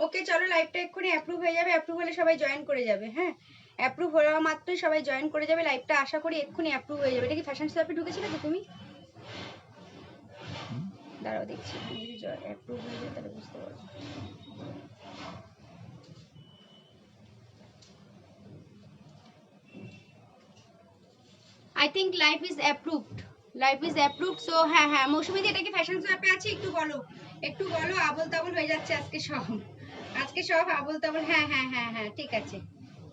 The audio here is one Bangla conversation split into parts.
ওকে চলো লাইভটা এক্ষুনি অ্যাপ্রুভ হয়ে যাবে, অ্যাপ্রুভ হলে সবাই জয়েন করে যাবে। হ্যাঁ, অ্যাপ্রুভ হওয়া মাত্রই সবাই জয়েন করে যাবে, লাইভটা আশা করি এক্ষুনি অ্যাপ্রুভ হয়ে যাবে। এটা কি ফ্যাশন শপে ঢুকেছিলে তো তুমি? দাঁড়াও দেখছি, যদি অ্যাপ্রুভ হয়ে যায় তাহলে বুঝতে পারবো। I think live is approved. Live is approved. So হ্যাঁ হ্যাঁ মৌসুমীদি, এটা কি ফ্যাশন শপে আছে? একটু বলো, একটু বলো। আবল তাবল হয়ে যাচ্ছে আজকে সব, আজকে সব আবল তাবল। হ্যাঁ হ্যাঁ হ্যাঁ হ্যাঁ ঠিক আছে,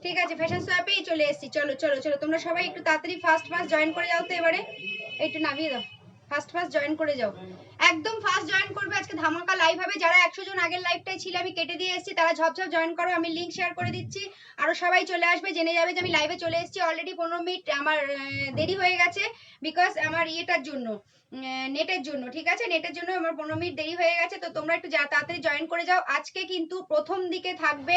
ঠিক আছে, ফ্যাশন শপেই চলে এসেছি। চলো চলো চলো, তোমরা সবাই একটু তাড়াতাড়ি ফার্স্ট জয়েন করে যাও তো এবারে। একটু নামিয়ে দাও, ফার্স্ট জয়েন করে যাও, একদম ফার্স্ট জয়েন করবে। আজকে ধামাকা লাইভ হবে। যারা 100 জন আগের লাইভটাই ছিল আমি কেটে দিয়ে এসেছি, তারা ঝপঝপ জয়েন করো। আমি লিংক শেয়ার করে দিচ্ছি, আরো সবাই চলে আসবে, জেনে যাবে যে আমি লাইভে চলে এসেছি। অলরেডি 15 মিনিট আমার দেরি হয়ে গেছে, বিকজ আমার ইয়েটার জন্য, নেটের জন্য। ঠিক আছে, নেটের জন্য আমার 15 মিনিট দেরি হয়ে গেছে। তো তোমরা একটু তাড়াতাড়ি জয়েন করে যাও। আজকে কিন্তু প্রথম দিকে থাকবে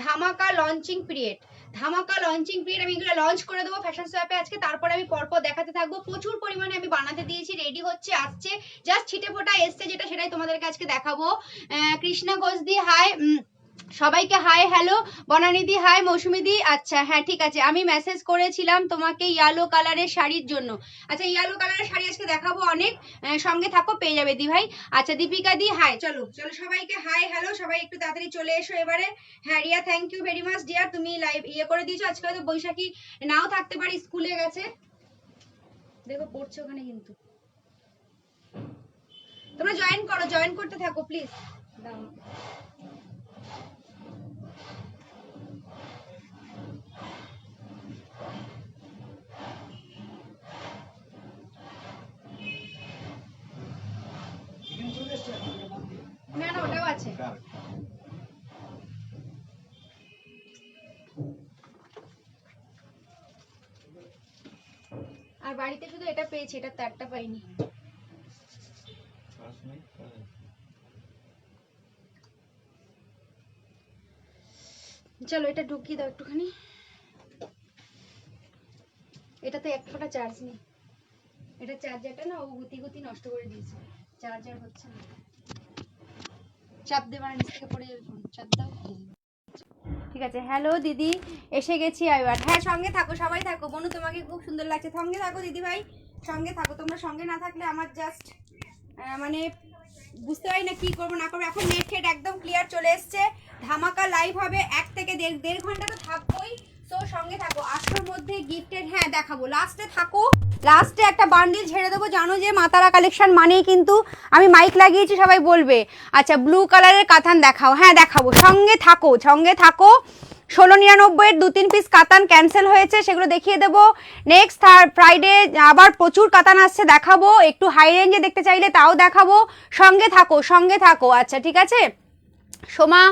ধামাকা লঞ্চিং পিরিয়ড, ধামাকা লঞ্চিং পিরিয়ড। আমি এগুলো লঞ্চ করে দেবো ফ্যাশন শপে আজকে, তারপরে আমি পরপর দেখাতে থাকবো। প্রচুর পরিমাণে আমি বানাতে দিয়েছি, রেডি হচ্ছে, আসছে, জাস্ট ছিটে ফোটা এসছে যেটা, সেটাই তোমাদেরকে আজকে দেখাবো। কৃষ্ণা ঘোষ দি হাই, সবাইকে হাই, হ্যালো বনানিদি হাই, মৌসুমিদি। আচ্ছা হ্যাঁ ঠিক আছে, আমি মেসেজ করেছিলাম তোমাকে ইয়েলো কালারের শাড়ির জন্য। আচ্ছা ইয়েলো কালারের শাড়ি আজকে দেখাবো অনেক, সঙ্গে থাকো, পেয়ে যাবে দি ভাই। আচ্ছা দীপিকা দি হাই, চলো চলো সবাইকে হাই হ্যালো, সবাই একটু তাড়াতাড়ি চলে এসো এবারে। হ্যাঁ Riya, thank you very much dear, তুমি লাইভ ইয়ে করে দিয়েছো। আজকে হয়তো বৈশাখী নাও থাকতে পারি, স্কুলে গেছে, দেখো পড়ছে ওখানে। কিন্তু তোমরা জয়েন করো, জয়েন করতে থাকো প্লিজ। দাও না না, ওটাও আছে। আর বাড়িতে শুধু এটা পেয়েছি, এটা তারটা পাইনি। চলো এটা ঢুকিয়ে দাও একটুখানি। এটাতে এক ফোঁটা চার্জ নেই, এটা চার্জারটা না ও গুতি গুতি নষ্ট করে দিয়েছে, চার্জার হচ্ছে না। চাপ দে, মানে নিচ থেকে পড়ে যাবে ফোন, চাপ দাও। ঠিক আছে, হ্যালো দিদি, এসে গেছি এবার। হ্যাঁ সঙ্গে থাকো, সবাই থাকো। বনু তোমাকে খুব সুন্দর লাগছে, সঙ্গে থাকো দিদি ভাই, সঙ্গে থাকো। তোমরা সঙ্গে না থাকলে আমার জাস্ট মানে বুঝতে পারি না কি করবো না করবো। এখন নেট ফেট একদম ক্লিয়ার চলে এসছে, ধামাকা লাইভ হবে 1 থেকে 1.5 ঘন্টা তো থাকবোই। তো সঙ্গে থাকো। 800-র মধ্যে গিফটের হ্যাঁ দেখাবো, লাস্টে থাকো, লাস্টে একটা বান্ডিল ছেড়ে দেবো। জানো যে মাতারা কালেকশন মানেই কিন্তু আমি মাইক লাগিয়েছি, সবাই বলবে। আচ্ছা ব্লু কালারের কাতান দেখাও, হ্যাঁ দেখাবো, সঙ্গে থাকো, সঙ্গে থাকো। 1699-এর 2-3 পিস কাতান ক্যান্সেল হয়েছে, সেগুলো দেখিয়ে দেবো। নেক্সট ফ্রাইডে আবার প্রচুর কাতান আসছে, দেখাবো। একটু হাই রেঞ্জে দেখতে চাইলে তাও দেখাবো, সঙ্গে থাকো, সঙ্গে থাকো। আচ্ছা ঠিক আছে, সোমা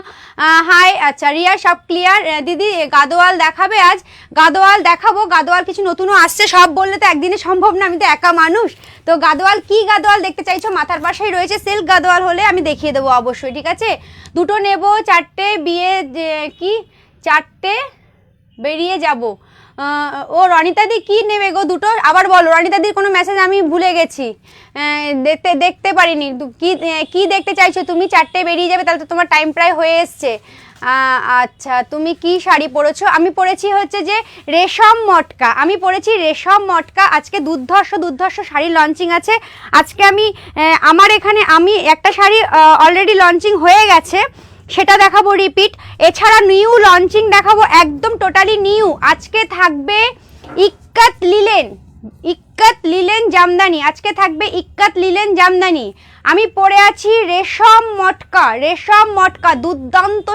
হাই। আচ্ছা রিয়া, সব ক্লিয়ার। দিদি গাদোয়াল দেখাবে আজ? গাদোয়াল দেখাবো, গাদোয়াল কিছু নতুনও আসছে, সব বললে তো একদিনে সম্ভব না, আমি তো একা মানুষ। তো গাদোয়াল কি গাদোয়াল দেখতে চাইছো? মাথার পাশেই রয়েছে, সিল্ক গাদোয়াল হলে আমি দেখিয়ে দেবো অবশ্যই। ঠিক আছে, দুটো নেব, 4টে বিয়ে কি 4টে বেরিয়ে যাব। ও রনিতাদি কি নেবে গো দুটো? আবার বলো, রনিতাদির কোনো মেসেজ আমি ভুলে গেছি, দেখতে পারিনি। কি দেখতে চাইছো তুমি? 4টে বেরিয়ে যাবে, তাহলে তো তোমার টাইম প্রায় হয়ে এসছে। আচ্ছা তুমি কি শাড়ি পরেছো? আমি পরেছি হচ্ছে যে রেশম মটকা, আমি পরেছি রেশম মটকা। আজকে দুর্ধর্ষ শাড়ি লঞ্চিং আছে আজকে। আমি আমার এখানে আমি একটা শাড়ি অলরেডি লঞ্চিং হয়ে গেছে, সেটা দেখাবো রিপিট। এছাড়া নিউ লঞ্চিং দেখাবো, একদম টোটালি নিউ। আজকে থাকবে ইক্কাত লিলেন জামদানি, আজকে থাকবে ইক্কাত লিলেন জামদানি। আমি পরে আছি রেশম মটকা, দুর্দান্ত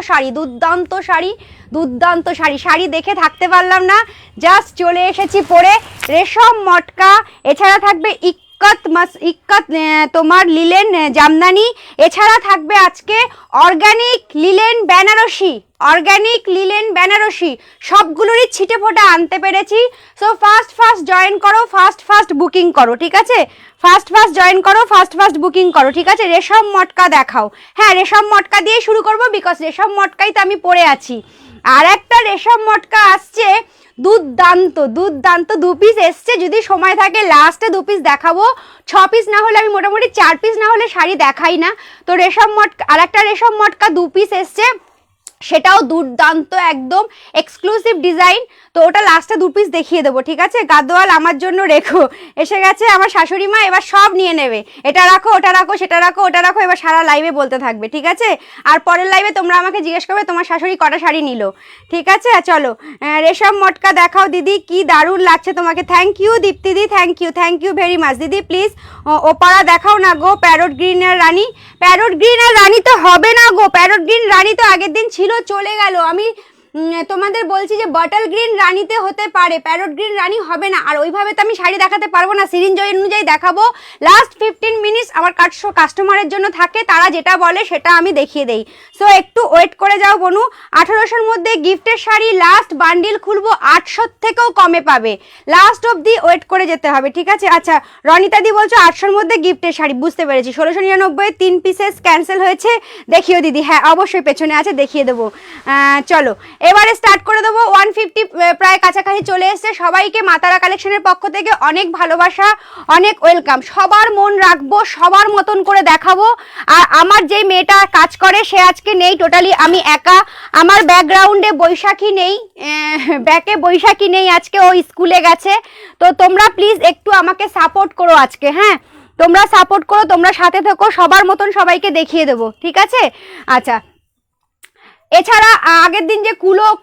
শাড়ি। শাড়ি দেখে থাকতে পারলাম না, জাস্ট চলে এসেছি পরে, রেশম মটকা। এছাড়া থাকবে ইক্কাত তোমার লিলেন জামদানি। এছাড়া থাকবে আজকে অর্গানিক লিলেন বেনারসি, সবগুলোরই ছিটে ফোটা আনতে পেরেছি। সো ফার্স্ট জয়েন করো, ফার্স্ট বুকিং করো। ঠিক আছে, ফার্স্ট জয়েন করো, ফার্স্ট বুকিং করো। ঠিক আছে, রেশম মটকা দেখাও। হ্যাঁ রেশম মটকা দিয়ে শুরু করবো, বিকজ রেশম মটকাই তো আমি পরে আছি। আর একটা রেশম মটকা আসছে দুর্দান্ত দুর্দান্ত 2 পিস এসছে, যদি সময় থাকে লাস্টে 2 পিস দেখাবো, 6 পিস না হলে আমি মোটামুটি 4 পিস না হলে শাড়ি দেখাই না। তো রেশম মটকা, আরেকটা রেশম মটকা 2 পিস এসছে, সেটাও দুর্দান্ত একদম এক্সক্লুসিভ ডিজাইন। তো ওটা লাস্টে 2 পিস দেখিয়ে দেবো, ঠিক আছে? গাদোয়াল আমার জন্য রেখো, এসে গেছে আমার শাশুড়ি মা, এবার সব নিয়ে নেবে, এটা রাখো ওটা রাখো সেটা রাখো ওটা রাখো, এবার সারা লাইভে বলতে থাকবে, ঠিক আছে? আর পরের লাইভে তোমরা আমাকে জিজ্ঞেস করবে তোমার শাশুড়ি কটা শাড়ি নিল, ঠিক আছে? চলো রেশম মটকা দেখাও দিদি, কি দারুণ লাগছে তোমাকে। থ্যাংক ইউ দীপ্তিদি, থ্যাংক ইউ ভেরি মাচ দিদি। প্লিজ ওপারা দেখাও না গো, প্যারট গ্রিন আর রানী। প্যারট গ্রিন আর রানী তো হবে না গো, প্যারট গ্রিন রানী তো আগের দিন ছিল, চলে গেল। আমি তোমাদের বলছি যে বটল গ্রিন রানীতে হতে পারে, প্যারট গ্রিন রানী হবে না। আর ওইভাবে তো আমি শাড়ি দেখাতে পারবো না, সিরিঞ্জ অনুযায়ী দেখাবো। লাস্ট 15 মিনিটস আমার কাস্টমারের জন্য থাকে, তারা যেটা বলে সেটা আমি দেখিয়ে দেই। সো একটু ওয়েট করে যাও বনু। 1800-র মধ্যে গিফটের শাড়ি লাস্ট বান্ডিল খুলবো, 800 থেকেও কমে পাবে, লাস্ট অবধি ওয়েট করে যেতে হবে, ঠিক আছে? আচ্ছা রনিতাদি বলছো 800-র মধ্যে গিফটের শাড়ি, বুঝতে পেরেছি। 1699 3 পিসেস ক্যান্সেল হয়েছে, দেখিও দিদি। হ্যাঁ অবশ্যই পেছনে আছে, দেখিয়ে দেবো। চলো এবারে স্টার্ট করে দেবো। 150 প্রায় কাছাকাছি চলে এসছে। সবাইকে মাতারা কালেকশনের পক্ষ থেকে অনেক ভালোবাসা, অনেক ওয়েলকাম। সবার মন রাখবো, সবার মতন করে দেখাবো। আর আমার যেই মেয়েটা কাজ করে সে আজকে নেই, টোটালি আমি একা। আমার ব্যাকগ্রাউন্ডে বৈশাখী নেই, ব্যাকে বৈশাখী নেই আজকে, ও স্কুলে গেছে। তো তোমরা প্লিজ একটু আমাকে সাপোর্ট করো আজকে, হ্যাঁ তোমরা সাপোর্ট করো, তোমরা সাথে থেকো, সবার মতন সবাইকে দেখিয়ে দেবো, ঠিক আছে? আচ্ছা এছাড়া আগের দিন যে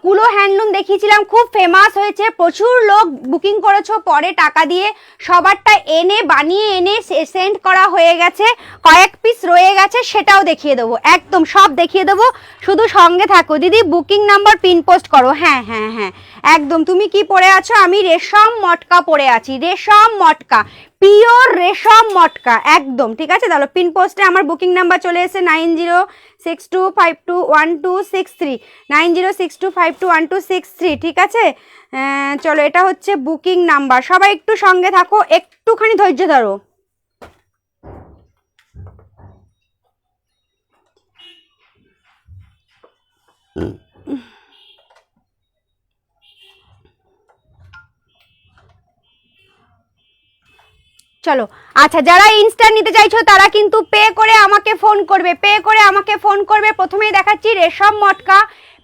কুলো হ্যান্ডলুম দেখিয়েছিলাম, খুব ফেমাস হয়েছে, প্রচুর লোক বুকিং করেছো পরে টাকা দিয়ে, সবারটা এনে বানিয়ে এনে সেন্ড করা হয়ে গেছে, কয়েক পিস রয়ে গেছে, সেটাও দেখিয়ে দেবো, একদম সব দেখিয়ে দেবো, শুধু সঙ্গে থাকো। দিদি বুকিং নাম্বার পিন পোস্ট করো। হ্যাঁ হ্যাঁ হ্যাঁ একদম। তুমি কি পরে আছো? আমি রেশম মটকা পরে আছি, রেশম মটকা, পিওর রেশম মটকা একদম, ঠিক আছে? তাহলে পিন পোস্টে আমার বুকিং নাম্বার চলে এসেছে 9062521263, 9062521263, ঠিক আছে? চলো এটা হচ্ছে বুকিং নাম্বার। সবাই একটু সঙ্গে থাকো, একটুখানি ধৈর্য ধরো। চলো আচ্ছা, যারা ইনস্ট্যান্ট নিতে চাইছো তারা কিন্তু পে করে আমাকে ফোন করবে, প্রথমেই দেখাচ্ছি রেশম মটকা,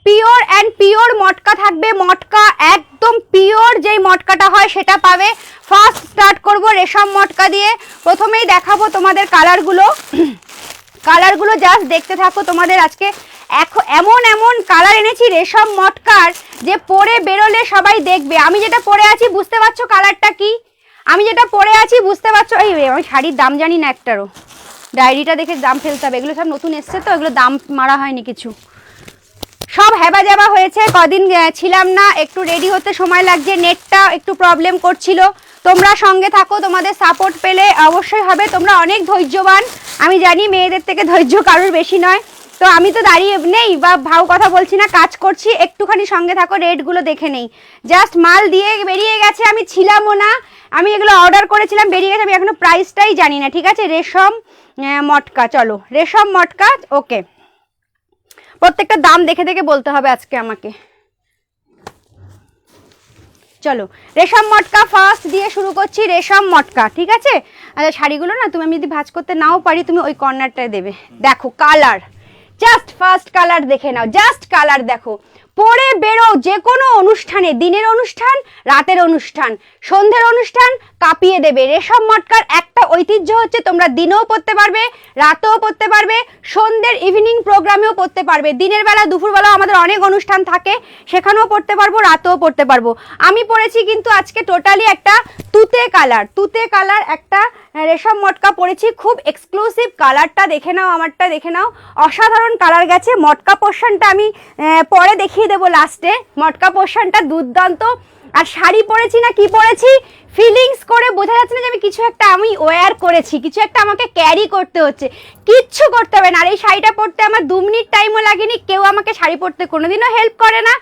পিওর অ্যান্ড পিওর মটকা থাকবে, মটকা একদম পিওর যেই মটকাটা হয় সেটা পাবে। ফার্স্ট স্টার্ট করব রেশম মটকা দিয়ে, প্রথমেই দেখাবো তোমাদের কালারগুলো জাস্ট দেখতে থাকো। তোমাদের আজকে এমন এমন কালার এনেছি রেশম মটকার, যে পরে বেরোলে সবাই দেখবে। আমি যেটা পরে আছি বুঝতে পারছো কালারটা কি, আমি যেটা পরে আছি বুঝতে পারছো। এই আমি শাড়ির দাম জানি না একটারও, ডায়েরিটা দেখে দাম ফেলতে হবে, এগুলো সব নতুন এসছে তো, এগুলো দাম মারা হয়নি কিছু, সব হেবা জাবা হয়েছে। কদিন ছিলাম না, একটু রেডি হতে সময় লাগছে, নেটটা একটু প্রবলেম করছিল। তোমরা সঙ্গে থাকো, তোমাদের সাপোর্ট পেলে অবশ্যই হবে। তোমরা অনেক ধৈর্যবান, আমি জানি মেয়েদের থেকে ধৈর্য কারোর বেশি নয়। তো আমি তো দাঁড়িয়ে নেই বা ভাও কথা বলছি না, কাজ করছি, একটুখানি সঙ্গে থাকো, রেটগুলো দেখে নেই। জাস্ট মাল দিয়ে বেরিয়ে গেছে, আমি ছিলামও না, আমি এগুলো অর্ডার করেছিলাম, বেরিয়ে গেছে, আমি এখনো প্রাইসটাই জানি না, ঠিক আছে? রেশম মটকা, চলো রেশম মটকা, ওকে। প্রত্যেকটা দাম দেখে দেখে বলতে হবে আজকে আমাকে। চলো রেশম মটকা ফার্স্ট দিয়ে শুরু করছি, রেশম মটকা, ঠিক আছে? আচ্ছা শাড়িগুলো না তুমি, আমি যদি ভাঁজ করতে নাও পারি, তুমি ওই কর্নারটায় দেবে। দেখো কালার, জাস্ট ফার্স্ট কালার দেখে নাও, জাস্ট কালার দেখো, পরে বেরো যে কোনো অনুষ্ঠানে, দিনের অনুষ্ঠান, রাতের অনুষ্ঠান, সন্ধ্যের অনুষ্ঠান, কাঁপিয়ে দেবে। রেশম মটকার একটা ঐতিহ্য হচ্ছে তোমরা দিনেও পরতে পারবে, রাতেও পরতে পারবে, সন্ধ্যের ইভিনিং প্রোগ্রামেও পরতে পারবে, দিনের বেলা দুপুরবেলাও আমাদের অনেক অনুষ্ঠান থাকে, সেখানেও পরতে পারবো, রাতেও পরতে পারবো। আমি পরেছি কিন্তু আজকে টোটালি একটা তুতে কালার একটা রেশম মটকা পরেছি, খুব এক্সক্লুসিভ কালারটা দেখে নাও, আমারটা দেখে নাও, অসাধারণ কালার গেছে। মটকা পোর্শনটা আমি পরে দেখিয়ে দেবো লাস্টে, মটকা পোর্শনটা দুর্দান্ত। আর শাড়ি পরেছি না কি পরেছি, ফিলিংস করে বোঝা যাচ্ছে না যে আমি কিছু একটা আমি ওয়্যার করেছি, কিছু একটা আমাকে ক্যারি করতে হচ্ছে, কিচ্ছু করতে হবে না। আর এই শাড়িটা পরতে আমার 2 মিনিট টাইমও লাগেনি, কেউ আমাকে শাড়ি পরতে কোনোদিনও হেল্প করে না,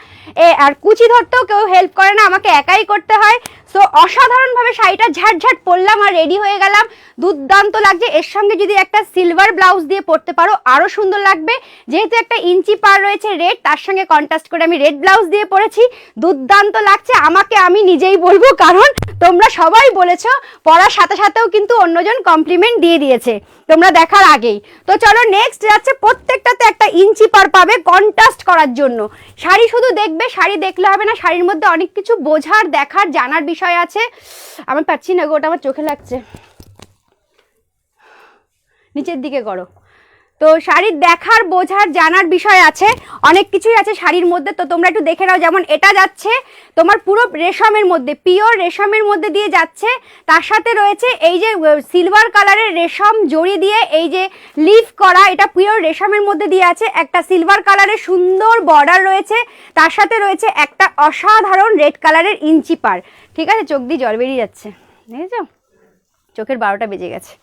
আর কুচি ধরতেও কেউ হেল্প করে না, আমাকে একাই করতে হয়। সো অসাধারণভাবে শাড়িটা ঝাটঝাট পরলাম আর রেডি হয়ে গেলাম, দুর্দান্ত লাগছে। এর সঙ্গে যদি একটা সিলভার ব্লাউজ দিয়ে পরতে পারো আরও সুন্দর লাগবে, যেহেতু একটা ইঞ্চি পার রয়েছে রেড, তার সঙ্গে কন্ট্রাস্ট করে আমি রেড ব্লাউজ দিয়ে পরেছি, দুর্দান্ত লাগছে আমাকে, আমি নিজেই বলবো, কারণ তোমরা সবাই বলেছো, পরার সাথে সাথেও কিন্তু অন্যজন কমপ্লিমেন্ট দিয়ে দিয়েছে তোমরা দেখার আগেই। তো চলো নেক্সট যাচ্ছে, প্রত্যেকটাতে একটা ইঞ্চি পার পাবে কন্ট্রাস্ট করার জন্য। শাড়ি শুধু দেখবে, শাড়ি দেখলে হবে না, শাড়ির মধ্যে অনেক কিছু বোঝার, দেখার, জানার বিষয় আছে। আমি পাচ্ছি না গো, ওটা আমার চোখে লাগছে, নিচের দিকে করো। তো শাড়ির দেখার, বোঝার, জানার বিষয় আছে, অনেক কিছুই আছে শাড়ির মধ্যে। তো তোমরা একটু দেখে নাও। যেমন এটা যাচ্ছে তোমার পুরো রেশমের মধ্যে, পিওর রেশমের মধ্যে দিয়ে যাচ্ছে, তার সাথে রয়েছে এই যে সিলভার কালারের রেশম জড়ি দিয়ে এই যে লিফ করা, এটা পিওর রেশমের মধ্যে দিয়ে আছে। একটা সিলভার কালারের সুন্দর বর্ডার রয়েছে, তার সাথে রয়েছে একটা অসাধারণ রেড কালারের ইঞ্চি পার। ঠিক আছে, চোখ দিয়ে জল বেরিয়ে যাচ্ছে, দেখেছো, চোখের 12টা বেজে গেছে।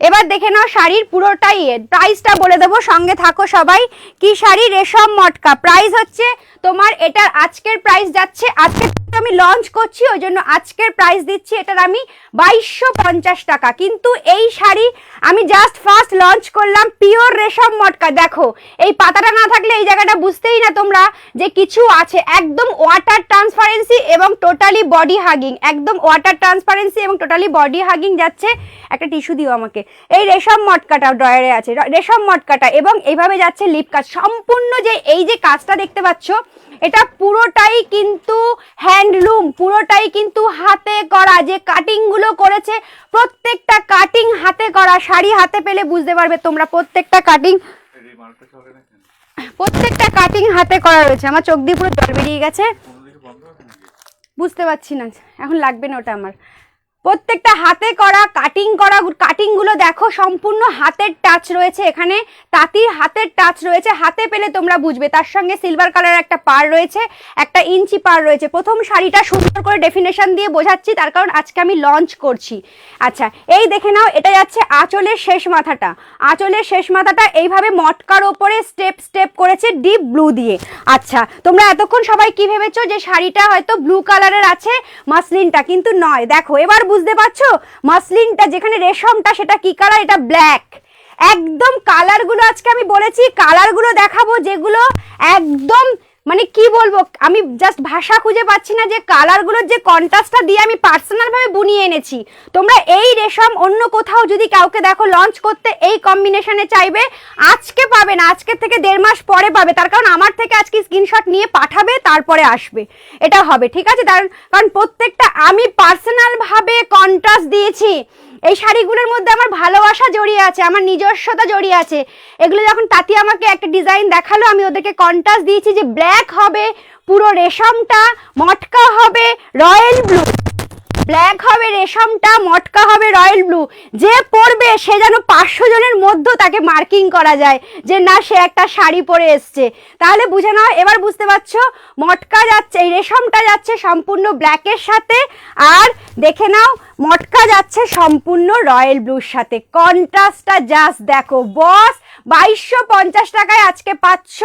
এবার দেখে নাও শাড়ির পুরোটাই, প্রাইসটা বলে দেবো, সঙ্গে থাকো সবাই। কি শাড়ি? রেশম মটকা। প্রাইস হচ্ছে তোমার, এটার আজকের প্রাইস যাচ্ছে, আজকে আমি লঞ্চ করছি ওই জন্য আজকের প্রাইস দিচ্ছি এটার আমি 2250 টাকা। কিন্তু এই শাড়ি আমি জাস্ট ফার্স্ট লঞ্চ করলাম, পিওর রেশম মটকা। দেখো এই পাতাটা না থাকলে এই জায়গাটা বুঝতেই না তোমরা যে কিছু আছে। একদম ওয়াটার ট্রান্সপারেন্সি এবং টোটালি বডি হাগিং, একদম ওয়াটার ট্রান্সপারেন্সি এবং টোটালি বডি হাগিং যাচ্ছে। একটা টিস্যু দিও আমাকে। এই রেশম মটকাটা ড্রয়ারে আছে, রেশম মটকাটা, এবং এইভাবে যাচ্ছে লিপ কাজ সম্পূর্ণ। যে এই যে কাজটা দেখতে পাচ্ছ, এটা পুরোটাই কিন্তু হ্যান্ডলুম, পুরোটাই কিন্তু হাতে করা। যে কাটিং গুলো করেছে প্রত্যেকটা কাটিং হাতে করা। শাড়ি হাতে পেলে বুঝতে পারবে তোমরা, প্রত্যেকটা কাটিং হাতে করা রয়েছে। আমার চোখ দিয়ে পুরো জল বেরিয়ে গেছে, বুঝতে পারছি না, এখন লাগবে না ওটা আমার। প্রত্যেকটা হাতে করা, কাটিং গুলো দেখো, সম্পূর্ণ হাতের টাচ রয়েছে এখানে, তাঁতির হাতের টাচ রয়েছে, হাতে পেলে তোমরা বুঝবে। তার সঙ্গে সিলভার কালারের একটা পার রয়েছে, একটা ইঞ্চি পার রয়েছে। প্রথম শাড়িটা সুন্দর করে ডেফিনেশন দিয়ে বোঝাচ্ছি, তার কারণ আজকে আমি লঞ্চ করছি। আচ্ছা, এই দেখে নাও, এটা যাচ্ছে আঁচলের শেষ মাথাটা। আঁচলের শেষ মাথাটা এইভাবে মটকার ওপরে স্টেপ স্টেপ করেছে ডিপ ব্লু দিয়ে। আচ্ছা, তোমরা এতক্ষণ সবাই কি ভেবেছো যে শাড়িটা হয়তো ব্লু কালারের আছে মাসলিনটা, কিন্তু নয়। দেখো এবার বুঝতে পারছো, মাসলিনটা যেখানে রেশমটা সেটা কি কালার, এটা ব্ল্যাক। একদম কালারগুলো আজকে আমি বলেছি, কালারগুলো দেখাবো যেগুলো একদম মানে কি বলবো, আমি জাস্ট ভাষা খুঁজে পাচ্ছি না যে কালারগুলোর যে কন্ট্রাস্টটা দিয়ে আমি পার্সোনালভাবে বুনিয়ে এনেছি। তোমরা এই রেশম অন্য কোথাও যদি কাউকে দেখো লঞ্চ করতে এই কম্বিনেশনে চাইবে, আজকে পাবে না, আজকের থেকে 1.5 মাস পরে পাবে। তার কারণ আমার থেকে আজকে স্ক্রিনশট নিয়ে পাঠাবে, তারপরে আসবে, এটা হবে। ঠিক আছে, কারণ প্রত্যেকটা আমি পার্সোনালভাবে কন্ট্রাস্ট দিয়েছি। এই শাড়িগুলোর মধ্যে আমার ভালোবাসা জড়িয়ে আছে, আমার নিজস্বতা জড়িয়ে আছে। এগুলো যখন তাঁতি আমাকে একটা ডিজাইন দেখালো, আমি ওদেরকে কন্ট্রাস্ট দিয়েছি যে ব্ল্যাক হবে পুরো রেশমটা, মটকা হবে রয়্যাল ব্লু, ব্ল্যাক হবে রেশমটা, মটকা হবে রয়্যাল ব্লু। যে পরবে সে যেন 500 জনের মধ্যে তাকে মার্কিং করা যায় যে না, সে একটা শাড়ি পরে এসছে। তাহলে বুঝে নাও, এবার বুঝতে পারছো, মটকা যাচ্ছে, এই রেশমটা যাচ্ছে সম্পূর্ণ ব্ল্যাকের সাথে, আর দেখে নাও মটকা যাচ্ছে সম্পূর্ণ রয়্যাল ব্লুর সাথে। কন্ট্রাস্টটা জাস্ট দেখো বস, 2250 টাকায় আজকে পাচ্ছ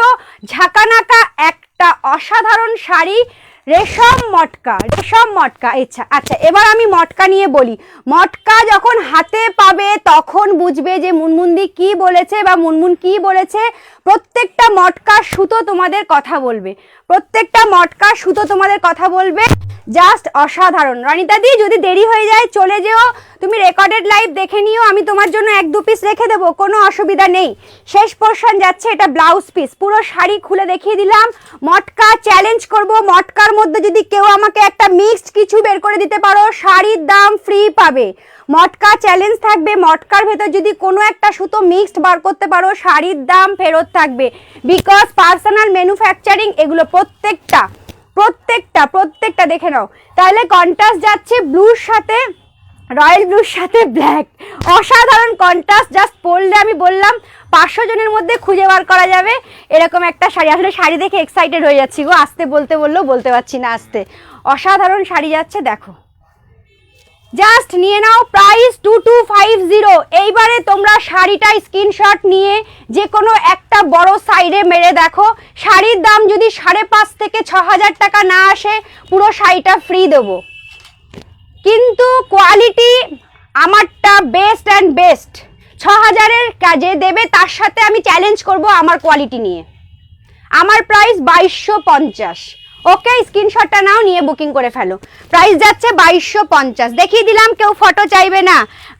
ঝাঁকানাকা একটা অসাধারণ শাড়ি, রেশম মটকা, রেশম মটকা। আচ্ছা, এবার আমি মটকা নিয়ে বলি। মটকা যখন হাতে পাবে তখন বুঝবে যে মুনমুনদি কি বলেছে বা মুনমুন কি বলেছে। প্রত্যেকটা মটকা সুতো তোমাদের কথা বলবে, প্রত্যেকটা মটকা সুতো তোমাদের কথা বলবে, জাস্ট অসাধারণ। রনিতা দি, যদি দেরি হয়ে যায় চলে যেও, তুমি রেকর্ডেড লাইভ দেখে নিও, আমি তোমার জন্য 1-2 পিস রেখে দেবো, কোনো অসুবিধা নেই। শেষ পোর্শন যাচ্ছে, এটা ব্লাউজ পিস। পুরো শাড়ি খুলে দেখিয়ে দিলাম। মটকা চ্যালেঞ্জ করব, মটকার মধ্যে যদি কেউ আমাকে একটা মিক্সড কিছু বের করে দিতে পারো, শাড়ির দাম ফ্রি পাবে। মটকা চ্যালেঞ্জ থাকবে, মটকার ভেতর যদি কোনো একটা সুতো মিক্সড বার করতে পারো, শাড়ির দাম ফেরত থাকবে। বিকজ পার্সোনাল ম্যানুফ্যাকচারিং এগুলো প্রত্যেকটা দেখে নাও। তাহলে কন্ট্রাস্ট যাচ্ছে ব্লুর সাথে, রয়্যাল ব্লুর সাথে ব্ল্যাক, অসাধারণ কন্ট্রাস্ট। জাস্ট পরলে আমি বললাম 500 জনের মধ্যে খুঁজে বার করা যাবে এরকম একটা শাড়ি। আসলে শাড়ি দেখে এক্সাইটেড হয়ে যাচ্ছি গো, আসতে বলতে বললেও বলতে পারছি না, আসতে। অসাধারণ শাড়ি যাচ্ছে, দেখো জাস্ট নিয়ে নাও, প্রাইস 2250। এইবারে তোমরা শাড়িটা স্ক্রিনশট নিয়ে যে কোনো একটা বড় সাইডে মেরে দেখো, শাড়ির দাম যদি 5.5 থেকে 6,000 টাকা না আসে পুরো শাড়িটা ফ্রি দেবো, কিন্তু কোয়ালিটি আমারটা বেস্ট অ্যান্ড বেস্ট। 6,000-এর কাজে দেবে তার সাথে আমি চ্যালেঞ্জ করব আমার কোয়ালিটি নিয়ে। আমার প্রাইস 2250। ওকে, স্ক্রিনশটটা নাও, নিয়ে বুকিং করে ফেলো। প্রাইস যাচ্ছে 2250। দেখিয়ে দিলাম, কেউ ফটো চাইবে না।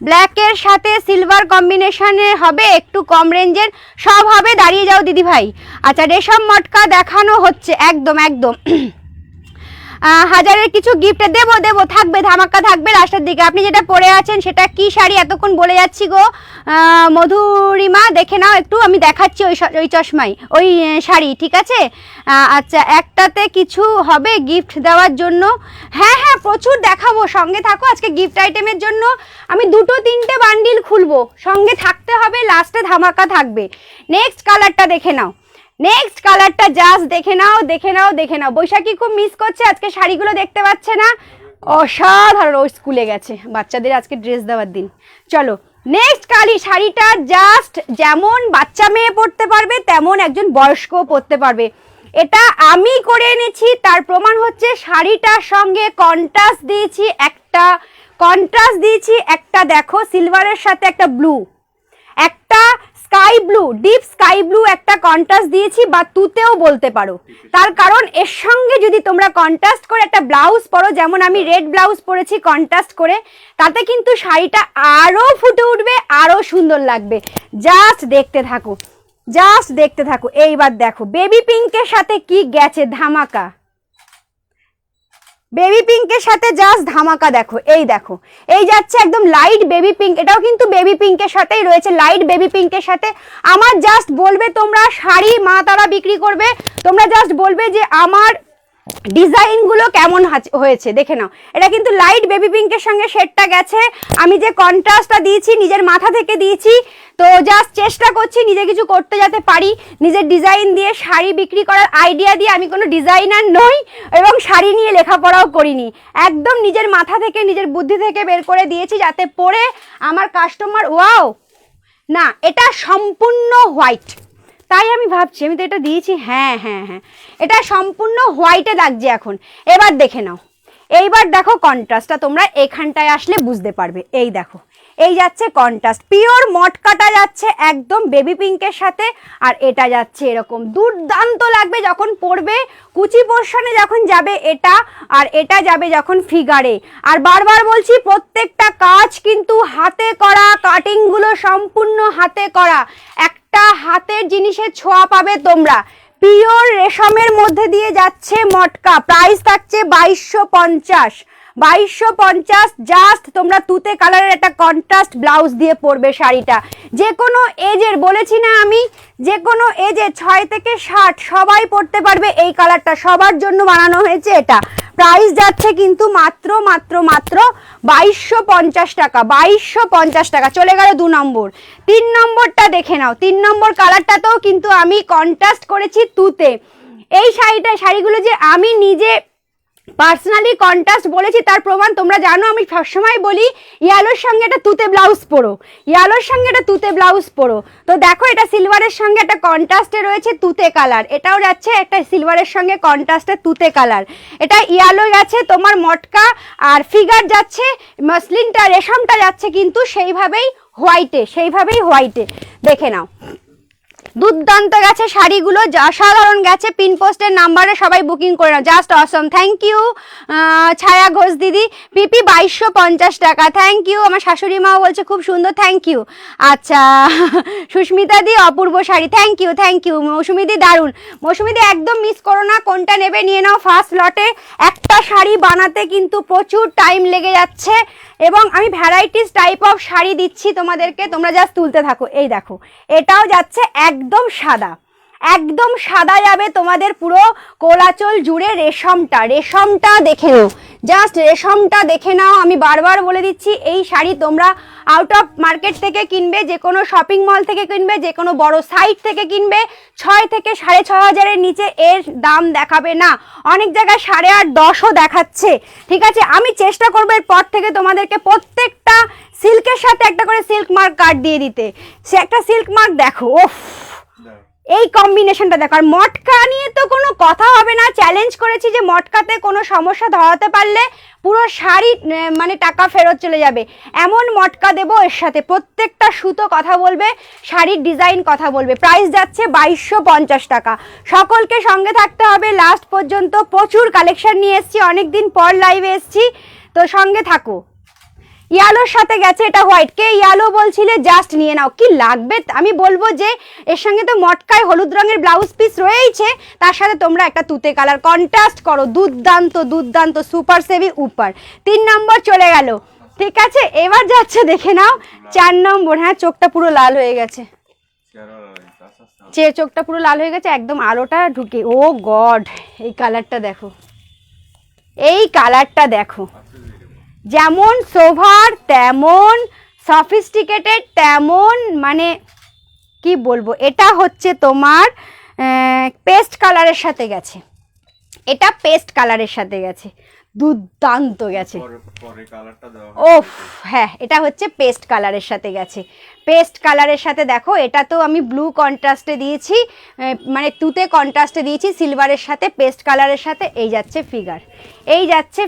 ব্ল্যাকের সাথে সিলভার কম্বিনেশনে হবে, একটু কম রেঞ্জের, সব হবে। দাঁড়িয়ে যাও দিদি ভাই। আচ্ছা, রেশম মটকা দেখানো হচ্ছে, একদম একদম। 1000-এর কিছু গিফট দেবো, থাকবে, ধামাকা থাকবে লাস্টের দিকে। আপনি যেটা পরে আছেন সেটা কি শাড়ি এতক্ষণ বলে যাচ্ছি গো মধুরিমা, দেখে নাও একটু, আমি দেখাচ্ছি ওই চশমাই ওই শাড়ি, ঠিক আছে? আচ্ছা, একটাতে কিছু হবে গিফট দেওয়ার জন্য? হ্যাঁ হ্যাঁ, প্রচুর দেখাবো, সঙ্গে থাকো। আজকে গিফট আইটেমের জন্য আমি 2-3টে বান্ডিল খুলবো, সঙ্গে থাকতে হবে, লাস্টে ধামাকা থাকবে। নেক্সট কালারটা দেখে নাও, নেক্সট কালারটা জাস্ট দেখে নাও, দেখে নাও, দেখে নাও। বৈশাখী খুব মিস করছে, আজকে শাড়িগুলো দেখতে পাচ্ছে না, অসাধারণ। ও স্কুলে গেছে, বাচ্চাদের আজকে ড্রেস দেওয়ার দিন। চলো নেক্সট শাড়িটা জাস্ট যেমন বাচ্চা মেয়ে পরতে পারবে তেমন একজন বয়স্কও পরতে পারবে। এটা আমি করে এনেছি, তার প্রমাণ হচ্ছে শাড়িটার সঙ্গে কন্ট্রাস্ট দিয়েছি একটা, দেখো সিলভারের সাথে একটা ব্লু, একটা sky blue, deep sky blue একটা কন্ট্রাস্ট দিয়েছি, বা তুতেও বলতে পারো। তার কারণ এর সঙ্গে যদি তোমরা কন্ট্রাস্ট করে একটা ব্লাউজ পরো, যেমন আমি রেড ব্লাউজ পরেছি কন্ট্রাস্ট করে, তাতে কিন্তু শাড়িটা আরো ফুটে উঠবে, আরো সুন্দর লাগবে। জাস্ট দেখতে থাকো, জাস্ট দেখতে থাকো। এইবার দেখো বেবি পিঙ্কের সাথে কি গেছে ধামাকা, বেবি পিঙ্কের সাথে জাস্ট ধামাকা। দেখো, এই দেখো, এই যাচ্ছে একদম লাইট বেবি পিঙ্ক, এটাও কিন্তু বেবি পিঙ্কের সাথেই রয়েছে, লাইট বেবি পিঙ্কের সাথে। আমার জাস্ট বলবে, তোমরা শাড়ি মা তারা বিক্রি করবে, তোমরা জাস্ট বলবে যে আমার ডিজাইনগুলো কেমন হয়েছে, দেখে নাও। এটা কিন্তু লাইট বেবি পিঙ্কের সঙ্গে শেডটা গেছে, আমি যে কন্ট্রাস্টটা দিয়েছি নিজের মাথা থেকে দিয়েছি, তো জাস্ট চেষ্টা করছি নিজে কিছু করতে যাতে পারি, নিজের ডিজাইন দিয়ে শাড়ি বিক্রি করার আইডিয়া দিয়ে। আমি কোনো ডিজাইনার নই এবং শাড়ি নিয়ে লেখাপড়াও করিনি, একদম নিজের মাথা থেকে নিজের বুদ্ধি থেকে বের করে দিয়েছি, যাতে পরে আমার কাস্টমার ওয়াও না, এটা সম্পূর্ণ হোয়াইট, তাই আমি ভাবছি আমি তো এটা দিয়েছি। হ্যাঁ হ্যাঁ হ্যাঁ, এটা সম্পূর্ণ হোয়াইটে লাগছে এখন। এবার দেখে নাও, এইবার দেখো কন্ট্রাস্টটা, তোমরা এখানটায় আসলে বুঝতে পারবে। এই দেখো, এই যাচ্ছে কন্ট্রাস্ট, পিওর মটকাটা যাচ্ছে একদম বেবি পিঙ্কের সাথে, আর এটা যাচ্ছে এরকম, দুর্দান্ত লাগবে যখন পরবে। কুচি পোর্শনে যখন যাবে এটা, আর এটা যাবে যখন ফিগারে। আর বারবার বলছি, প্রত্যেকটা কাজ কিন্তু হাতে করা, কাটিংগুলো সম্পূর্ণ হাতে করা, একটা হাতের জিনিসের ছোঁয়া পাবে তোমরা। পিওর রেশমের মধ্যে দিয়ে যাচ্ছে মটকা, প্রাইস থাকছে 2250। 2250 জাস্ট। তোমরা তুতে কালারের একটা কন্ট্রাস্ট ব্লাউজ দিয়ে পরবে শাড়িটা, যে কোনো এজের, বলেছি না আমি, যে কোনো এজে 6 থেকে 60 সবাই পরতে পারবে। এই কালারটা সবার জন্য বানানো হয়েছে। এটা প্রাইস যাচ্ছে কিন্তু মাত্র 2250 টাকা। 2250 টাকা। চলে গেল 2 নম্বর। 3 নম্বরটা দেখে নাও। 3 নম্বর কালারটাতেও কিন্তু আমি কন্ট্রাস্ট করেছি তুতে। এই শাড়িগুলো যে আমি নিজে পার্সোনালি কন্ট্রাস্ট বলেছি তার প্রমাণ তোমরা জানো, আমি সবসময় বলি ইয়েলোর সঙ্গে একটা তুতে ব্লাউজ পরো, ইয়েলোর সঙ্গে একটা তুতে ব্লাউজ পরো। তো দেখো, এটা সিলভারের সঙ্গে একটা কন্ট্রাস্টে রয়েছে তুতে কালার, এটাও যাচ্ছে একটা সিলভারের সঙ্গে কন্ট্রাস্টে তুতে কালার। এটা ইয়েলো যাচ্ছে তোমার মটকা, আর ফিগার যাচ্ছে মসলিনটা, রেশমটা যাচ্ছে কিন্তু সেইভাবেই হোয়াইটে। দেখে নাও, দুর্দান্ত গেছে শাড়িগুলো, অসাধারণ গেছে। পিন পোস্টের নাম্বারে সবাই বুকিং করে নাও। Just awesome. Thank you Chhaya Ghosh দিদি। পিপি 2250 টাকা। Thank you. আমার শাশুড়ি মাও বলছে খুব সুন্দর। Thank you. আচ্ছা, সুস্মিতা দি অপূর্ব শাড়ি। Thank you. মৌসুমি দি দারুণ। মৌসুমি দি একদম মিস করো না, কোনটা নেবে নিয়ে নাও ফার্স্ট লটে। একটা শাড়ি বানাতে কিন্তু প্রচুর টাইম লেগে যাচ্ছে, এবং আমি ভ্যারাইটিস টাইপ অফ শাড়ি দিচ্ছি তোমাদেরকে, তোমরা জাস্ট তুলতে থাকো। এই দেখো, এটাও যাচ্ছে একদম সাদা, একদম সাদা যাবে তোমাদের পুরো কোলাচল জুড়ে। রেশমটা দেখে নাও, জাস্ট রেশমটা দেখে নাও। আমি বারবার বলে দিচ্ছি, এই শাড়ি তোমরা আউট অফ মার্কেট থেকে কিনবে, যে কোনো শপিং মল থেকে কিনবে, যে কোনো বড় সাইট থেকে কিনবে, 6 থেকে 6,500-এর নিচে এর দাম দেখাবে না। অনেক জায়গায় 8.5, 10ও দেখাচ্ছে। ঠিক আছে, আমি চেষ্টা করবো এরপর থেকে তোমাদেরকে প্রত্যেকটা সিল্কের সাথে একটা করে সিল্ক মার্ক কার্ড দিয়ে দিতে। সে একটা সিল্ক মার্ক দেখো, ওফ, এই কম্বিনেশনটা দেখো। আর মটকা নিয়ে তো কোনো কথা হবে না, চ্যালেঞ্জ করেছি যে মটকাতে কোনো সমস্যা ধরাতে পারলে পুরো শাড়ি মানে টাকা ফেরত চলে যাবে। এমন মটকা দেবো এর সাথে, প্রত্যেকটা সুতো কথা বলবে, শাড়ির ডিজাইন কথা বলবে। প্রাইস যাচ্ছে 2250 টাকা। সকলকে সঙ্গে থাকতে হবে লাস্ট পর্যন্ত। প্রচুর কালেকশন নিয়ে এসেছি, অনেকদিন পর লাইভে এসেছি, তো সঙ্গে থাকো। ইয়ালোর সাথে গেছে, এটা হোয়াইট। কে ইয়ালো বলছিলে, জাস্ট নিয়ে নাও। কি লাগবে আমি বলবো যে এর সঙ্গে তো মটকায় হলুদ রঙের ব্লাউজ পিস রয়েইছে, তার সাথে তোমরা একটা তুতে কালার কন্ট্রাস্ট করো। দুর্দান্ত সুপার সেভি উপর। 3 নম্বর চলে গেল। ঠিক আছে, এবার যাচ্ছে দেখে নাও 4 নম্বর। হ্যাঁ, চোখটা পুরো লাল হয়ে গেছে, চোখটা পুরো লাল হয়ে গেছে, একদম আলোটা ঢুকে। ও গড, এই কালারটা দেখো, এই কালারটা দেখো। যেমন সোভার তেমন সফিস্টিকেটেড তেমন, মানে কি বলবো, এটা হচ্ছে তোমার পেস্ট কালারের সাথে গেছে। এটা পেস্ট কালারের সাথে গেছে, দুর্দান্ত গেছে। ওফ, হ্যাঁ, এটা হচ্ছে পেস্ট কালারের সাথে গেছে। পেস্ট কালারের সাথে দেখো, এটা তো আমি ব্লু কন্ট্রাস্টে দিয়েছি, মানে তুতে কন্ট্রাস্টে দিয়েছি সিলভারের সাথে, পেস্ট কালারের সাথে। এই যাচ্ছে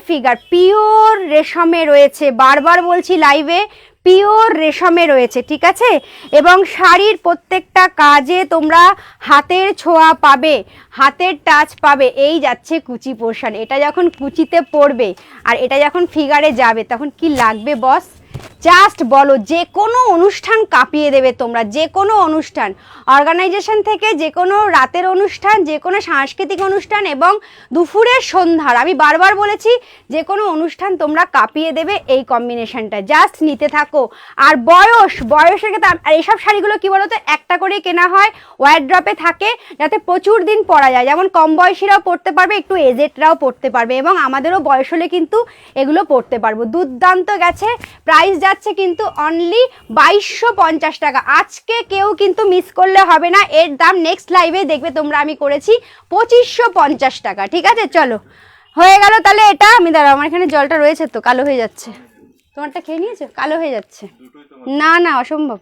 ফিগার, পিওর রেশমে রয়েছে। বারবার বলছি লাইভে, পিওর রেশমে রয়েছে। ঠিক আছে, এবং শাড়ির প্রত্যেকটা কাজে তোমরা হাতের ছোঁয়া পাবে, হাতের টাচ পাবে। এই যাচ্ছে কুচি পোর্শন। এটা যখন কুচিতে পড়বে আর এটা যখন ফিগারে যাবে, তখন কি লাগবে বস? জাস্ট বলো, যে কোনো অনুষ্ঠান কাঁপিয়ে দেবে তোমরা, যে কোনো অনুষ্ঠান, অর্গানাইজেশন থেকে যে কোনো রাতের অনুষ্ঠান, যে কোনো সাংস্কৃতিক অনুষ্ঠান এবং দুপুরের সন্ধ্যার। আমি বারবার বলেছি, যে কোনো অনুষ্ঠান তোমরা কাঁপিয়ে দেবে এই কম্বিনেশনটা। জাস্ট নিতে থাকো। আর বয়সের ক্ষেত্রে, আর এইসব শাড়িগুলো কি বলতো, একটা করেই কেনা হয়, ওয়ারড্রপে থাকে, যাতে প্রচুর দিন পরা যায়। যেমন কম বয়সীরাও পরতে পারবে, একটু এজেডরাও পরতে পারবে, এবং আমাদেরও বয়স হলে কিন্তু এগুলো পরতে পারবো। দুর্দান্ত গেছে। প্রাইস যাচ্ছে কিন্তু অনলি 2250 টাকা। আজকে কেউ কিন্তু মিস করলে হবে না, এর দাম নেক্সট লাইভে দেখবে তোমরা আমি করেছি 2550 টাকা। ঠিক আছে, চলো হয়ে গেল তাহলে এটা। আমি দাঁড়াও, আমার এখানে জলটা রয়েছে তো, কালো হয়ে যাচ্ছে। তোমারটা খেয়ে নিয়েছো? কালো হয়ে যাচ্ছে। না অসম্ভব।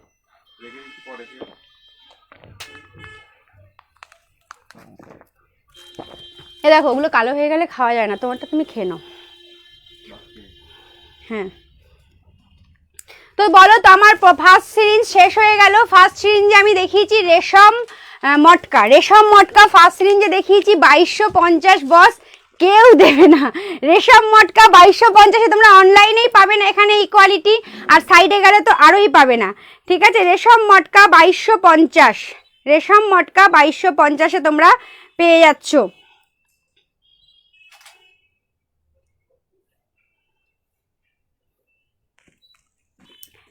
এ দেখো, ওগুলো কালো হয়ে গেলে খাওয়া যায় না, তোমারটা তুমি খেয়ে নাও। হ্যাঁ, তো বলো তো, আমার ফার্স্ট সিরিঞ্জ শেষ হয়ে গেল। ফার্স্ট সিরিঞ্জে আমি দেখিয়েছি রেশম মটকা ফার্স্ট সিরিঞ্জে দেখিয়েছি 2250। বস, কেউ দেবে না। রেশম মটকা 2250 তোমরা অনলাইনেই পাবে না এখানে এই কোয়ালিটি, আর সাইডে গেলে তো আরোই পাবে না। ঠিক আছে, রেশম মটকা 2250 তোমরা পেয়ে যাচ্ছ।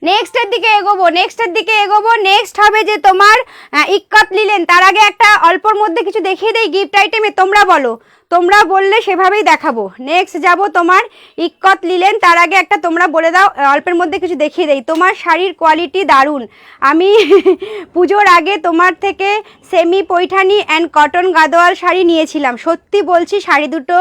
নেক্সটের দিকে এগোবো। নেক্সট হবে যে তোমার ইক্কত লিলেন। তার আগে একটা অল্পর মধ্যে কিছু দেখিয়ে দেই গিফট আইটেমে, তোমরা বলো, তোমরা বললে সেভাবেই দেখাবো। নেক্সট যাব তোমার ইক্কত লিলেন। তার আগে একটা তোমরা বলে দাও, অল্পের মধ্যে কিছু দেখিয়ে দেই। তোমার শাড়ির কোয়ালিটি দারুণ। আমি পুজোর আগে তোমার থেকে semi Paithani and cotton Gadwal sari নিয়েছিলাম। সত্যি বলছি, শাড়ি দুটো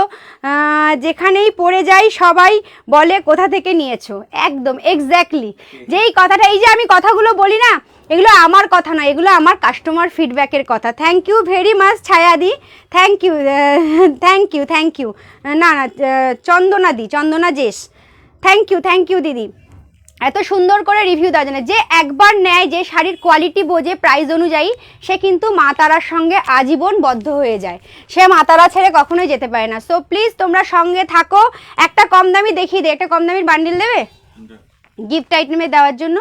যেখানেই পরে যাই সবাই বলে কোথা থেকে নিয়েছো। একদম এক্স্যাক্টলি যেই কথাটা, এই যে আমি কথাগুলো বলি না, এগুলো আমার কথা নয়, এগুলো আমার কাস্টমার ফিডব্যাকের কথা। থ্যাংক ইউ ভেরি মাচ ছায়াদি, থ্যাংক ইউ। না চন্দনা জেস, থ্যাংক ইউ দিদি, এত সুন্দর করে রিভিউ দেওয়ার জন্য। যে একবার নেয়, যে শাড়ির কোয়ালিটি বোঝে প্রাইস অনুযায়ী, সে কিন্তু মা তারার সঙ্গে আজীবন বদ্ধ হয়ে যায়, সে মা তারা ছেড়ে কখনোই যেতে পারে না। সো প্লিজ তোমরা সঙ্গে থাকো। একটা কম দামি দেখিয়ে দিই, একটা কম দামির বান্ডিল দেবে গিফট আইটেমে দেওয়ার জন্য।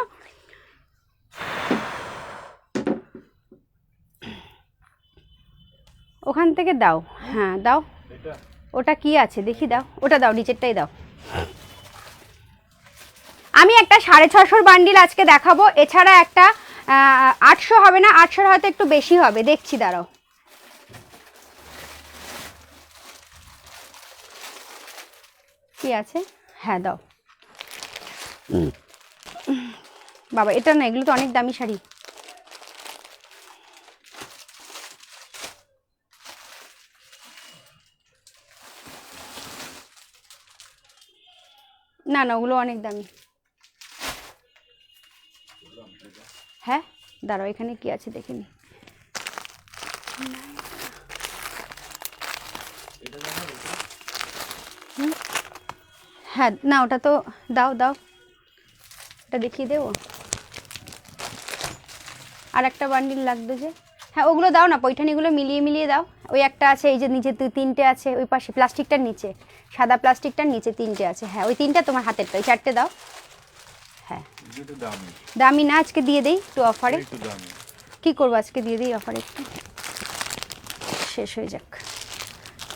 ওখান থেকে দাও, হ্যাঁ দাও। ওটা কি আছে দেখি, দাও ওটা, দাও নিচেরটাই দাও। আমি একটা 650 বান্ডিল আজকে দেখাবো। এছাড়া একটা 800 হবে না, 800 হয়তো একটু বেশি হবে, দেখছি দাঁড়াও। কি আছে? হ্যাঁ দাও বাবা, এটা না, এগুলো তো অনেক দামি শাড়ি। না না, ওগুলো অনেক দামি। হ্যাঁ দাঁড়াও, এখানে কি আছে দেখিনি। হ্যাঁ না, ওটা তো দাও দাও, ওটা দেখিয়ে দেবো। আর একটা বান্ডিল লাগবে যে, হ্যাঁ ওগুলো দাও না, পৈঠানিগুলো মিলিয়ে মিলিয়ে দাও। ওই একটা আছে, এই যে নিচে তিনটে আছে, ওই পাশে প্লাস্টিকটার নিচে, সাদা প্লাস্টিকটার নিচে তিনটে আছে। হ্যাঁ ওই তিনটা তোমার হাতেরটা, ওই চারটে দাও। হ্যাঁ দামি না, আজকে দিয়ে দেই একটু অফারে। কি করবো, আজকে দিয়ে দিই অফারে, একটু শেষ হয়ে যাক।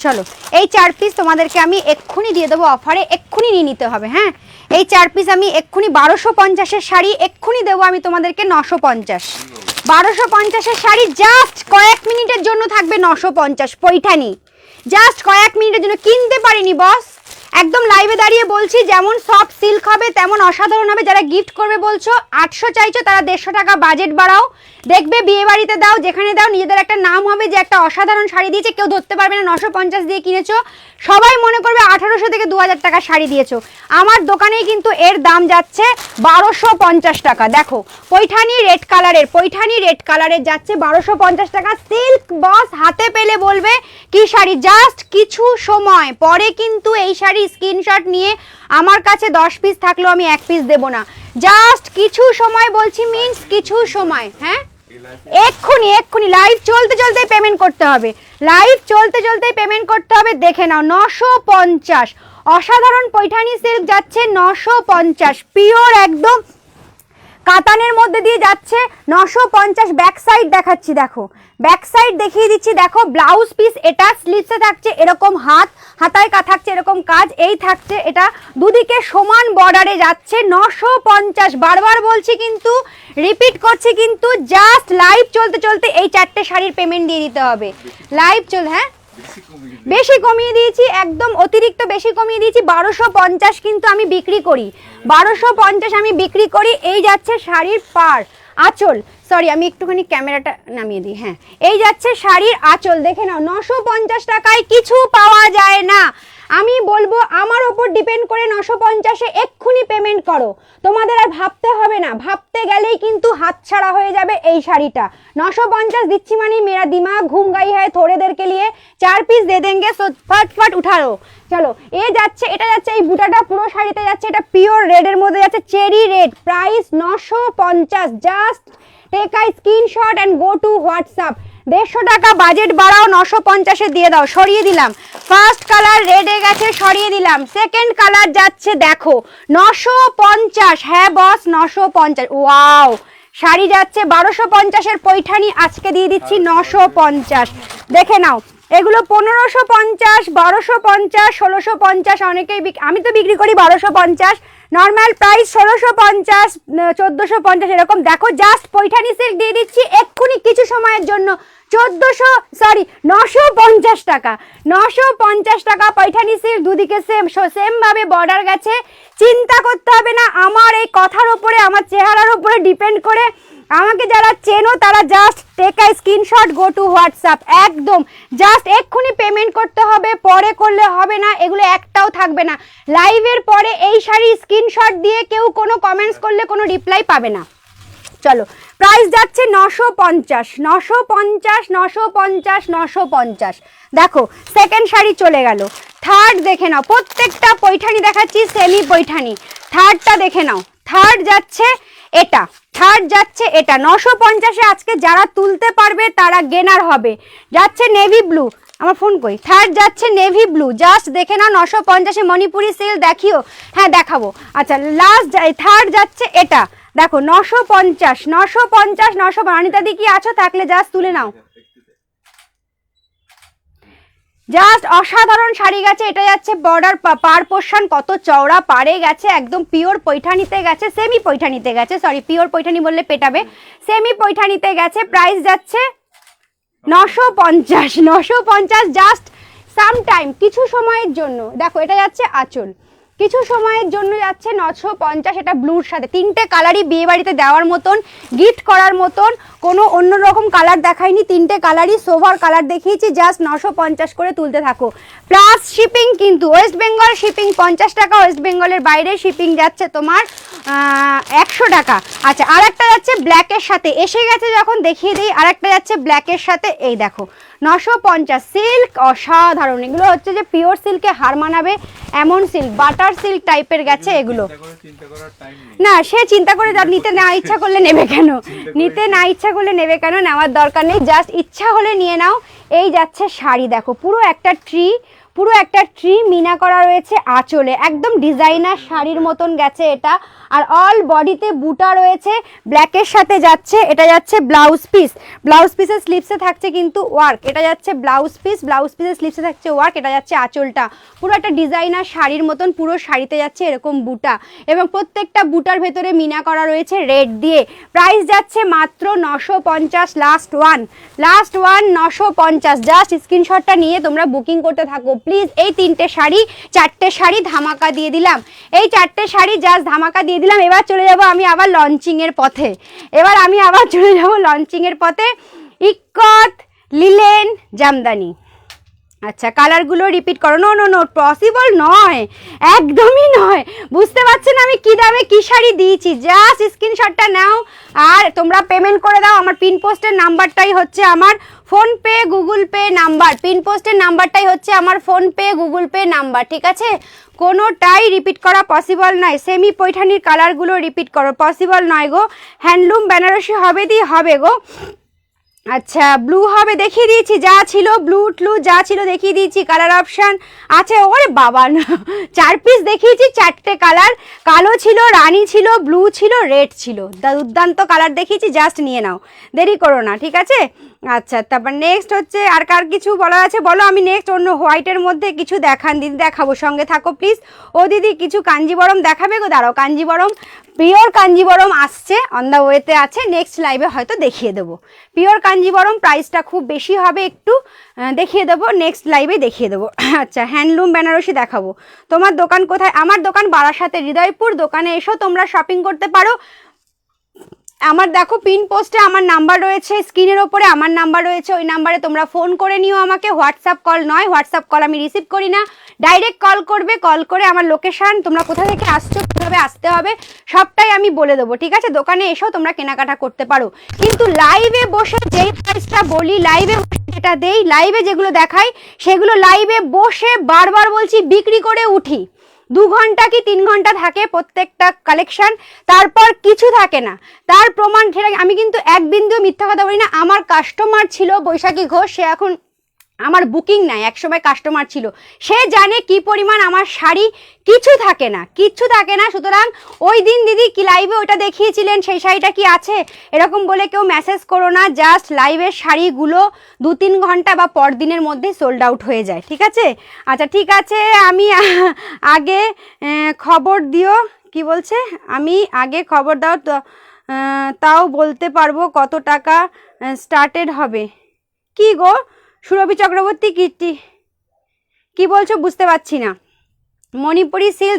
চলো এই 4 পিস তোমাদেরকে আমি এক্ষুনি দিয়ে দেবো অফারে, এক্ষুনি নিয়ে নিতে হবে। হ্যাঁ এই 4 পিস আমি এক্ষুনি 1250-এর শাড়ি এক্ষুনি দেবো আমি তোমাদেরকে 950। 1250-এর শাড়ি জাস্ট কয়েক মিনিটের জন্য থাকবে 950 পৈঠানি, জাস্ট কয়েক মিনিটের জন্য। কিনতে পারিনি বস, একদম লাইভে দাঁড়িয়ে বলছি, যেমন সফট সিল্ক হবে তেমন অসাধারণ হবে। যারা গিফট করবে বলছো 800 চাইছো, তারা 150 টাকা বাজেট বাড়াও, দেখবে বিয়ে বাড়িতে দাও, যেখানে দাও নিজেদের একটা নাম হবে যে একটা অসাধারণ শাড়ি দিয়েছে, কেউ ধরতে পারবে না 950 দিয়ে কিনেছো, সবাই মনে করবে 1800 থেকে 2000 টাকা শাড়ি দিয়েছো। আমার দোকানেই কিন্তু এর দাম যাচ্ছে 1250 টাকা। দেখো পৈঠানি রেড কালারের, পৈঠানি রেড কালারের যাচ্ছে 1250 টাকা। সিল্ক বস হাতে পেলে বলবে কি শাড়ি, জাস্ট কিছু সময় পরে কিন্তু এই শাড়ি স্ক্রিনশট নিয়ে আমার কাছে 10 পিস থাকলেও আমি 1 পিস দেবো না, জাস্ট কিছু সময় বলছি, মিন্স কিছু সময়। হ্যাঁ এক্ষুনি এক্ষুনি লাইভ চলতে চলতে পেমেন্ট করতে হবে, লাইভ চলতে চলতে পেমেন্ট করতে হবে। দেখে নাও 950, অসাধারণ পৈঠানি সিল্ক যাচ্ছে 950, পিওর একদম কাতানের মধ্যে দিয়ে যাচ্ছে 950। ব্যাক সাইড দেখাচ্ছি, দেখো ব্যাক সাইড দেখিয়ে দিচ্ছি, দেখো ব্লাউজ পিস এটা, স্লিভসে থাকছে এরকম হাত, হাতায় থাকছে এরকম কাজ, এই থাকছে এটা, দুদিকে সমান বর্ডারে যাচ্ছে 950। বারবার বলছি কিন্তু, রিপিট করছি কিন্তু, জাস্ট লাইভ চলতে চলতে এই 4টে শাড়ির পেমেন্ট দিয়ে দিতে হবে। লাইভ চল, হ্যাঁ বেশি কমিয়ে দিয়েছি, একদম অতিরিক্ত বেশি কমিয়ে দিয়েছি। 1250 কিন্তু আমি বিক্রি করি, 1250 আমি বিক্রি করি। এই যাচ্ছে শাড়ির পার আঁচল, সরি আমি একটুখানি ক্যামেরাটা নামিয়ে দিই। হ্যাঁ এই যাচ্ছে শাড়ির আঁচল, দেখে নাও 950 টাকায় কিছু পাওয়া যায় না। আমি বলবো আমার ওপর ডিপেন্ড করে 950-এ এক্ষুনি পেমেন্ট করো, তোমাদের আর ভাবতে হবে না, ভাবতে গেলেই কিন্তু হাতছাড়া হয়ে যাবে এই শাড়িটা। 950 দিচ্ছি মানে মেরা দিমাগ ঘুম গাই হয় थोड़े देर के लिए, 4 পিস দে দেंगे, সো ফটফট উঠালো। চলো এ যাচ্ছে, এটা যাচ্ছে, এই বুটাটা পুরো শাড়িতে যাচ্ছে, এটা পিওর রেডের মধ্যে যাচ্ছে, cherry red, price 950। Just take a screenshot and go to WhatsApp. 150 টাকা বাজেট বাড়াও, 950-এ দিয়ে দাও। সরিয়ে দিলাম, ফার্স্ট কালার রেডে গেছে, সরিয়ে দিলাম। সেকেন্ড কালার যাচ্ছে, দেখো 950। হ্যাঁ বস 950, ওয়াও শাড়ি যাচ্ছে 1250-এর পৈঠানি আজকে দিয়ে দিচ্ছি 950। দেখে নাও এগুলো 1550, 1250, 1650, অনেকেই আমি তো বিক্রি করি 1250, নর্মাল প্রাইস 1650, 1450 এরকম। দেখো জাস্ট পৈঠানি সিল্ক দিয়ে দিচ্ছি এক্ষুনি কিছু সময়ের জন্য 950 টাকা। 950 টাকা পৈঠানি সিল্ক, দুদিকে সেম ভাবে বর্ডার গেছে। চিন্তা করতে হবে না, আমার এই কথার উপরে, আমার চেহারার উপরে ডিপেন্ড করে। আমাকে যারা চেনো তারা just take a screenshot, go to WhatsApp, একদম জাস্ট এক্ষুনি পেমেন্ট করতে হবে, পরে করলে হবে না, এগুলো একটাও থাকবে না। লাইভের পরে এই শাড়ি স্ক্রিনশট দিয়ে কেউ কোনো কমেন্টস করলে কোনো রিপ্লাই পাবে না। চলো প্রাইস যাচ্ছে 950, 950, 950, 950। দেখো সেকেন্ড শাড়ি চলে গেল, থার্ড দেখে নাও, প্রত্যেকটা পৈঠানি দেখাচ্ছি সেমি পৈঠানি। থার্ডটা দেখে নাও, থার্ড যাচ্ছে এটা, থার্ড যাচ্ছে এটা 950-এ। আজকে যারা তুলতে পারবে তারা গেনার হবে। যাচ্ছে নেভি ব্লু, আমার ফোন কই, থার্ড যাচ্ছে নেভি ব্লু, জাস্ট দেখে নাও 950-এ। মণিপুরি সিল দেখিও, হ্যাঁ দেখাবো। আচ্ছা লাস্ট থার্ড যাচ্ছে এটা, দেখো 950, 950, 950। অনিতা দি কি আছো, থাকলে জাস্ট তুলে নাও। জাস্ট অসাধারণ শাড়ি গেছে। এটা যাচ্ছে বর্ডার পার পোর্শন, কত চওড়া পারে গেছে, একদম পিওর পৈঠানিতে গেছে, সেমি পৈঠানিতে গেছে, সরি পিওর পৈঠানি বললে পেটাবে, সেমি পৈঠানিতে গেছে। প্রাইস যাচ্ছে 950, 950 জাস্ট সাম টাইম, কিছু সময়ের জন্য। দেখো এটা যাচ্ছে আঁচল, কিছু সময়ের জন্য যাচ্ছে 950, এটা ব্লুর সাথে। 3টে কালারই বিয়ে বাড়িতে দেওয়ার মতন, গিফট করার মতন, কোনো অন্যরকম কালার দেখাইনি। 3টে কালারই সোভার কালার দেখিয়েছি, জাস্ট 950 করে তুলতে থাকো। প্লাস শিপিং কিন্তু ওয়েস্ট বেঙ্গল শিপিং 50 টাকা, ওয়েস্ট বেঙ্গলের বাইরে শিপিং যাচ্ছে তোমার 100 টাকা। আচ্ছা, আর একটা যাচ্ছে ব্ল্যাকের সাথে, এসে গেছে যখন দেখিয়ে দিই। আর একটা যাচ্ছে ব্ল্যাকের সাথে, এই দেখো 950। সিল্ক অসাধারণ, এগুলো হচ্ছে যে পিওর সিল্কে হার মানাবে এমন সিল্ক, বাটার সিল্ক টাইপের গেছে এগুলো। না, সে চিন্তা করে নিতে না ইচ্ছা করলে নেবে কেন, নিতে না ইচ্ছা করলে নেবে কেন, নেওয়ার দরকার নেই, জাস্ট ইচ্ছা হলে নিয়ে নাও। এই যাচ্ছে শাড়ি, দেখো পুরো একটা ট্রি মিনা করা রয়েছে আঁচলে, একদম ডিজাইনার শাড়ির মতন গেছে এটা। আর অল বডিতে বুটা রয়েছে, ব্ল্যাকের সাথে যাচ্ছে। এটা যাচ্ছে ব্লাউজ পিস, ব্লাউজ পিসের স্লিভসে থাকছে কিন্তু ওয়ার্ক। এটা যাচ্ছে ব্লাউজ পিসের স্লিভসে থাকছে ওয়ার্ক। এটা যাচ্ছে আঁচলটা, পুরো একটা ডিজাইনার শাড়ির মতন, পুরো শাড়িতে যাচ্ছে এরকম বুটা, এবং প্রত্যেকটা বুটার ভেতরে মিনা করা রয়েছে রেড দিয়ে। প্রাইস যাচ্ছে মাত্র 950, লাস্ট ওয়ান 950। জাস্ট স্ক্রিনশটটা নিয়ে তোমরা বুকিং করতে থাকো প্লিজ। এই 4টে শাড়ি ধামাকা দিয়ে দিলাম, এই 4টে শাড়ি জাস্ট ধামাকা দিয়ে দিলাম। এবার চলে যাব আমি আবার লঞ্চিংয়ের পথে। ইক্কত লিলেন জামদানি। আচ্ছা, কালারগুলো রিপিট করো। নো পসিবল নয়, একদমই নয়। বুঝতে পারছেন আমি কি দামে কি শাড়ি দিয়েছি? জাস্ট স্ক্রিনশটটা নাও আর তোমরা পেমেন্ট করে দাও। আমার পিন পোস্টের নাম্বারটাই হচ্ছে আমার PhonePe Google pay number, pin পোস্টের নাম্বারটাই হচ্ছে আমার ফোনপে গুগল পে নাম্বার, ঠিক আছে? কোনোটাই রিপিট করা পসিবল নয়। সেমি পৈঠানির কালারগুলো রিপিট করো, পসিবল নয় গো। হ্যান্ডলুম বেনারসি হবে গো। আচ্ছা, ব্লু হবে, দেখিয়ে দিয়েছি যা ছিল, ব্লু যা ছিল দেখিয়ে দিয়েছি। কালার অপশান আছে, ওরে বাবা না, 4 পিস দেখিয়েছি, 4টে কালার, কালো ছিল, রানী ছিল, ব্লু ছিল, রেড ছিল, দুর্দান্ত কালার দেখিয়েছি, জাস্ট নিয়ে নাও, দেরি করো না, ঠিক আছে? আচ্ছা, তারপর নেক্সট হচ্ছে আর কার কিছু বলার আছে বলো। আমি নেক্সট অন্য হোয়াইটের মধ্যে কিছু দিদি দেখাবো, সঙ্গে থাকো প্লিজ। ও দিদি কিছু কাঞ্জিবরম দেখাবে গো, দাঁড়াও। কাঞ্জিবরম, পিওর কাঞ্জিবরম আসছে, অন দ্য ওয়েতে আছে, নেক্সট লাইভে হয়তো দেখিয়ে দেবো। পিওর কাঞ্জিবরম প্রাইসটা খুব বেশি হবে, একটু দেখিয়ে দেবো, নেক্সট লাইভে দেখিয়ে দেবো। আচ্ছা, হ্যান্ডলুম বেনারসি দেখাবো। তোমার দোকান কোথায়? আমার দোকান বারাসাতে হৃদয়পুর, দোকানে এসো তোমরা শপিং করতে পারো। আমার দেখো পিন পোস্টে আমার নাম্বার রয়েছে, স্ক্রিনের ওপরে আমার নাম্বার রয়েছে, ওই নাম্বারে তোমরা ফোন করে নিও আমাকে। হোয়াটসঅ্যাপ কল নয়, হোয়াটসঅ্যাপ কল আমি রিসিভ করি না, ডাইরেক্ট কল করবে। কল করে আমার লোকেশান, তোমরা কোথা থেকে আসছো, কীভাবে আসতে হবে, সবটাই আমি বলে দেবো, ঠিক আছে? দোকানে এসেও তোমরা কেনাকাটা করতে পারো। কিন্তু লাইভে বসে যেই প্রাইসটা বলি, লাইভে যেটা দেই, লাইভে যেগুলো দেখাই, সেগুলো লাইভে বসে বারবার বলছি বিক্রি করে উঠি। 2 ঘন্টা কি 3 ঘন্টা থাকে প্রত্যেকটা কালেকশন, তারপর কিছু থাকে না। তার প্রমাণ আমি কিন্তু এক বিন্দু মিথ্যা কথা বলি না। আমার কাস্টমার ছিল বৈশাখী ঘোষ, সে এখন আমার বুকিং নাই, একসময় কাস্টমার ছিল, সে জানে কি পরিমাণ আমার শাড়ি কিচ্ছু থাকে না। সুতরাং ওই দিন দিদি কি লাইভে ওটা দেখিয়েছিলেন, সেই শাড়িটা কি আছে এরকম বলে কেউ মেসেজ করো না। জাস্ট লাইভের শাড়িগুলো 2-3 ঘন্টা বা পর দিনের মধ্যে সোল্ড আউট হয়ে যায়, ঠিক আছে? আচ্ছা, ঠিক আছে, আমি আগে খবর দিও, কি বলছে, আমি আগে খবর দাও তো, তাও বলতে পারবো কত টাকা স্টার্টেড হবে। কি গো সুরভি চক্রবর্তী, কি বলছো বুঝতে পারছি না। মণিপুরি সিল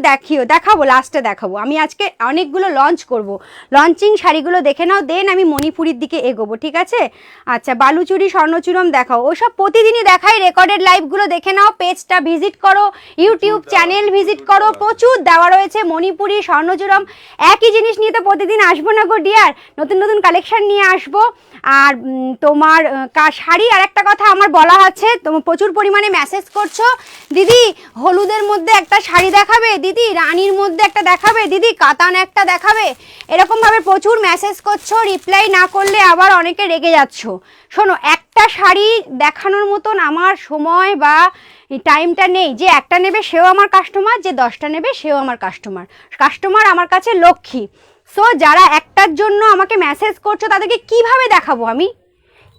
দেখাবো, লাস্টে দেখাবো। আমি আজকে অনেকগুলো লঞ্চ করব, লঞ্চিং শাড়িগুলো দেখে নাও, দেন আমি মণিপুরির দিকে এগোবো, ঠিক আছে? আচ্ছা, বালুচুরি স্বর্ণচূড়ম দেখাও, ওসব প্রতিদিনই দেখাই। রেকর্ডেড লাইভগুলো দেখে নাও, পেজটা ভিজিট করো, ইউটিউব চ্যানেল ভিজিট করো, প্রচুর দেওয়া রয়েছে। মণিপুরি স্বর্ণচূড়ম একই জিনিস নিয়ে তো প্রতিদিন আসবো না গো ডিয়ার, নতুন নতুন কালেকশন নিয়ে আসবো। আর তোমার শাড়ি, আর একটা কথা আমার বলা হচ্ছে, তোমার প্রচুর পরিমাণে মেসেজ করছো, দিদি হলুদের মধ্যে একটা শাড়ি দেখাবে, দিদি রানীর মধ্যে একটা দেখাবে, দিদি কাতান একটা দেখাবে, এরকমভাবে প্রচুর মেসেজ করছো। রিপ্লাই না করলে আবার অনেকে রেগে যাচ্ছ। শোনো, একটা শাড়ি দেখানোর মতন আমার সময় বা টাইমটা নেই। যে একটা নেবে সেও আমার কাস্টমার, যে 10টা নেবে সেও আমার কাস্টমার আমার কাছে লক্ষ্মী। সো যারা একটার জন্য আমাকে মেসেজ করছো, তাদেরকে কিভাবে দেখাবো, আমি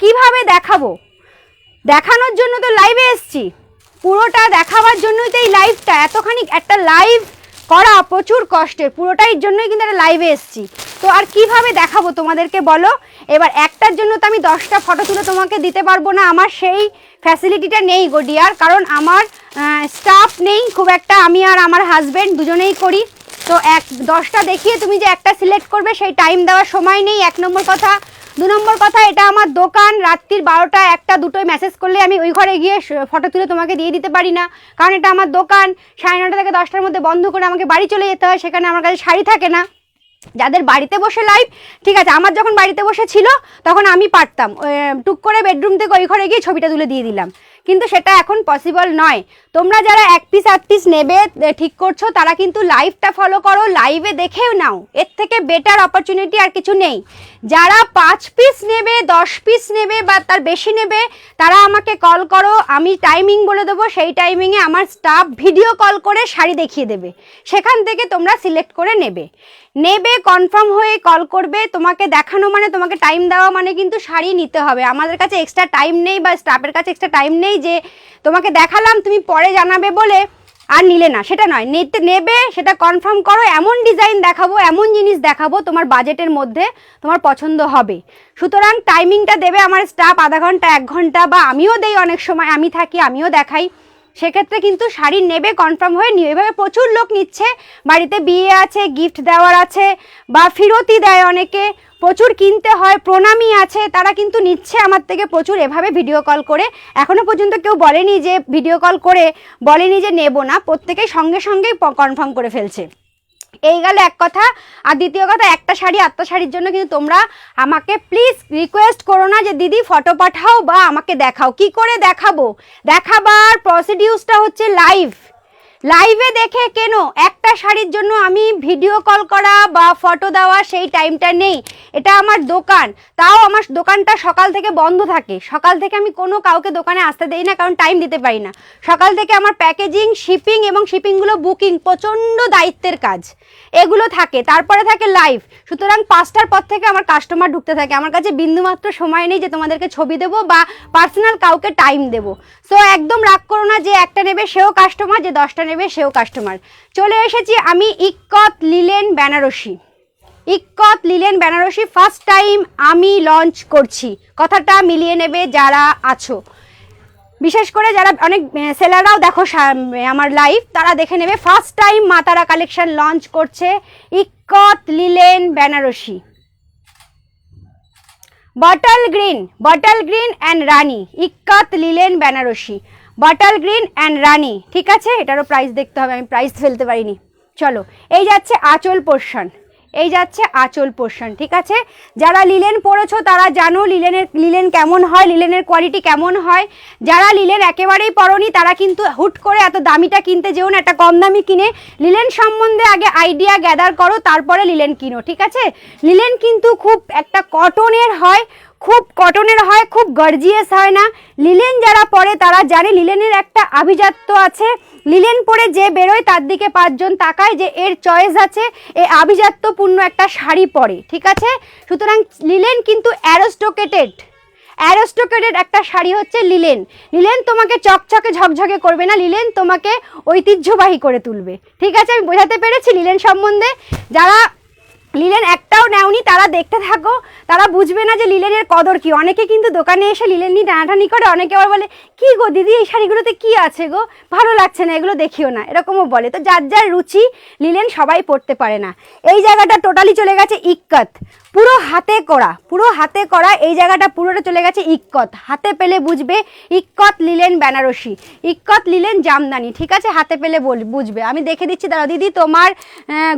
কিভাবে দেখাবো? দেখানোর জন্য তো লাইভে এসছি, পুরোটা দেখাবার জন্যই তো এই লাইভটা। এতখানি একটা লাইভ করা প্রচুর কষ্টের, পুরোটাই জন্যই কিন্তু একটা লাইভে এসছি। তো আর কিভাবে দেখাবো তোমাদেরকে বলো? এবার একটার জন্য তো আমি 10টা ফটো তুলে তোমাকে দিতে পারবো না। আমার সেই ফ্যাসিলিটিটা নেই গো ডিয়ার, কারণ আমার স্টাফ নেই খুব একটা, আমি আর আমার হাজব্যান্ড দুজনেই করি। তো 10টা দেখিয়ে তুমি যে একটা সিলেক্ট করবে সেই টাইম দেওয়ার সময় নেই, 1 নম্বর কথা। 2 নম্বর কথা, এটা আমার দোকান, রাত্রির 12টা 1টা 2টোয় মেসেজ করলে আমি ওই ঘরে গিয়ে ফটো তুলে তোমাকে দিয়ে দিতে পারি না, কারণ এটা আমার দোকান। 9:30 থেকে 10টার মধ্যে বন্ধ করে আমাকে বাড়ি চলে যেতে হয়, সেখানে আমার কাছে শাড়ি থাকে না। যাদের বাড়িতে বসে লাইভ, ঠিক আছে, আমার যখন বাড়িতে বসে ছিল তখন আমি পারতাম টুক করে বেডরুম থেকে ওই ঘরে গিয়ে ছবিটা তুলে দিয়ে দিলাম, কিন্তু সেটা এখন পসিবল নয়। তোমরা যারা 1 পিস 8 পিস নেবে ঠিক করছো, তারা কিন্তু লাইভটা ফলো করো, লাইভে দেখেও নাও, এর থেকে বেটার অপরচুনিটি আর কিছু নেই। যারা 5 পিস নেবে, 10 পিস নেবে বা তার বেশি নেবে, তারা আমাকে কল করো, আমি টাইমিং বলে দেবো, সেই টাইমিংয়ে আমার স্টাফ ভিডিও কল করে শাড়ি দেখিয়ে দেবে, সেখান থেকে তোমরা সিলেক্ট করে নেবে। কনফার্ম হয়ে কল করবে, তোমাকে দেখানো মানে, তোমাকে টাইম দেওয়া মানে কিন্তু শাড়ি নিতে হবে। আমাদের কাছে এক্সট্রা টাইম নেই বা স্টাফের কাছে এক্সট্রা টাইম নেই যে তোমাকে দেখালাম তুমি পরে জানাবে বলে আর নিলে না, সেটা নয়। নেবে সেটা কনফার্ম করো, এমন ডিজাইন দেখাবো, এমন জিনিস দেখাবো তোমার বাজেটের মধ্যে তোমার পছন্দ হবে। সুতরাং টাইমিংটা দেবে আমার স্টাফ, আধা ঘন্টা 1 ঘন্টা, বা আমিও দেই অনেক সময়, আমি থাকি আমিও দেখাই। সেক্ষেত্রে কিন্তু শাড়ি নেবে কনফার্ম হয়ে নিও। এভাবে প্রচুর লোক নিচ্ছে, বাড়িতে বিয়ে আছে, গিফট দেওয়ার আছে, বা ফিরতি দেয় অনেকে, প্রচুর কিনতে হয়, প্রণামী আছে, তারা কিন্তু নিচ্ছে আমার থেকে প্রচুর এভাবে ভিডিও কল করে। এখনো পর্যন্ত কেউ বলেনি যে ভিডিও কল করে বলেনি যে নেব না, প্রত্যেকেই সঙ্গে সঙ্গেই কনফার্ম করে ফেলছে। এই গেল এক কথা। আর দ্বিতীয় কথা, একটা শাড়ি 8টা শাড়ির জন্য কিন্তু তোমরা আমাকে প্লিজ রিকোয়েস্ট করো না যে দিদি ফটো পাঠাও বা আমাকে দেখাও। কি করে দেখাবো? দেখাবার প্রসিডিউসটা হচ্ছে লাইভে দেখে কেন। একটা শাড়ির জন্য আমি ভিডিও কল করা বা ফটো দেওয়া সেই টাইমটা নেই, এটা আমার দোকান। তাও আমার দোকানটা সকাল থেকে বন্ধ থাকে, সকাল থেকে আমি কোনো কাউকে দোকানে আসতে দেই না, কারণ টাইম দিতে পারি না। সকাল থেকে আমার প্যাকেজিং, শিপিং এবং শিপিংগুলো বুকিং, প্রচণ্ড দায়িত্বের কাজ, এগুলো থাকে। তারপরে থাকে লাইভ। সুতরাং 5টার পর থেকে আমার কাস্টমার ঢুকতে থাকে, আমার কাছে বিন্দুমাত্র সময় নেই যে তোমাদেরকে ছবি দেবো বা পার্সোনাল কাউকে টাইম দেবো। সো একদম রাগ করো না যে একটা নেবে সেও কাস্টমার, যে 10টা নেবে সেও কাস্টমার। চলে এসেছি আমি ikkat linen Banarasi first time আমি লঞ্চ করছি, কথাটা মিলিয়ে নেবে যারা আছো। বিশেষ করে যারা অনেক সেলাররাও দেখো আমার লাইভ, তারা দেখে নেবে। ফার্স্ট টাইম মা তারা কালেকশন লঞ্চ করছে ikat linen Banarasi, bottle green and রানী, ikat linen Banarasi, bottle green and রানী। ঠিক আছে, এটারও প্রাইস দেখতে হবে, আমি প্রাইস ফেলতে পারিনি। চলো, এই যাচ্ছে আঁচল পোর্শন, ঠিক আছে। যারা লিলেন পরেছো তারা জানো লিলেন কেমন হয়, লিলেনের কোয়ালিটি কেমন হয়। যারা লিলেন একেবারেই পরনি তারা কিন্তু হুট করে এত দামিটা কিনতে যেও না, একটা কম দামি কিনে লিলেন সম্বন্ধে আগে আইডিয়া গ্যাদার করো, তারপরে লিলেন কিনো, ঠিক আছে। লিলেন কিন্তু খুব একটা কটনের হয়, খুব গর্জিয়াস হয় না। লিলেন যারা পরে তারা জানে লিলেনের একটা আভিজাত্য আছে। লিলেন পরে যে বেরোয় তার দিকে 5 জন তাকায় যে এর চয়েস আছে, এ আভিজাত্যপূর্ণ একটা শাড়ি পরে, ঠিক আছে। সুতরাং লিলেন কিন্তু অ্যারোস্টোকেটেড একটা শাড়ি হচ্ছে লিলেন। লিলেন তোমাকে চকচকে ঝকঝকে করবে না, লিলেন তোমাকে ঐতিহ্যবাহী করে তুলবে, ঠিক আছে। আমি বোঝাতে পেরেছি লিলেন সম্বন্ধে। যারা লিলেন একটাও নেওনি তারা দেখতে থাকো, তারা বুঝবে না যে লিলেনের কদর কি। অনেকে কিন্তু দোকানে এসে লিলেন নিয়ে টানাটানি করে, অনেকে আবার বলে কি গো দিদি এই শাড়িগুলোতে কি আছে গো, ভালো লাগছে না, এগুলো দেখিও না, এরকমও বলে। তো যার যার রুচি, লিলেন সবাই পরতে পারে না। এই জায়গাটা টোটালি চলে গেছে ইক্কত, পুরো হাতে করা এই জায়গাটা পুরোটা চলে গেছে ইক্কত। হাতে পেলে বুঝবে ইক্কত লিলেন বেনারসি, ইক্কত লিলেন জামদানি, ঠিক আছে। হাতে পেলে বুঝবে। আমি দেখে দিচ্ছি, দাঁড়াও দিদি তোমার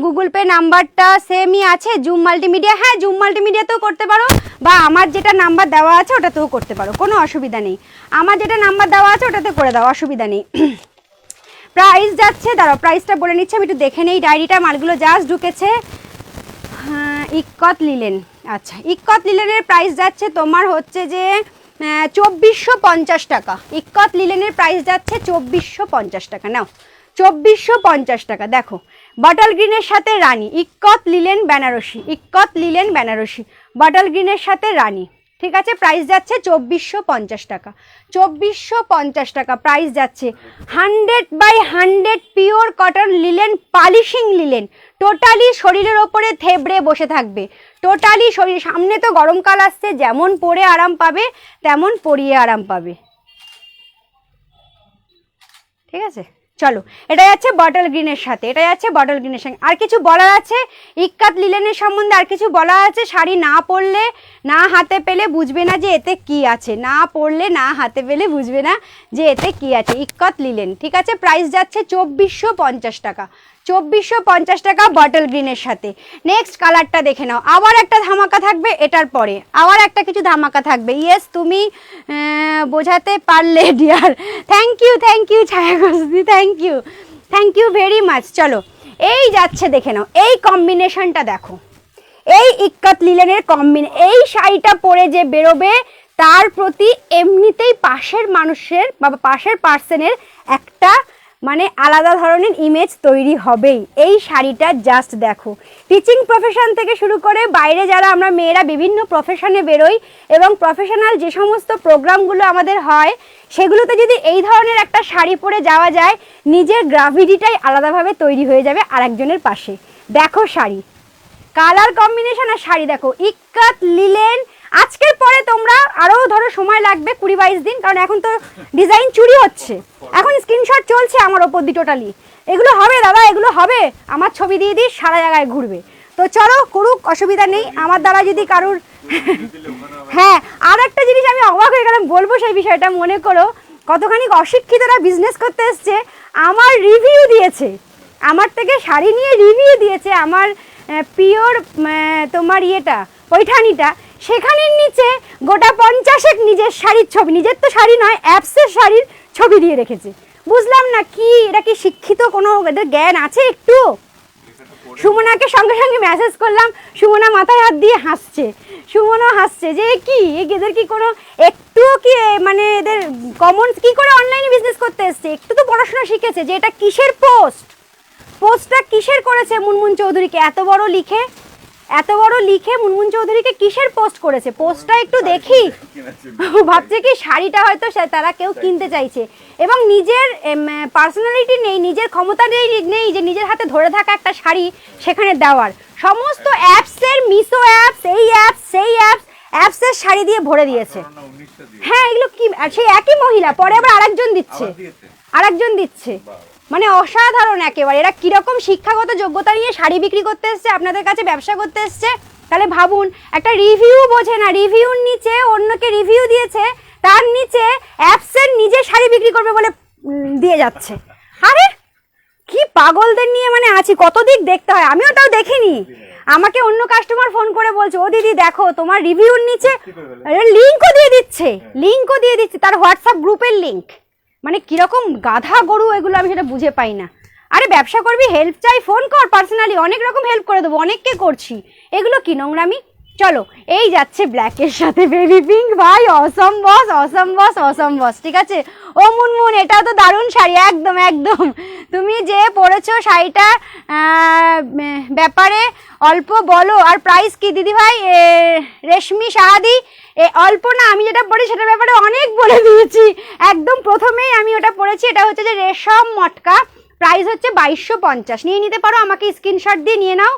গুগল পে নাম্বারটা সেমই আছে জুম মাল্টিমিডিয়া? হ্যাঁ, জুম মাল্টিমিডিয়াতেও করতে পারো, বা আমার যেটা নাম্বার দেওয়া আছে ওটাতেও করতে পারো, কোনো অসুবিধা নেই। আমার যেটা নাম্বার দেওয়া আছে ওটাতে করে দাও, অসুবিধা নেই। প্রাইস যাচ্ছে, দাঁড়াও প্রাইসটা বলে নিচ্ছি, আমি একটু দেখে নেই ডায়েরিটা, মালগুলো জাস্ট ঢুকেছে। ইক্কত লিলেন, আচ্ছা, ইক্কত লিলেনের প্রাইস যাচ্ছে তোমার হচ্ছে যে 2450 টাকা। ইক্কত লিলেনের প্রাইস যাচ্ছে 2450 টাকা। নাও 2450 টাকা। দেখো বটল গ্রিনের সাথে রানী, ইক্কত লিলেন বেনারসি, বটল গ্রিনের সাথে রানী, ঠিক আছে। প্রাইস যাচ্ছে 2450 টাকা, 2450 টাকা প্রাইস যাচ্ছে। 100/100 pure cotton linen, polishing linen, totally শরীরের ওপরে থেবড়ে বসে থাকবে, টোটালি শরীর। সামনে তো গরমকাল আসছে, যেমন পরে আরাম পাবে তেমন পরিয়ে আরাম পাবে। ঠিক আছে, চলো এটা যাচ্ছে বটল গ্রিনের সাথে, এটা যাচ্ছে বটল গ্রিনের সঙ্গে। আর কিছু বলার আছে ইক্কাত লিলেনের সম্বন্ধে? আর কিছু বলা আছে? শাড়ি না পরলে, না হাতে পেলে বুঝবে না যে এতে কি আছে, না পরলে না হাতে পেলে বুঝবে না যে এতে কি আছে। ইক্কাত লিলেন, ঠিক আছে। প্রাইস যাচ্ছে 2450 টাকা, 2450 টাকা বটল গ্রিনের সাথে। নেক্সট কালারটা দেখে নাও, আবার একটা ধামাকা থাকবে এটার পরে, আবার একটা কিছু ধামাকা থাকবে। ইয়েস, তুমি বোঝাতে পারলে ডিয়ার, থ্যাংক ইউ ছায়া ঘোষদি, থ্যাংক ইউ ভেরি মাচ। চলো এই যাচ্ছে, দেখে নাও এই কম্বিনেশনটা দেখো, এই ইক্কাত লিলেনের এই শাড়িটা পরে যে বেরোবে তার প্রতি এমনিতেই পাশের মানুষের বা পাশের পার্সনের একটা মানে আলাদা ধরনের ইমেজ তৈরি হবেই। এই শাড়িটা জাস্ট দেখো, টিচিং প্রফেশন থেকে শুরু করে বাইরে যারা আমরা মেয়েরা বিভিন্ন প্রফেশনে বেরোই এবং প্রফেশনাল যে সমস্ত প্রোগ্রামগুলো আমাদের হয় সেগুলোতে যদি এই ধরনের একটা শাড়ি পরে যাওয়া যায়, নিজের গ্রাভিটিটাই আলাদাভাবে তৈরি হয়ে যাবে আরেকজনের পাশে। দেখো শাড়ি, কালার কম্বিনেশন আর শাড়ি দেখো, ইক্কাত লিলেন। আজকের পরে তোমরা আরও ধরো সময় লাগবে 20-22 দিন, কারণ এখন তো ডিজাইন চুরি হচ্ছে, এখন স্ক্রিনশট চলছে আমার ওপর দিয়ে টোটালি। এগুলো হবে দাদা, এগুলো হবে, আমার ছবি দিয়ে দিই, সারা জায়গায় ঘুরবে। তো চলো করুক, অসুবিধা নেই, আমার দ্বারা যদি কারুর হ্যাঁ। আর একটা জিনিস আমি অবাক হয়ে গেলাম, বলবো সেই বিষয়টা, মনে করো কতখানি অশিক্ষিতরা বিজনেস করতে এসছে, আমার রিভিউ দিয়েছে, আমার থেকে শাড়ি নিয়ে রিভিউ দিয়েছে, আমার পিওর তোমার ইয়েটা পৈঠানিটা, সেখানের নিচে গোটা 50 নিজের শাড়ির ছবি, নিজের তো শাড়ি নয় অ্যাপসের শাড়ির ছবি দিয়ে রেখেছে। বুঝলাম না কি এটা, কি শিক্ষিত কোনো এদের জ্ঞান আছে একটু? সুমনাকে সঙ্গে সঙ্গে মেসেজ করলাম, সুমনা মাথায় হাত দিয়ে হাসছে, সুমনও হাসছে যে কি এদের কি কোনো একটুও কি মানে এদের কমন কি করে অনলাইনে বিজনেস করতে এসছে, একটু তো পড়াশোনা শিখেছে যে এটা কিসের পোস্টটা কিসের করেছে মুনমুন চৌধুরীকে, এত বড় লিখে মুনমুন চৌধুরীকে কিসের পোস্ট করেছে, পোস্টটা একটু দেখি। ভাবছে কি শাড়িটা হয়তো তারা কেউ কিনতে চাইছে এবং নিজের পার্সোনালিটি নেই, নিজের ক্ষমতা নেই যে নিজের হাতে ধরে থাকা একটা শাড়ি সেখানে দেওয়ার। সমস্ত অ্যাপসের, মিশো অ্যাপস, এই অ্যাপস সেই অ্যাপসের শাড়ি দিয়ে ভরে দিয়েছে। হ্যাঁ, এগুলো কি সেই একই মহিলা, পরে আবার আরেকজন দিচ্ছে, মানে অসাধারণ একেবারে। এরা কিরকম শিক্ষাগত যোগ্যতা নিয়ে শাড়ি বিক্রি করতে এসছে, আপনাদের কাছে ব্যবসা করতে এসছে। তাহলে ভাবুন, একটা রিভিউ বোঝে না, রিভিউর নিচে অন্যকে রিভিউ দিয়েছে, তার নিচে অ্যাপসের নিজে শাড়ি বিক্রি করবে বলে দিয়ে যাচ্ছে। আরে কি পাগলদের নিয়ে মানে আছি, কত দিক দেখতে হয়, আমি ওটাও দেখিনি। আমাকে অন্য কাস্টমার ফোন করে বলছে, ও দিদি দেখো তোমার রিভিউর নিচে লিঙ্কও দিয়ে দিচ্ছে, তার হোয়াটসঅ্যাপ গ্রুপের লিঙ্ক। মানে কিরকম গাধা গরু এগুলো, আমি সেটা বুঝে পাই না। আরে ব্যবসা করবি, হেল্প চাই, ফোন কর, পার্সোনালি অনেক রকম হেল্প করে দেবো, অনেককে করছি, এগুলো কি নোংরামি। চলো এই যাচ্ছে ব্ল্যাকের সাথে বেবি পিঙ্ক, ভাই অসম বস, ঠিক আছে। ও মুনমুন, এটা তো দারুণ শাড়ি, একদম তুমি যে পরেছো শাড়িটা ব্যাপারে অল্প বলো। আর প্রাইস কি দিদি ভাই? রেশমি সাহাদি, অল্প না, আমি যেটা পড়ি সেটার ব্যাপারে অনেক বলে দিয়েছি, একদম প্রথমেই আমি ওটা পড়েছি। এটা হচ্ছে যে রেশম মটকা, প্রাইস হচ্ছে 2250, নিয়ে নিতে পারো, আমাকে স্ক্রিনশট দিয়ে নিয়ে নাও,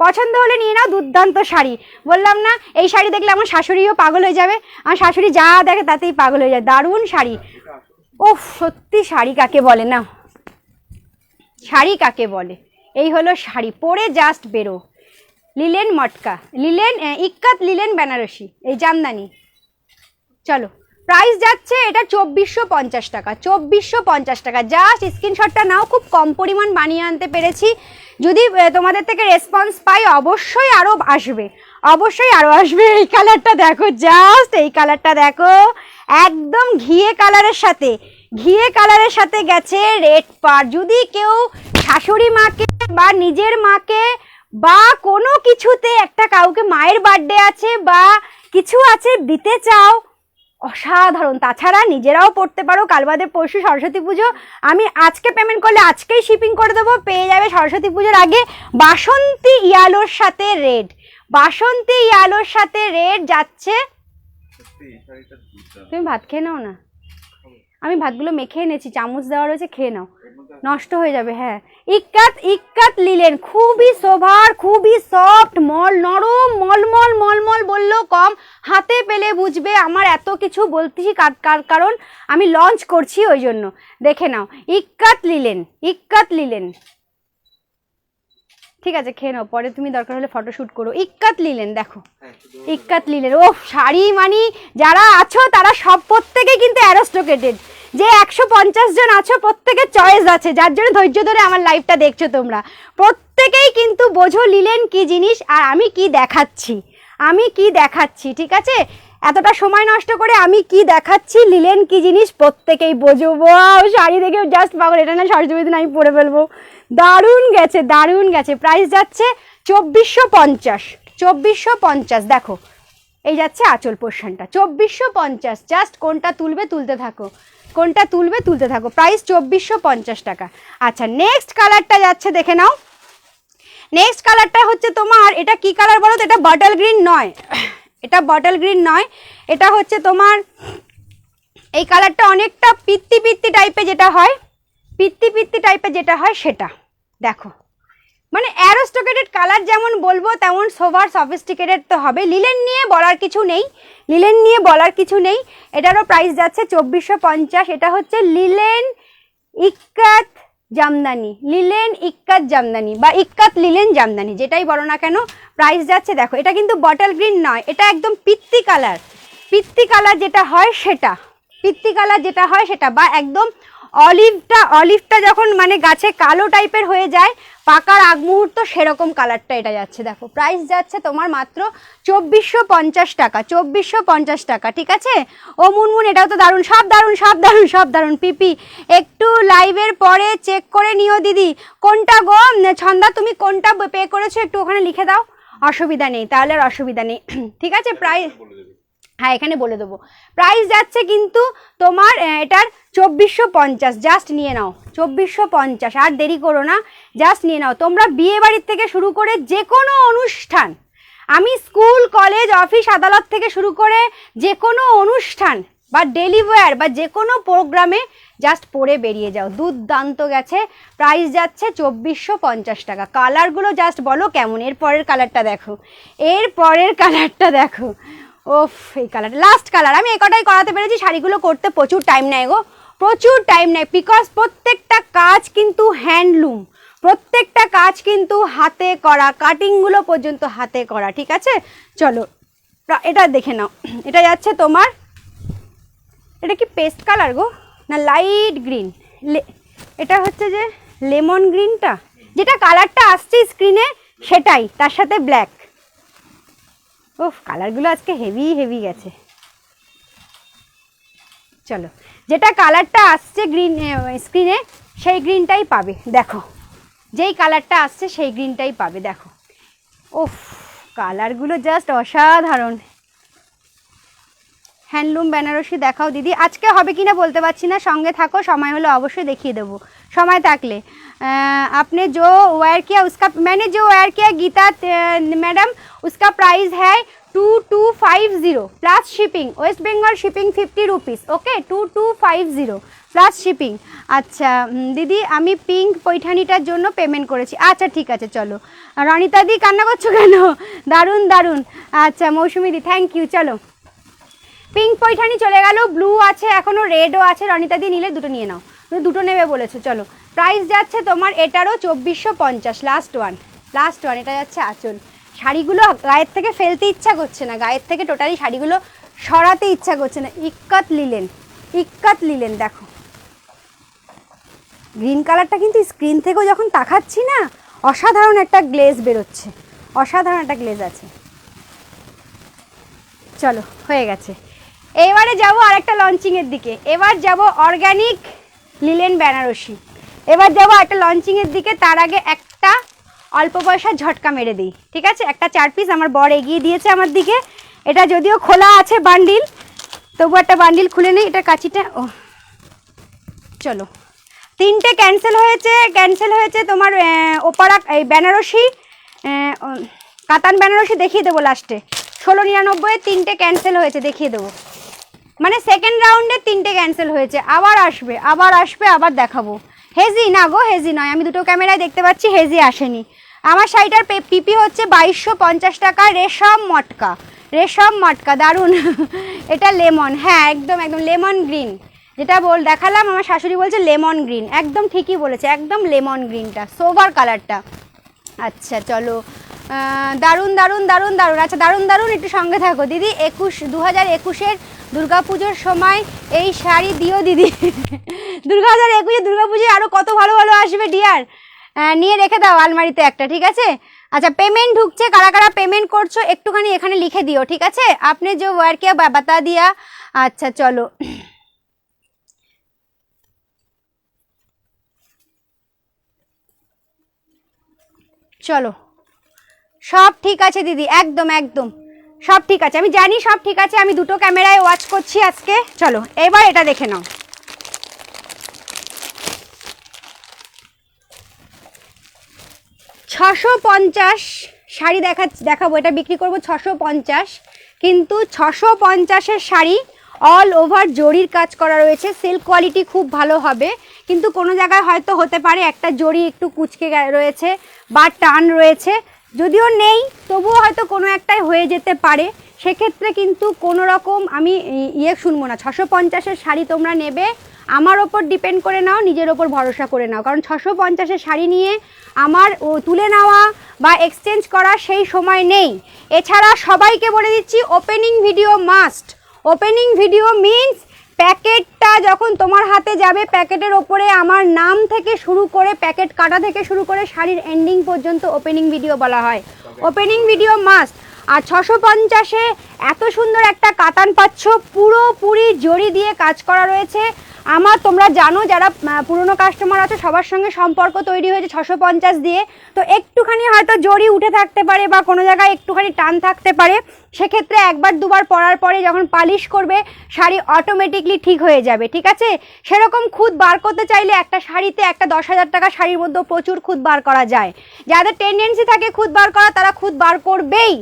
পছন্দ হলে নিয়ে নাও। দুর্দান্ত শাড়ি, বললাম না এই শাড়ি দেখলে আমার শাশুড়িও পাগল হয়ে যাবে, আমার শাশুড়ি যা দেখে তাতেই পাগল হয়ে যায়, দারুণ শাড়ি। ওহ সত্যি শাড়ি কাকে বলে না, শাড়ি কাকে বলে, এই হলো শাড়ি, পরে জাস্ট বেরো। লিলেন মটকা, ইক্কাত লিলেন বেনারসি, এই জামদানি। চলো প্রাইস যাচ্ছে এটা 2450 টাকা, 2450 টাকা। জাস্ট স্ক্রিনশটটা নাও, খুব কম পরিমাণ বানিয়ে আনতে পেরেছি। যদি তোমাদের থেকে রেসপন্স পাই অবশ্যই আরও আসবে। এই কালারটা দেখো, জাস্ট এই কালারটা দেখো, একদম ঘিয়ে কালারের সাথে গেছে রেড পার। যদি কেউ শাশুড়ি মাকে বা নিজের মাকে বা কোনো কিছুতে একটা কাউকে মায়ের বার্থডে আছে বা কিছু আছে দিতে চাও, অসাধারণ। তাছাড়া নিজেরাও পড়তে পারো, কাল বাদে পরশু সরস্বতী পুজো, আমি আজকে পেমেন্ট করলে আজকেই শিপিং করে দেবো, পেয়ে যাবে সরস্বতী পুজোর আগে। বাসন্তী ইয়ালোর সাথে রেড যাচ্ছে। তুমি ভাত খেয়ে নাও না, আমি ভাতগুলো মেখে এনেছি, চামচ দেওয়া রয়েছে, খেয়ে নাও, নষ্ট হয়ে যাবে। হ্যাঁ, ইক্কাত লিলেন, খুবই সোভার, খুবই সফট, নরম মলমল বললো দামগুলো কম, হাতে পেলে বুঝবে। আমার এত কিছু বলতেছি কারণ আমি লঞ্চ করছি ওই জন্য। দেখে নাও, ইক্কাত লিলেন, ইক্কাত লিলেন, ঠিক আছে খেয়ে নাও, পরে তুমি দরকার হলে ফটোশুট করো। ইক্কাত লিলেন, দেখো ইক্কাত লিলেন। ও শাড়ি মানে যারা আছো তারা সব প্রত্যেকেই কিন্তু অ্যারোস্টোকেটেড। যে 150 জন আছো প্রত্যেকের চয়েস আছে, যার জন্য ধৈর্য ধরে আমার লাইভটা দেখছো তোমরা প্রত্যেকেই কিন্তু বোঝো লিলেন কি জিনিস আর আমি কি দেখাচ্ছি, আমি কি দেখাচ্ছি, ঠিক আছে? এতটা সময় নষ্ট করে আমি কি দেখাচ্ছি, লিলেন কি জিনিস প্রত্যেকেই বোঝো। ওয়াও, শাড়ি দেখে জাস্ট পাগল, এটা না সরস্বতী দিন আমি পরে ফেলবো। দারুণ গেছে, দারুণ গেছে। প্রাইস যাচ্ছে 2450, 2450। দেখো এই যাচ্ছে আঁচল পোর্শনটা 2450। জাস্ট কোনটা তুলবে তুলতে থাকো, কোনটা তুলবে তুলতে থাকো। প্রাইস 2450 টাকা। আচ্ছা নেক্সট কালারটা যাচ্ছে, দেখে নাও। নেক্সট কালারটা হচ্ছে তোমার, এটা কি কালার বলো তো? এটা বটল গ্রিন নয়, এটা বটল গ্রিন নয়, এটা হচ্ছে তোমার এই কালারটা অনেকটা পিত্তি পিত্তি টাইপের যেটা হয়, পিত্তি পিত্তি টাইপের যেটা হয় সেটা। দেখো মানে অ্যারোস্টোকেটেড কালার যেমন বলবো তেমন সোভার সফিস্টিকেটেড তো হবে। লিলেন নিয়ে বলার কিছু নেই, লিলেন নিয়ে বলার কিছু নেই। এটারও প্রাইস যাচ্ছে 2450। এটা হচ্ছে লিলেন ইক্কাত জামদানি, লিলেন ইক্কাত জামদানি বা ইক্কাত লিলেন জামদানি, যেটাই বলো না কেন। প্রাইস যাচ্ছে, দেখো এটা কিন্তু বটল গ্রিন নয়, এটা একদম পিত্তি কালার, পিত্তি কালার যেটা হয় সেটা, পিত্তি কালার যেটা হয় সেটা, বা একদম অলিভটা যখন মানে গাছে কালো টাইপের হয়ে যায় পাকার আগ মুহূর্ত, সেরকম কালারটা এটা যাচ্ছে। দেখো প্রাইস যাচ্ছে তোমার মাত্র 2450 টাকা, 2450 টাকা, ঠিক আছে? ও মুনমুন এটাও তো দারুণ, সব দারুণ, সব দারুণ, সব দারুণ। পিপি একটু লাইভের পরে চেক করে নিও দিদি। কোনটা গো ছন্দা, তুমি কোনটা পে করেছো একটু ওখানে লিখে দাও, অসুবিধা নেই, তাহলে আর অসুবিধা নেই, ঠিক আছে? প্রাইস হ্যাঁ এখানে বলে দেবো। প্রাইস যাচ্ছে কিন্তু তোমার এটার 2450। জাস্ট নিয়ে নাও 2450, আর দেরি করো না, জাস্ট নিয়ে নাও। তোমরা বিয়ে বাড়ির থেকে শুরু করে যে কোনো অনুষ্ঠান, আমি স্কুল কলেজ অফিস আদালত থেকে শুরু করে যে কোনো অনুষ্ঠান বা ডেলি ওয়্যার বা যে কোনো প্রোগ্রামে জাস্ট পরে বেরিয়ে যাও, দুর্দান্ত গেছে। প্রাইস যাচ্ছে 2450 টাকা। কালারগুলো জাস্ট বলো কেমন। এর পরের কালারটা দেখো, এর পরের কালারটা দেখো, ওফ এই কালার লাস্ট কালার। আমি এ কটাই করাতে পেরেছি, শাড়িগুলো করতে প্রচুর টাইম নেয় গো, প্রচুর টাইম নেয়, বিকজ প্রত্যেকটা কাজ কিন্তু হ্যান্ডলুম, প্রত্যেকটা কাজ কিন্তু হাতে করা, কাটিংগুলো পর্যন্ত হাতে করা, ঠিক আছে? চলো এটা দেখে নাও। এটা যাচ্ছে তোমার, এটা কি পেস্ট কালার গো না লাইট গ্রিন? এটা হচ্ছে যে লেমন গ্রিনটা, যেটা কালারটা আসছে স্ক্রিনে সেটাই, তার সাথে ব্ল্যাক। ওফ কালারগুলো আজকে হেভি হেভি গেছে। চলো যেটা কালারটা আসছে গ্রিন স্ক্রিনে সেই গ্রিনটাই পাবে। দেখো যেই কালারটা আসছে সেই গ্রিনটাই পাবে। দেখো ওফ কালারগুলো জাস্ট অসাধারণ। হ্যান্ডলুম বেনারসি দেখাও দিদি। আজকে হবে কিনা বলতে পারছি না, সঙ্গে থাকো, সময় হলে অবশ্যই দেখিয়ে দেবো, সময় থাকলে। आपने जो वेयर किया उसका, मैंने जो वेयर किया गीता मैडम, उसका प्राइस है 2250 plus shipping, West Bengal shipping 50 rupees, okay 2250 plus shipping. আচ্ছা দিদি আমি পিঙ্ক পৈঠানিটার জন্য পেমেন্ট করেছি। আচ্ছা ঠিক আছে চলো। রনিতা দি কান্না করছো কেন? দারুণ দারুণ। আচ্ছা মৌসুমি দি থ্যাংক ইউ। চলো পিঙ্ক পৈঠানি চলে গেল, ব্লু আছে এখনও, রেডও আছে। রনিতা দি নিলে দুটো নিয়ে নাও, তুমি দুটো নেবে বলেছো। চলো প্রাইস যাচ্ছে তোমার এটারও 2450, লাস্ট ওয়ান, লাস্ট ওয়ান। এটা যাচ্ছে আঁচল। শাড়িগুলো গায়ের থেকে ফেলতে ইচ্ছা করছে না, গায়ের থেকে টোটালি শাড়িগুলো সরাতে ইচ্ছা করছে না। ইক্কাত লিলেন, ইক্কাত লিলেন। দেখো গ্রিন কালারটা কিন্তু স্ক্রিন থেকেও যখন তাকাচ্ছি না অসাধারণ একটা গ্লেজ বেরোচ্ছে, অসাধারণ একটা গ্লেজ আছে। চলো হয়ে গেছে। এবারে যাবো আরেকটা লঞ্চিংয়ের দিকে। এবার যাব অর্গানিক লিলেন বেনারসি, এবার যাবো একটা লঞ্চিংয়ের দিকে। তার আগে একটা অল্প পয়সা ঝটকা মেরে দিই, ঠিক আছে? একটা 4 পিস আমার বর এগিয়ে দিয়েছে আমার দিকে। এটা যদিও খোলা আছে বান্ডিল, তবু একটা বান্ডিল খুলে নেই। এটা কাঁচিটা ও চলো, 3টে ক্যান্সেল হয়েছে, ক্যান্সেল হয়েছে তোমার ওপারা এই বেনারসি, কাতান বেনারসি দেখিয়ে দেবো লাস্টে। 1699 3টে ক্যান্সেল হয়েছে, দেখিয়ে দেবো। মানে সেকেন্ড রাউন্ডে 3টে ক্যান্সেল হয়েছে, আবার আসবে, আবার আসবে, আবার দেখাবো। হেজি না গো, হেজি নয়, আমি দুটো ক্যামেরায় দেখতে পাচ্ছি হেজি আসেনি। আমার শাড়িটার পিপি হচ্ছে 2250 টাকা, রেশম মটকা, রেশম মটকা, দারুণ। এটা লেমন, হ্যাঁ একদম একদম লেমন গ্রিন, যেটা দেখালাম আমার শাশুড়ি বলছে লেমন গ্রিন, একদম ঠিকই বলেছে, একদম লেমন গ্রিনটা, সোভার কালারটা। আচ্ছা চলো, দারুণ দারুণ দারুণ দারুণ। আচ্ছা দারুণ দারুণ, একটু সঙ্গে থাকো দিদি। 2021-এর দুর্গাপুজোর সময় এই শাড়ি দিও দিদি। 2021 দুর্গাপুজোয় আরও কত ভালো ভালো আসবে ডিয়ার, নিয়ে রেখে দাও আলমারিতে একটা, ঠিক আছে। আচ্ছা পেমেন্ট ঢুকছে, কারা কারা পেমেন্ট করছো একটুখানি এখানে লিখে দিও, ঠিক আছে। আপনি যে ওয়ার কিয়া বাতা দিয়া। আচ্ছা চলো, চলো সব ঠিক আছে দিদি, একদম একদম সব ঠিক আছে, আমি জানি সব ঠিক আছে, আমি দুটো ক্যামেরায় ওয়াচ করছি আজকে। চলো এবার এটা দেখে নাও। $650 শাড়ি দেখাবো, এটা বিক্রি করবো 650, কিন্তু 650-এর শাড়ি অল ওভার জরির কাজ করা রয়েছে, সিল্ক কোয়ালিটি খুব ভালো হবে, কিন্তু কোনো জায়গায় হয়তো হতে পারে একটা জরি একটু কুচকে রয়েছে বা টান রয়েছে, যদিও নেই তবুও হয়তো কোনো একটাই হয়ে যেতে পারে, সেক্ষেত্রে কিন্তু কোনো রকম আমি শুনবো না। 650-এর শাড়ি তোমরা নেবে, আমার ওপর ডিপেন্ড করে নাও, নিজের ওপর ভরসা করে নাও, কারণ 650-এর শাড়ি নিয়ে আমার তুলে নেওয়া বা এক্সচেঞ্জ করা সেই সময় নেই। এছাড়া সবাইকে বলে দিচ্ছি opening video must. Opening video means প্যাকেটটা যখন তোমার হাতে যাবে, প্যাকেটের ওপরে আমার নাম থেকে শুরু করে, প্যাকেট কাটা থেকে শুরু করে শাড়ির এন্ডিং পর্যন্ত ওপেনিং ভিডিও বলা হয়, ওপেনিং ভিডিও মাস্ট। আর 650-এ এত সুন্দর একটা কাতান পাচ্ছ, পুরোপুরি জরি দিয়ে কাজ করা রয়েছে। আমার তোমরা জানো যারা পুরনো কাস্টমার আছে সবার সঙ্গে সম্পর্ক তৈরি হয়েছে 650 দিয়ে, তো একটুখানি হয়তো জরি উঠে থাকতে পারে বা কোনো জায়গায় একটুখানি টান থাকতে পারে, সেক্ষেত্রে একবার দুবার পরার পরে যখন পালিশ করবে শাড়ি অটোমেটিকলি ঠিক হয়ে যাবে, ঠিক আছে। সেরকম খুদ বার করতে চাইলে একটা শাড়িতে একটা 10,000 টাকা শাড়ির মধ্যে প্রচুর খুদ বার করা যায়। যাদের টেন্ডেন্সি থাকে খুদ বার করা তারা খুদ বার করবেই,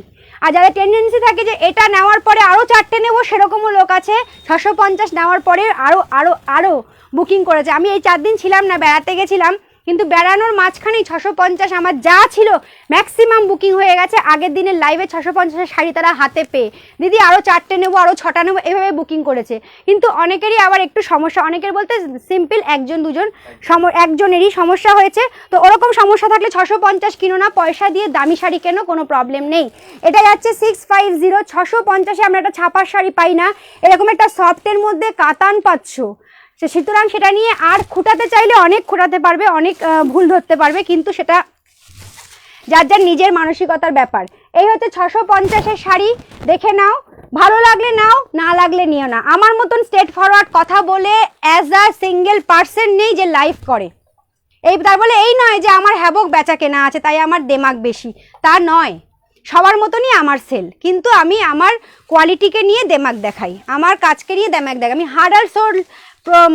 আর যাদের টেন্ডেন্সি থাকে যে এটা নেওয়ার পরে আরও 4টে নেবো, সেরকমও লোক আছে 650 নেওয়ার পরে আরও আরও আরও বুকিং করেছে। আমি এই 4 দিন ছিলাম না, বেড়াতে গেছিলাম, কিন্তু বেড়ানোর মাঝখানেই 650 আমার যা ছিল ম্যাক্সিমাম বুকিং হয়ে গেছে। আগের দিনের লাইভে 650-এর শাড়ি তারা হাতে পেয়ে দিদি আরও 4টে নেবো, আরও 6টা নেবো, এভাবে বুকিং করেছে। কিন্তু অনেকেরই আবার একটু সমস্যা, অনেকের বলতে সিম্পল একজন দুজন একজনেরই সমস্যা হয়েছে, তো ওরকম সমস্যা থাকলে 650 কিনো না, পয়সা দিয়ে দামি শাড়ি কেনো, কোনো প্রবলেম নেই। এটা যাচ্ছে 650। 650-এ আমরা একটা ছাপার শাড়ি পাই না, এরকম একটা সফটের মধ্যে কাতান পাচ্ছ, সুতরাং সেটা নিয়ে আর খুঁটাতে চাইলে অনেক খুঁটাতে পারবে, অনেক ভুল ধরতে পারবে, কিন্তু সেটা যার যার নিজের মানসিকতার ব্যাপার। এই হচ্ছে 650-এর শাড়ি, দেখে নাও, ভালো লাগলে নাও, না লাগলে নিও না। আমার মতন স্ট্রেট ফরওয়ার্ড কথা বলে অ্যাজ আ সিঙ্গেল পার্সন নেই যে লাইভ করে, এই তার বলে এই নয় যে আমার হ্যাবক বেচা কেনা আছে তাই আমার দেমাগ বেশি, তা নয়। সবার মতনই আমার সেল, কিন্তু আমি আমার কোয়ালিটিকে নিয়ে দেমাগ দেখাই, আমার কাজকে নিয়ে দেমাগ দেখাই, আমি হার্ড আর সোল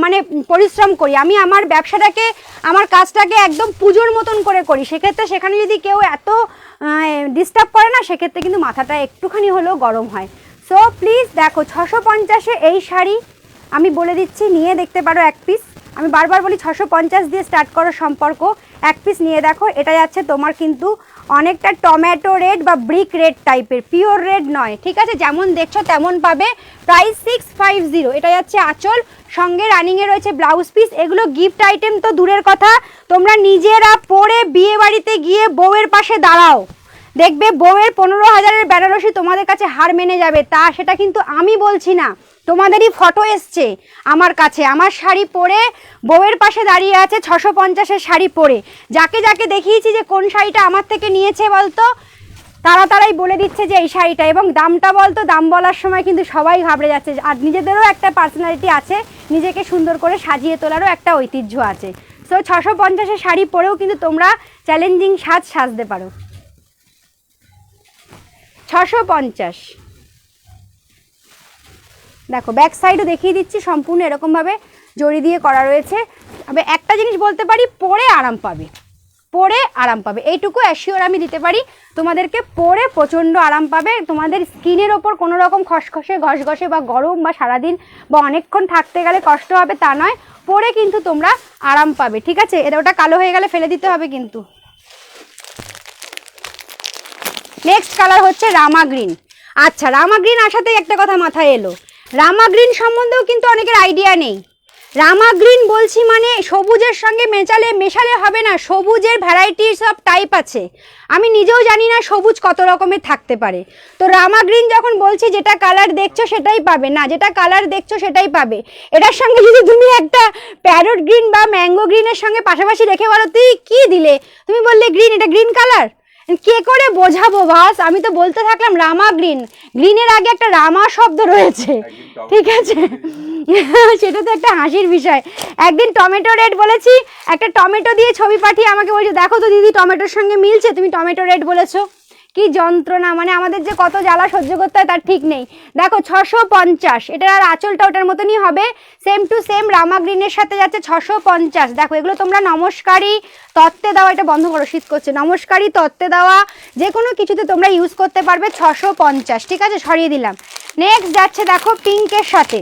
মানে পরিশ্রম করি, আমি আমার ব্যবসাটাকে আমার কাজটাকে একদম পুজোর মতন করে করি। সেক্ষেত্রে সেখানে যদি কেউ এত ডিস্টার্ব করে না, সেক্ষেত্রে কিন্তু মাথাটা একটুখানি হলেও গরম হয়। সো প্লিজ দেখো 650-এ এই শাড়ি আমি বলে দিচ্ছি, নিয়ে দেখতে পারো এক পিস। আমি বারবার বলি 650 দিয়ে স্টার্ট করো সম্পর্ক, এক পিস নিয়ে দেখো। এটা যাচ্ছে তোমার কিন্তু অনেকটা টমেটো রেড বা ব্রিক রেড টাইপের, পিওর রেড নয়, ঠিক আছে, যেমন দেখছো তেমন পাবে। প্রাইস 650। এটা যাচ্ছে আঁচল, সঙ্গে রানিংয়ে রয়েছে ব্লাউজ পিস। এগুলো গিফট আইটেম তো দূরের কথা, তোমরা নিজেরা পরে বিয়ে বাড়িতে গিয়ে বউয়ের পাশে দাঁড়াও, দেখবে বউয়ের 15,000-এর বেনারসি তোমাদের কাছে হার মেনে যাবে। তা সেটা কিন্তু আমি বলছি না, তোমাদেরই ফটো এসছে আমার কাছে, আমার শাড়ি পরে বউয়ের পাশে দাঁড়িয়ে আছে 650-এর শাড়ি পরে। যাকে যাকে দেখিয়েছি যে কোন শাড়িটা আমার থেকে নিয়েছে বলতো, তারাই বলে দিচ্ছে যে এই শাড়িটা, এবং দামটা বলতো, দাম বলার সময় কিন্তু সবাই ঘাবড়ে যাচ্ছে। আর নিজেদেরও একটা পার্সোনালিটি আছে, নিজেকে সুন্দর করে সাজিয়ে তোলারও একটা ঐতিহ্য আছে। সো 650-এর শাড়ি পরেও কিন্তু তোমরা চ্যালেঞ্জিং সাজতে পারো। 650 দেখো, ব্যাক সাইডও দেখিয়ে দিচ্ছি, সম্পূর্ণ এরকমভাবে জড়ি দিয়ে করা রয়েছে। তবে একটা জিনিস বলতে পারি, পরে আরাম পাবে, পরে আরাম পাবে, এইটুকু অ্যাসিওর আমি দিতে পারি তোমাদেরকে, পরে প্রচণ্ড আরাম পাবে। তোমাদের স্কিনের ওপর কোনো রকম খসখসে ঘসঘসে বা গরম বা সারাদিন বা অনেকক্ষণ থাকতে গেলে কষ্ট হবে তা নয়, পরে কিন্তু তোমরা আরাম পাবে, ঠিক আছে। এটা ওটা কালো হয়ে গেলে ফেলে দিতে হবে কিন্তু। নেক্সট কালার হচ্ছে রামা গ্রিন। আচ্ছা, রামা গ্রিন আসাতেই একটা কথা মাথায় এলো, রামা গ্রিন সম্বন্ধেও কিন্তু অনেকের আইডিয়া নেই। রামা গ্রিন বলছি মানে সবুজের সঙ্গে মেশালে হবে না, সবুজের ভ্যারাইটিস অফ টাইপ আছে, আমি নিজেও জানি না সবুজ কত রকমের থাকতে পারে। তো রামা গ্রিন যখন বলছি যেটা কালার দেখছো সেটাই পাবে না, যেটা কালার দেখছো সেটাই পাবে। এটার সঙ্গে যদি তুমি একটা প্যারট গ্রিন বা ম্যাঙ্গো গ্রিনের সঙ্গে পাশাপাশি রেখে বলো তুই কি দিলে, তুমি বললে গ্রিন, এটা গ্রিন কালার, কে করে বোঝাবো বাস? আমি তো বলতে থাকলাম রামা গ্রিন, গ্রিনের আগে একটা রামা শব্দ রয়েছে, ঠিক আছে? সেটা তো একটা হাসির বিষয়। একদিন টমেটো রেড বলেছি, একটা টমেটো দিয়ে ছবি পাঠিয়ে আমাকে বলছে দেখো তো দিদি টমেটোর সঙ্গে মিলছে, তুমি টমেটো রেড বলেছো। কি যন্ত্রণা, মানে আমাদের যে কত জ্বালা সহ্য করতে হয় তার ঠিক নেই। দেখো 650, এটার আর আঁচলটা ওটার মতনই হবে, সেম টু সেম রামা গ্রিনের সাথে যাচ্ছে 650। দেখো এগুলো তোমরা নমস্কারী, তত্ত্বে দেওয়া, এটা বন্ধ করো শীত করছে, নমস্কারী, তত্ত্বে দেওয়া যে কোনো কিছুতে তোমরা ইউজ করতে পারবে। 650, ঠিক আছে, সরিয়ে দিলাম। নেক্সট যাচ্ছে দেখো পিঙ্কের সাথে,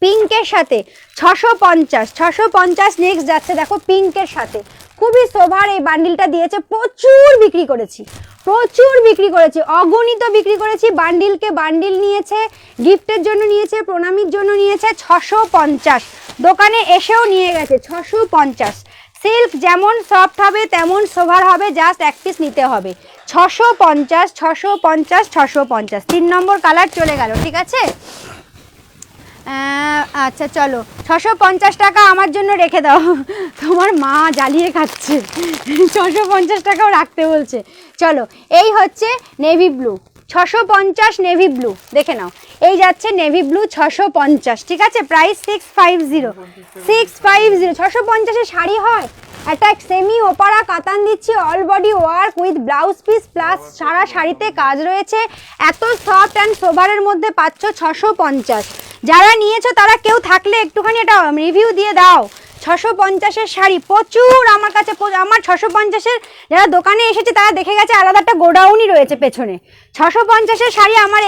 পিঙ্কের সাথে 650। নেক্সট যাচ্ছে দেখো পিঙ্কের সাথে, খুবই সোভার এই বান্ডিলটা দিয়েছে, প্রচুর বিক্রি করেছি, প্রচুর বিক্রি করেছি, অগণিত বিক্রি করেছি। বান্ডিলকে বান্ডিল নিয়েছে, গিফটের জন্য নিয়েছে, প্রণামীর জন্য নিয়েছে। 650, দোকানে এসেও নিয়ে গেছে 650। সিল্ক যেমন সফট হবে তেমন সোভার হবে, জাস্ট এক পিস নিতে হবে। 650, 650, 650। 3 নম্বর কালার চলে গেল, ঠিক আছে। আচ্ছা চলো, 650 টাকা আমার জন্য রেখে দাও, তোমার মা জ্বালিয়ে খাচ্ছে, 650 টাকাও রাখতে বলছে। চলো, এই হচ্ছে নেভি ব্লু, 650 নেভি ব্লু, দেখে নাও, এই যাচ্ছে নেভি ব্লু 650, ঠিক আছে, প্রাইস 650, 650। 650-এর শাড়ি হয়, একটা সেমি ওপারা কাতান দিচ্ছি, all body work with blouse piece plus সারা শাড়িতে কাজ রয়েছে, এত সফট অ্যান্ড সোভারের মধ্যে পাচ্ছ 650। যারা নিয়েছো তারা কেউ থাকলে একটুখানি এটা রিভিউ দিয়ে দাও। 650-এর শাড়ি প্রচুর আমার কাছে, আমার 650-এর যারা দোকানে এসেছে তারা দেখে গেছে আলাদা একটা গোডাউনই রয়েছে পেছনে। 650-এর শাড়ি আমার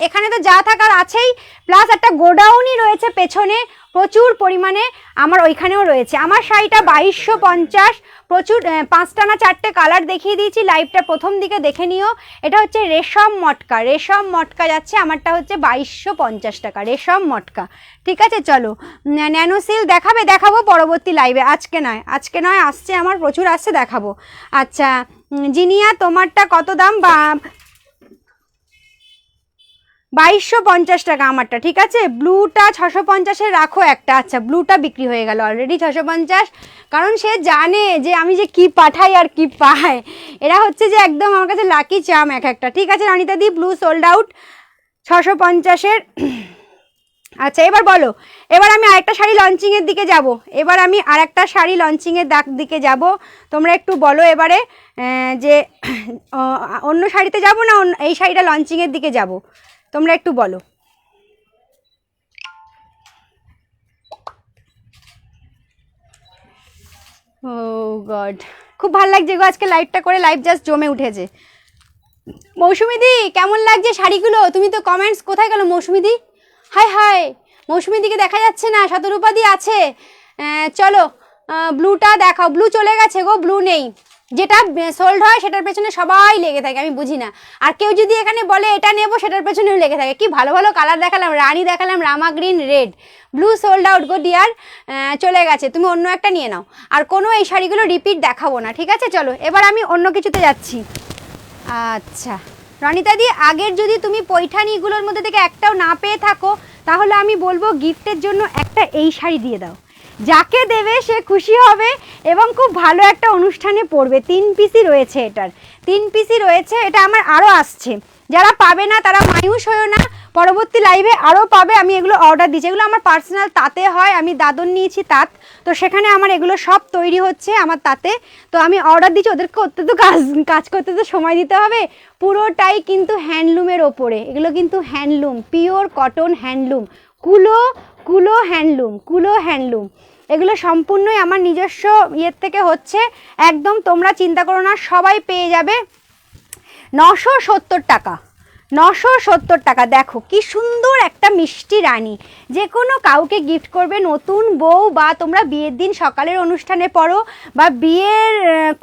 এখানে তো যা থাকার আছেই, প্লাস একটা গোডাউনই রয়েছে পেছনে, প্রচুর পরিমাণে আমার ওইখানেও রয়েছে। আমার শাড়িটা 2250, প্রচুর 5টা না 4টে কালার দেখিয়ে দিয়েছি, লাইভটা প্রথম দিকে দেখে নিও। এটা হচ্ছে রেশম মটকা, রেশম মটকা যাচ্ছে, আমারটা হচ্ছে 2250 টাকা রেশম মটকা, ঠিক আছে। চলো, ন্যানো সিল দেখাবো পরবর্তী লাইভে, আজকে নয়, আসছে আমার প্রচুর আসছে, দেখাবো। আচ্ছা জিনিয়া, তোমারটা কত দাম? 2250 টাকা আমারটা, ঠিক আছে। ব্লুটা 650-এ রাখো একটা, আচ্ছা ব্লুটা বিক্রি হয়ে গেল অলরেডি 650, কারণ সে জানে যে আমি যে কি পাঠাই আর কি পাই, এরা হচ্ছে যে একদম আমার কাছে লাকি চাম এক একটা, ঠিক আছে। রানিতা দি, ব্লু সোল্ড আউট 650-এর। আচ্ছা এবার বলো, এবার আমি আরেকটা শাড়ি লঞ্চিংয়ের দিকে যাব, দিকে যাব। তোমরা একটু বলো এবারে যে অন্য শাড়িতে যাব না এই শাড়িটা লঞ্চিংয়ের দিকে যাব, তোমরা একটু বলো। ও গড, খুব ভালো লাগছে গো আজকে লাইভটা করে, লাইভ জাস্ট জমে উঠেছে। মৌসুমি দি কেমন লাগছে শাড়িগুলো? তুমি তো কমেন্টস, কোথায় গেল মৌসুমি দি? হাই মৌসুমি দিকে দেখা যাচ্ছে না, শতরূপা দি আছে। চলো ব্লুটা দেখাও, ব্লু চলে গেছে গো, ব্লু নেই। যেটা সোল্ড হয় সেটার পেছনে সবাই লেগে থাকে, আমি বুঝি না। আর কেউ যদি এখানে বলে এটা নেবো, সেটার পেছনেও লেগে থাকে। কি ভালো ভালো কালার দেখালাম, রানী দেখালাম, rama green, red, blue sold out গো ডিয়ার, চলে গেছে, তুমি অন্য একটা নিয়ে নাও। আর কোনো এই শাড়িগুলো রিপিট দেখাবো না, ঠিক আছে। চলো এবার আমি অন্য কিছুতে যাচ্ছি। আচ্ছা রনিতা দি, আগের যদি তুমি পৈঠানিগুলোর মধ্যে থেকে একটাও না পেয়ে থাকো, তাহলে আমি বলবো গিফটের জন্য একটা এই শাড়ি দিয়ে দাও, যাকে দেবে সে খুশি হবে এবং খুব ভালো একটা অনুষ্ঠানে পড়বে। 3 পিসই রয়েছে, এটার 3 পিসই রয়েছে, এটা আমার আরও আসছে। যারা পাবে না তারা মায়ুস হয়েও না, পরবর্তী লাইভে আরও পাবে। আমি এগুলো অর্ডার দিচ্ছি, এগুলো আমার পার্সোনাল তাঁতে হয়, আমি দাদন নিয়েছি তাঁত, তো সেখানে আমার এগুলো সব তৈরি হচ্ছে আমার তাঁতে, তো আমি অর্ডার দিচ্ছি। ওদেরকে করতে তো কাজ করতে তো সময় দিতে হবে। পুরোটাই কিন্তু হ্যান্ডলুমের ওপরে, এগুলো কিন্তু হ্যান্ডলুম, পিওর কটন হ্যান্ডলুম, কুলো হ্যান্ডলুম, এগুলো সম্পূর্ণই আমার নিজস্ব ইয়ের থেকে হচ্ছে, একদম তোমরা চিন্তা করো না, সবাই পেয়ে যাবে 970 টাকা, 970 টাকা। দেখো কি সুন্দর একটা মিষ্টি রানী, যে কোনো কাউকে গিফট করবে, নতুন বউ বা তোমরা বিয়ের দিন সকালের অনুষ্ঠানে পরো বা বিয়ের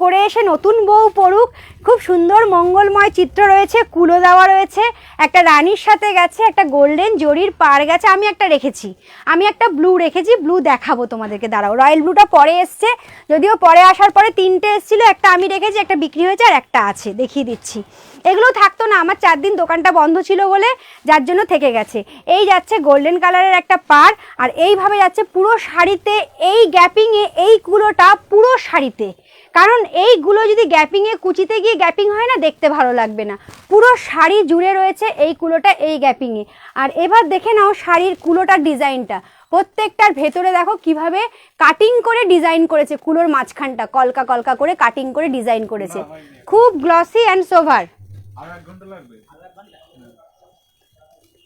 করে এসে নতুন বউ পড়ুক, খুব সুন্দর মঙ্গলময় চিত্র রয়েছে, কুলো দেওয়া রয়েছে, একটা রানীর সাথে গেছে, একটা গোল্ডেন জরির পার গেছে। আমি একটা রেখেছি, আমি একটা ব্লু রেখেছি, ব্লু দেখাবো তোমাদেরকে, দাঁড়াও। রয়্যাল ব্লুটা পরে এসছে, যদিও পরে আসার পরে 3টে এসেছিলো, একটা আমি রেখেছি, একটা বিক্রি হয়েছে আর একটা আছে, দেখিয়ে দিচ্ছি। এগুলো থাকতো না, আমার 4 দিন দোকানটা বন্ধ ছিল বলে, যার জন্য থেকে গেছে। এই যাচ্ছে গোল্ডেন কালারের একটা পার, আর এইভাবে যাচ্ছে পুরো শাড়িতে, এই গ্যাপিংয়ে এই কুলোটা পুরো শাড়িতে, কারণ এইগুলো যদি গ্যাপিংয়ে কুচিতে গিয়ে গ্যাপিং হয় না, দেখতে ভালো লাগবে না। পুরো শাড়ি জুড়ে রয়েছে এই কুলোটা এই গ্যাপিংয়ে। আর এবার দেখে নাও শাড়ির কুলোটার ডিজাইনটা, প্রত্যেকটার ভেতরে দেখো কিভাবে কাটিং করে ডিজাইন করেছে, কুলোর মাঝখানটা কলকা কলকা করে কাটিং করে ডিজাইন করেছে, খুব গ্লসি অ্যান্ড সোভার,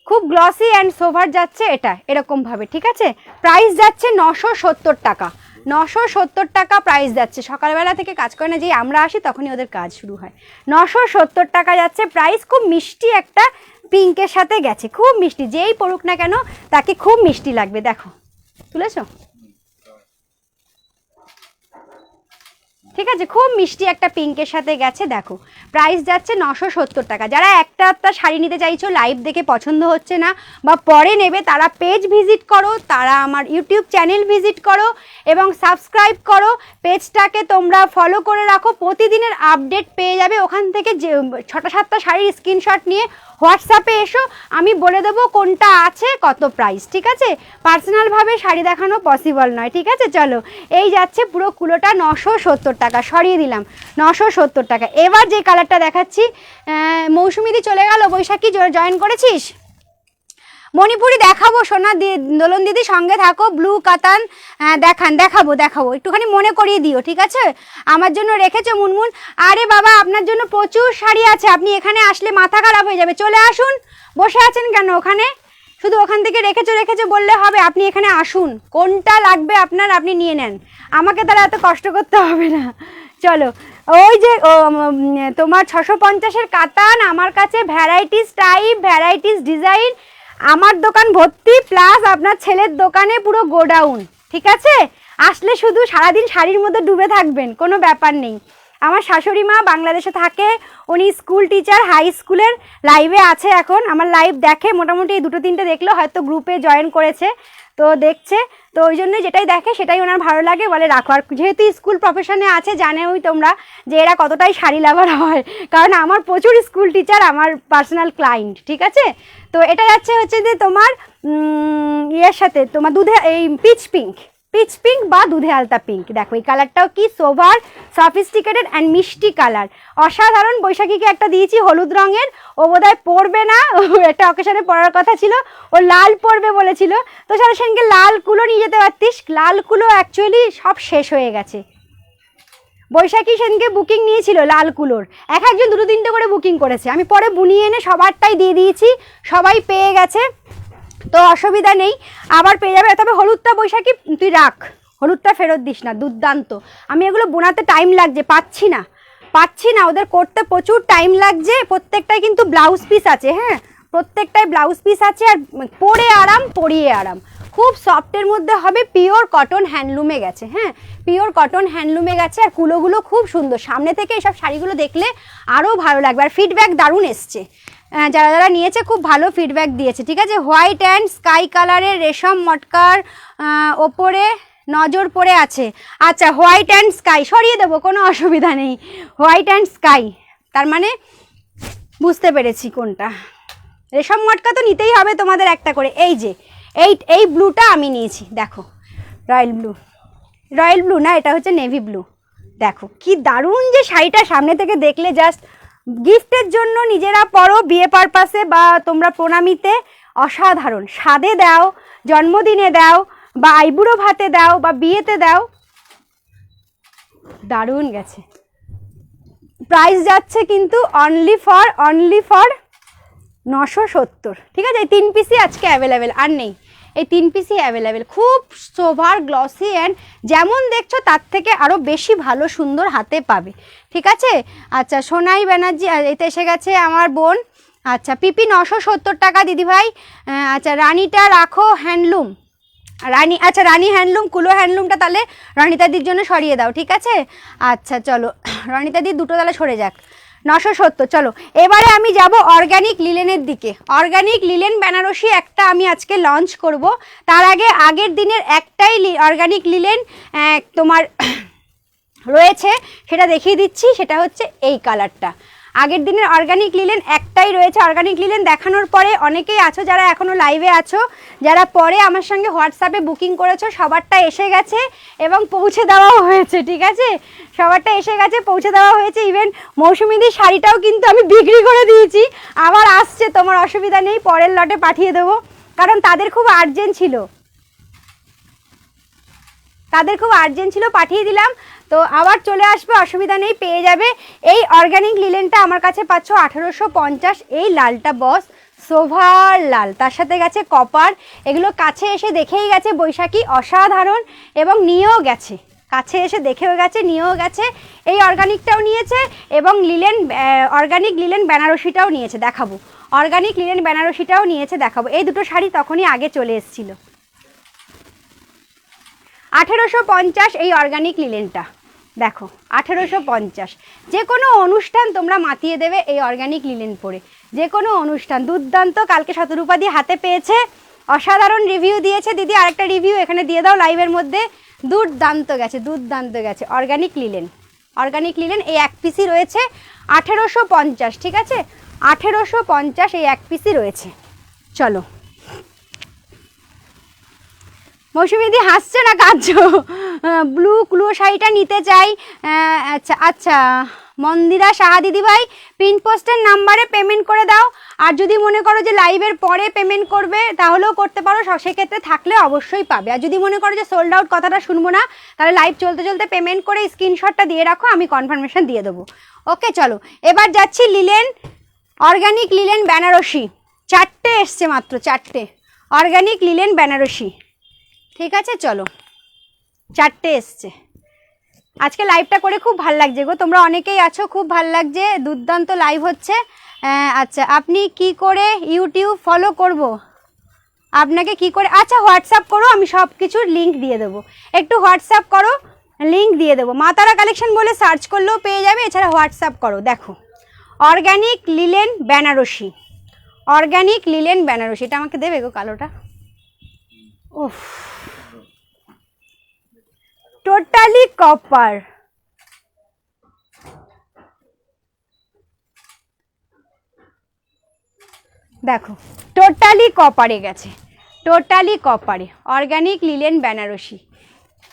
খুব গ্লসি অ্যান্ড সোভার যাচ্ছে এটা এরকম ভাবে। ঠিক আছে, প্রাইস যাচ্ছে 970 টাকা, 970 টাকা প্রাইস যাচ্ছে। সকালবেলা থেকে কাজ করে না, যেই আমরা আসি তখনই ওদের কাজ শুরু হয়। 970 টাকা যাচ্ছে প্রাইস। খুব মিষ্টি একটা পিঙ্কের সাথে গেছে, খুব মিষ্টি, যেই পড়ুক না কেন তাকে খুব মিষ্টি লাগবে। দেখো তুলেছো, ঠিক আছে, খুব মিষ্টি একটা পিঙ্কের সাথে গেছে। দেখো প্রাইস যাচ্ছে 970 টাকা। যারা একটা শাড়ি নিতে চাইছো, লাইভ দেখে পছন্দ হচ্ছে না বা পরে নেবে, তারা পেজ ভিজিট করো, তারা আমার ইউটিউব চ্যানেল ভিজিট করো এবং সাবস্ক্রাইব করো। পেজটাকে তোমরা ফলো করে রাখো, প্রতিদিনের আপডেট পেয়ে যাবে। ওখান থেকে যে 6টা-7টা শাড়ির স্ক্রিনশট নিয়ে হোয়াটসঅ্যাপে এসো, আমি বলে দেবো কোনটা আছে কত প্রাইস। ঠিক আছে, পার্সোনালভাবে শাড়ি দেখানো পসিবল নয়। ঠিক আছে, চলো এই যাচ্ছে পুরো কুলোটা 970 টাকা, সরিয়ে দিলাম 970 টাকা। এবার যে কালারটা দেখাচ্ছি, মৌসুমিদি চলে গেল, বৈশাখী জয়েন করেছিস? মণিপুরি দেখাবো সোনা, দোলন দিদি সঙ্গে থাকো। ব্লু কাতান দেখাবো একটুখানি মনে করিয়ে দিও। ঠিক আছে, আমার জন্য রেখেছো মুনমুন? আরে বাবা, আপনার জন্য প্রচুর শাড়ি আছে, আপনি এখানে আসলে মাথা খারাপ হয়ে যাবে। চলে আসুন, বসে আছেন কেন ওখানে? শুধু ওখান থেকে রেখেছো বললে হবে, আপনি এখানে আসুন, কোনটা লাগবে আপনার আপনি নিয়ে নেন, আমাকে তারা এত কষ্ট করতে হবে না। চলো, ওই যে তোমার 650-এর কাতান আমার কাছে, ভ্যারাইটিস টাইপ, ভ্যারাইটিস ডিজাইন, আমার দোকান ভর্তি, প্লাস আপনার ছেলের দোকানে পুরো গোডাউন। ঠিক আছে, আসলে শুধু সারাদিন শাড়ির মধ্যে ডুবে থাকবেন, কোনো ব্যাপার নেই। আমার শাশুড়ি মা বাংলাদেশে থাকে, উনি স্কুল টিচার, হাই স্কুলের, লাইভে আছে এখন, আমার লাইভ দেখে মোটামুটি, 2-3টে দেখলো, হয়তো গ্রুপে জয়েন করেছে, তো দেখছে, তো ওই জন্যই যেটাই দেখে সেটাই ওনার ভালো লাগে, বলে রাখো। আর যেহেতু স্কুল প্রফেশনে আছে, জানেওই তোমরা যে এরা কতটাই শাড়ি লাভার হয়, কারণ আমার প্রচুর স্কুল টিচার আমার পার্সোনাল ক্লায়েন্ট। ঠিক আছে, তো এটা যাচ্ছে হচ্ছে যে তোমার ইয়ের সাথে, তোমার দুধে এই পিচ পিঙ্ক বা দুধে আলতা পিঙ্ক। দেখো এই কালারটাও কি সোভার, সফিস্টিকেটেড অ্যান্ড মিষ্টি কালার, অসাধারণ। বৈশাখীকে একটা দিয়েছি হলুদ রঙের, ও বোধহয় পরবে না, একটা অকেশনে পরার কথা ছিল, ও লাল পরবে বলেছিল, তো সারা সেনকে লাল কুলো নিয়ে যেতে পারতিস। লাল কুলো অ্যাকচুয়ালি সব শেষ হয়ে গেছে। বৈশাখী সেনকে বুকিং নিয়েছিল লাল কুলোর, একজন 2-3টে করে বুকিং করেছে, আমি পরে বুনিয়ে এনে সবারটাই দিয়ে দিয়েছি, সবাই পেয়ে গেছে, তো অসুবিধা নেই, আবার পেয়ে যাবে। তবে হলুদটা বৈশাখী তুই রাখ, হলুদটা ফেরত দিস না, দুর্দান্ত। আমি এগুলো বোনাতে টাইম লাগছে, পাচ্ছি না, ওদের করতে প্রচুর টাইম লাগছে। প্রত্যেকটাই কিন্তু ব্লাউজ পিস আছে, হ্যাঁ প্রত্যেকটাই ব্লাউজ পিস আছে, আর পরে আরাম, পরিয়ে আরাম, খুব সফটের মধ্যে হবে, পিওর কটন হ্যান্ডলুমে গেছে। হ্যাঁ, পিওর কটন হ্যান্ডলুমে গেছে, আর কুলোগুলো খুব সুন্দর। সামনে থেকে এসব শাড়িগুলো দেখলে আরও ভালো লাগবে, আর ফিডব্যাক দারুণ এসছে, যারা নিয়েছে খুব ভালো ফিডব্যাক দিয়েছে। ঠিক আছে, হোয়াইট অ্যান্ড স্কাই কালারের রেশম মটকার ওপরে নজর পড়ে আছে। আচ্ছা, হোয়াইট অ্যান্ড স্কাই সরিয়ে দেবো, কোনো অসুবিধা নেই। হোয়াইট অ্যান্ড স্কাই তার মানে বুঝতে পেরেছি কোনটা। রেশম মটকা তো নিতেই হবে তোমাদের একটা করে। এই যে এই ব্লুটা আমি নিয়েছি, দেখো রয়্যাল ব্লু না, এটা হচ্ছে নেভি ব্লু। দেখো কি দারুণ যে শাড়িটা, সামনে থেকে দেখলে জাস্ট গিফটের জন্য নিজেরা পরো, বিয়ে পারপাসে বা তোমরা প্রণামীতে, অসাধারণ। স্বাদে দাও, জন্মদিনে দাও, বা আইবুড়ো ভাতে দাও, বা বিয়েতে দাও, দারুণ গেছে। প্রাইস যাচ্ছে কিন্তু অনলি ফর 970। ঠিক আছে, এই 3 পিসই আজকে অ্যাভেলেবেল, আর নেই, এই 3 পিসই অ্যাভেলেবেল। খুব সোভার, গ্লসি অ্যান্ড যেমন দেখছো তার থেকে আরও বেশি ভালো সুন্দর হাতে পাবে। ঠিক আছে, আচ্ছা সোনাই ব্যানার্জি, এতে এসে গেছে আমার বোন, আচ্ছা পিপি 970 টাকা দিদিভাই। আচ্ছা রানীটা রাখো হ্যান্ডলুম, রানী, আচ্ছা রানী হ্যান্ডলুম, কুলো হ্যান্ডলুমটা তাহলে রনিতাদির জন্য সরিয়ে দাও, ঠিক আছে? আচ্ছা চলো রনিতাদির দুটো তাহলে সরে যাক, 970। চলো এবারে আমি যাব অর্গানিক লিলেনের দিকে। অর্গানিক লিলেন বেনারসি একটা আমি আজকে লঞ্চ করব। তার আগে আগের দিনের একটাই অর্গানিক লিলেন তোমার রয়েছে, সেটা দেখিয়ে দিচ্ছি। সেটা হচ্ছে এই কালারটা। আগের দিনের অর্গানিক লিলেন একটাই রয়েছে। অর্গানিক লিলেন দেখানোর পরে অনেকেই আছো যারা এখনও লাইভে আছো, যারা পরে আমার সঙ্গে হোয়াটসঅ্যাপে বুকিং করেছো, সবারটা এসে গেছে এবং পৌঁছে দেওয়াও হয়েছে, ঠিক আছে? সবারটা এসে গেছে, পৌঁছে দেওয়া হয়েছে। ইভেন মৌসুমীদির শাড়িটাও কিন্তু আমি বিক্রি করে দিয়েছি, আবার আসছে, তোমার অসুবিধা নেই, পরের লটে পাঠিয়ে দেবো, কারণ তাদের খুব আর্জেন্ট ছিল, পাঠিয়ে দিলাম। তো আবার চলে আসবে, অসুবিধা নেই, পেয়ে যাবে। এই অর্গানিক লিলেনটা আমার কাছে পাচ্ছ 1850। এই লালটা বস সোভার লাল, তার সাথে গেছে কপার। এগুলো কাছে এসে দেখেই গেছে বৈশাখী, অসাধারণ, এবং নিয়েও গেছে, কাছে এসে দেখেও গেছে, নিয়েও গেছে। এই অর্গানিকটাও নিয়েছে এবং লিলেন অর্গানিক লিলেন বেনারসিটাও নিয়েছে, দেখাবো। অর্গানিক লিলেন বেনারসিটাও নিয়েছে, দেখাবো। এই দুটো শাড়ি তখনই আগে চলে এসেছিল। 1850 এই অর্গানিক লিলেনটা, দেখো 1850। যে কোনো অনুষ্ঠান তোমরা মাতিয়ে দেবে এই অর্গানিক লিলেন পরে, যে কোনো অনুষ্ঠান। দুর্দান্ত, কালকে শতরূপা দিয়ে হাতে পেয়েছে, অসাধারণ রিভিউ দিয়েছে দিদি। আরেকটা রিভিউ এখানে দিয়ে দাও লাইভের মধ্যে। দুর্দান্ত গেছে, দুর্দান্ত গেছে। অর্গানিক লিলেন, অর্গানিক লিলেন এই এক পিসই রয়েছে 1850, ঠিক আছে? 1850 এই এক পিসই রয়েছে। চলো মৌসুমীদি হাসছে না, কাঁদছো? ব্লু ক্লু শাড়িটা নিতে চাই। আচ্ছা আচ্ছা মন্দিরা সাহা দিদিভাই, পিন পোস্টের নাম্বারে পেমেন্ট করে দাও। আর যদি মনে করো যে লাইভের পরে পেমেন্ট করবে তাহলেও করতে পারো, সেক্ষেত্রে থাকলে অবশ্যই পাবে। আর যদি মনে করো যে সোল্ড আউট কথাটা শুনবো না, তাহলে লাইভ চলতে চলতে পেমেন্ট করে স্ক্রিনশটটা দিয়ে রাখো, আমি কনফার্মেশন দিয়ে দেবো। ওকে চলো এবার যাচ্ছি লিলেন, অর্গানিক লিলেন বেনারসি। 4টে এসছে মাত্র, 4টে অর্গানিক লিলেন বেনারসি, ঠিক আছে? চলো 4টে এসছে। আজকে লাইভটা করে খুব ভাল লাগছে গো, তোমরা অনেকেই আছো, খুব ভাল লাগছে, দুর্দান্ত লাইভ হচ্ছে। আচ্ছা আপনি কি করে ইউটিউব ফলো করব? আপনাকে কি করে, আচ্ছা হোয়াটসঅ্যাপ করো, আমি সব কিছুর লিঙ্ক দিয়ে দেবো। একটু হোয়াটসঅ্যাপ করো, লিঙ্ক দিয়ে দেবো। মা তারা কালেকশন বলে সার্চ করলেও পেয়ে যাবে, এছাড়া হোয়াটসঅ্যাপ করো। দেখো organic linen Banarasi, organic linen Banarasi. এটা আমাকে দেবে গো কালোটা? উফ, টোটালি কপার, দেখো টোটালি কপারে গেছে, টোটালি কপারে। Organic linen Banarasi,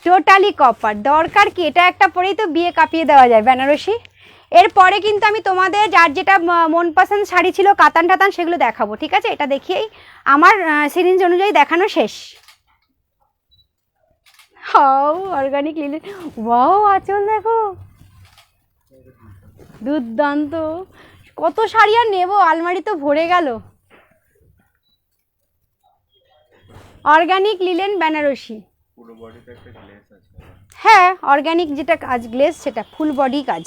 totally copper. দরকার কি, এটা একটা পরেই তো বিয়ে কাঁপিয়ে দেওয়া যায় বেনারসি। এরপরে কিন্তু আমি তোমাদের যার যেটা মন পছন্দ শাড়ি ছিল কাতান টাতান সেগুলো দেখাবো, ঠিক আছে? এটা দেখিয়েই আমার সিরিঞ্জ অনুযায়ী দেখানো শেষ। হাও অর্গানিক লিলেন, ওয়াও আঁচল দেখো, দুর্দান্ত। কত শাড়ি আর নেবো, আলমারি তো ভরে গেল। অর্গানিক লিলেন বেনারসি, হ্যাঁ অর্গানিক যেটা কাজ গ্লেজ সেটা ফুল বডি কাজ।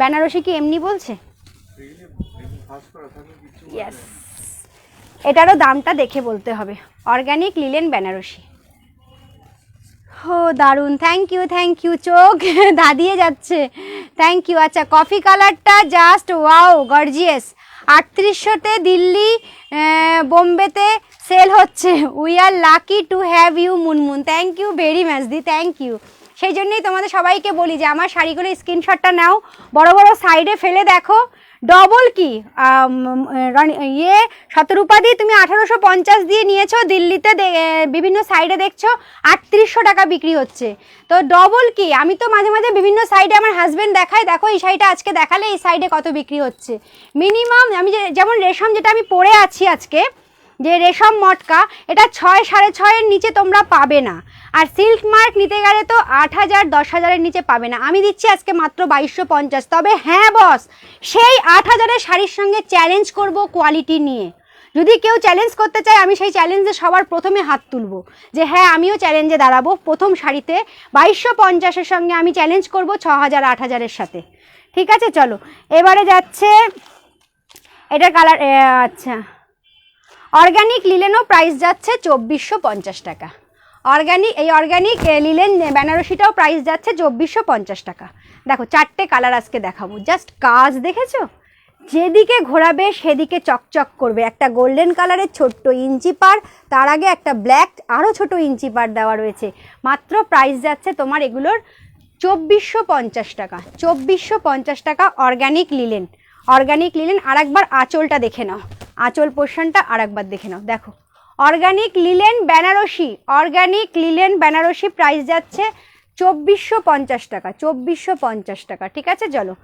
বেনারসি কি এমনি বলছে? ইয়েস, এটারও দামটা দেখে বলতে হবে। অর্গানিক লিলেন বেনারসি, ও দারুণ, থ্যাংক ইউ, চোখ ধাঁধিয়ে যাচ্ছে, থ্যাংক ইউ। আচ্ছা কফি কালারটা জাস্ট ওয়াও গর্জিয়াস। 3800-তে দিল্লি বোম্বেতে সেল হচ্ছে। We are lucky to have you Munmun, thank you very much দি, থ্যাংক ইউ। সেই জন্যই তোমাদের সবাইকে বলি যে আমার শাড়িগুলো স্ক্রিনশটটা নাও, বড় বড় সাইডে ফেলে দেখো। ডবল কি শতরূপাদি তুমি 1850 দিয়ে নিয়েছো, দিল্লিতে বিভিন্ন সাইডে দেখছো 3800 টাকা বিক্রি হচ্ছে। তো ডবল কি, আমি তো মাঝে মাঝে বিভিন্ন সাইডে আমার হাজব্যান্ড দেখায়, দেখো এই শাড়িটা আজকে দেখালে এই সাইডে কত বিক্রি হচ্ছে। মিনিমাম আমি যেমন রেশম যেটা আমি পরে আছি আজকে, যে রেশম মটকা, এটা 6 6.5-এর নিচে তোমরা পাবে না। আর সিল্ক মার্ক নিতে গেলে তো 8000 10,000-এর নিচে পাবে না। আমি দিচ্ছি আজকে মাত্র 2250। তবে হ্যাঁ বস, সেই 8000-এর শাড়ির সঙ্গে চ্যালেঞ্জ করব কোয়ালিটি নিয়ে। যদি কেউ চ্যালেঞ্জ করতে চায়, আমি সেই চ্যালেঞ্জে সবার প্রথমে হাত তুলব, যে হ্যাঁ আমিও চ্যালেঞ্জে দাঁড়াবো। প্রথম শাড়িতে 2250-এর সঙ্গে আমি চ্যালেঞ্জ করব 6000 8000-এর সাথে, ঠিক আছে? চলো এবারে যাচ্ছে এটার কালার আচ্ছা, অর্গানিক লিলেনও প্রাইস যাচ্ছে 2450 টাকা। অর্গানিক লিলেন বেনারসিটাও প্রাইস যাচ্ছে 2450 টাকা। দেখো 4টে কালার আজকে দেখাবো, জাস্ট কাজ দেখেছো, যেদিকে ঘোরাবে সেদিকে চকচক করবে। একটা গোল্ডেন কালারের ছোট্ট ইঞ্চি পার, তার আগে একটা ব্ল্যাক আরও ছোট ইঞ্চি পার দেওয়া রয়েছে। মাত্র প্রাইস যাচ্ছে তোমার এগুলোর 2450 টাকা। 2450 টাকা অর্গানিক লিলেন। আরেকবার আঁচলটা দেখে নাও, আঁচল পোর্শনটা আরেকবার দেখে নাও। দেখো অর্গানিক লিলেন বেনারসি প্রাইস যাচ্ছে 2450 টাকা। 2450 টাকা, ঠিক আছে। চলো,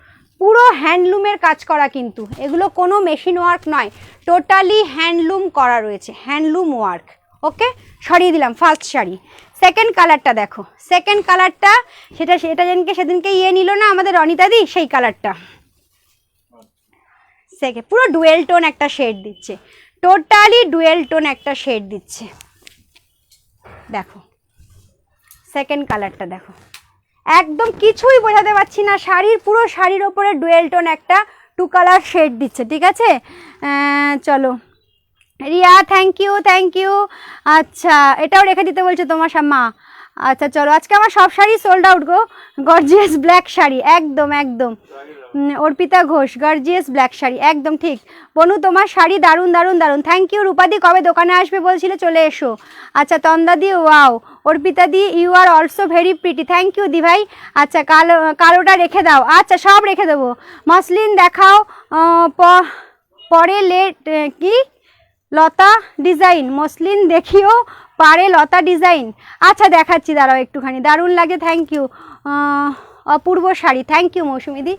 পুরো হ্যান্ডলুমের কাজ করা, কিন্তু এগুলো কোনো মেশিন ওয়ার্ক নয়, টোটালি হ্যান্ডলুম করা রয়েছে, হ্যান্ডলুম ওয়ার্ক। ওকে, সরিয়ে দিলাম ফার্স্ট শাড়ি। সেকেন্ড কালারটা দেখো, সেকেন্ড কালারটা সেটা সেদিনকে নিল না আমাদের রনিতাদি, সেই কালারটা পুরো ডুয়েল টোন একটা শেড দিচ্ছে, টোটালি ডুয়েল টোন একটা শেড দিচ্ছে। দেখো সেকেন্ড কালারটা দেখো, একদম কিছুই বোঝাতে পারছি না, পুরো শাড়ির ওপরে ডুয়েল টোন একটা 2 কালার শেড দিচ্ছে, ঠিক আছে। চলো রিয়া, থ্যাংক ইউ। আচ্ছা, এটাও রেখে দিতে বলছো তোমার মা। আচ্ছা চলো, আজকে আমার সব শাড়ি সোল্ড আউট গো। গর্জিয়াস ব্ল্যাক শাড়ি, একদম অর্পিতা ঘোষ, গর্জিয়াস ব্ল্যাক শাড়ি, একদম ঠিক। বনু তোমার শাড়ি দারুণ। Thank you. রূপাদি কবে দোকানে আসবে বলছিলে, চলে এসো। আচ্ছা তন্দাদি, ওয়াও। অর্পিতা দি, you are also very pretty, thank you দি ভাই। আচ্ছা কালোটা রেখে দাও, আচ্ছা সব রেখে দেবো। মসলিন দেখাও, পরে কি লতা ডিজাইন, মসলিন দেখিও পারে লতা ডিজাইন। আচ্ছা দেখাচ্ছি, দাঁড়াও একটুখানি, দারুণ লাগে, থ্যাংক ইউ। অপূর্ব শাড়ি, থ্যাংক ইউ মৌসুমিদি।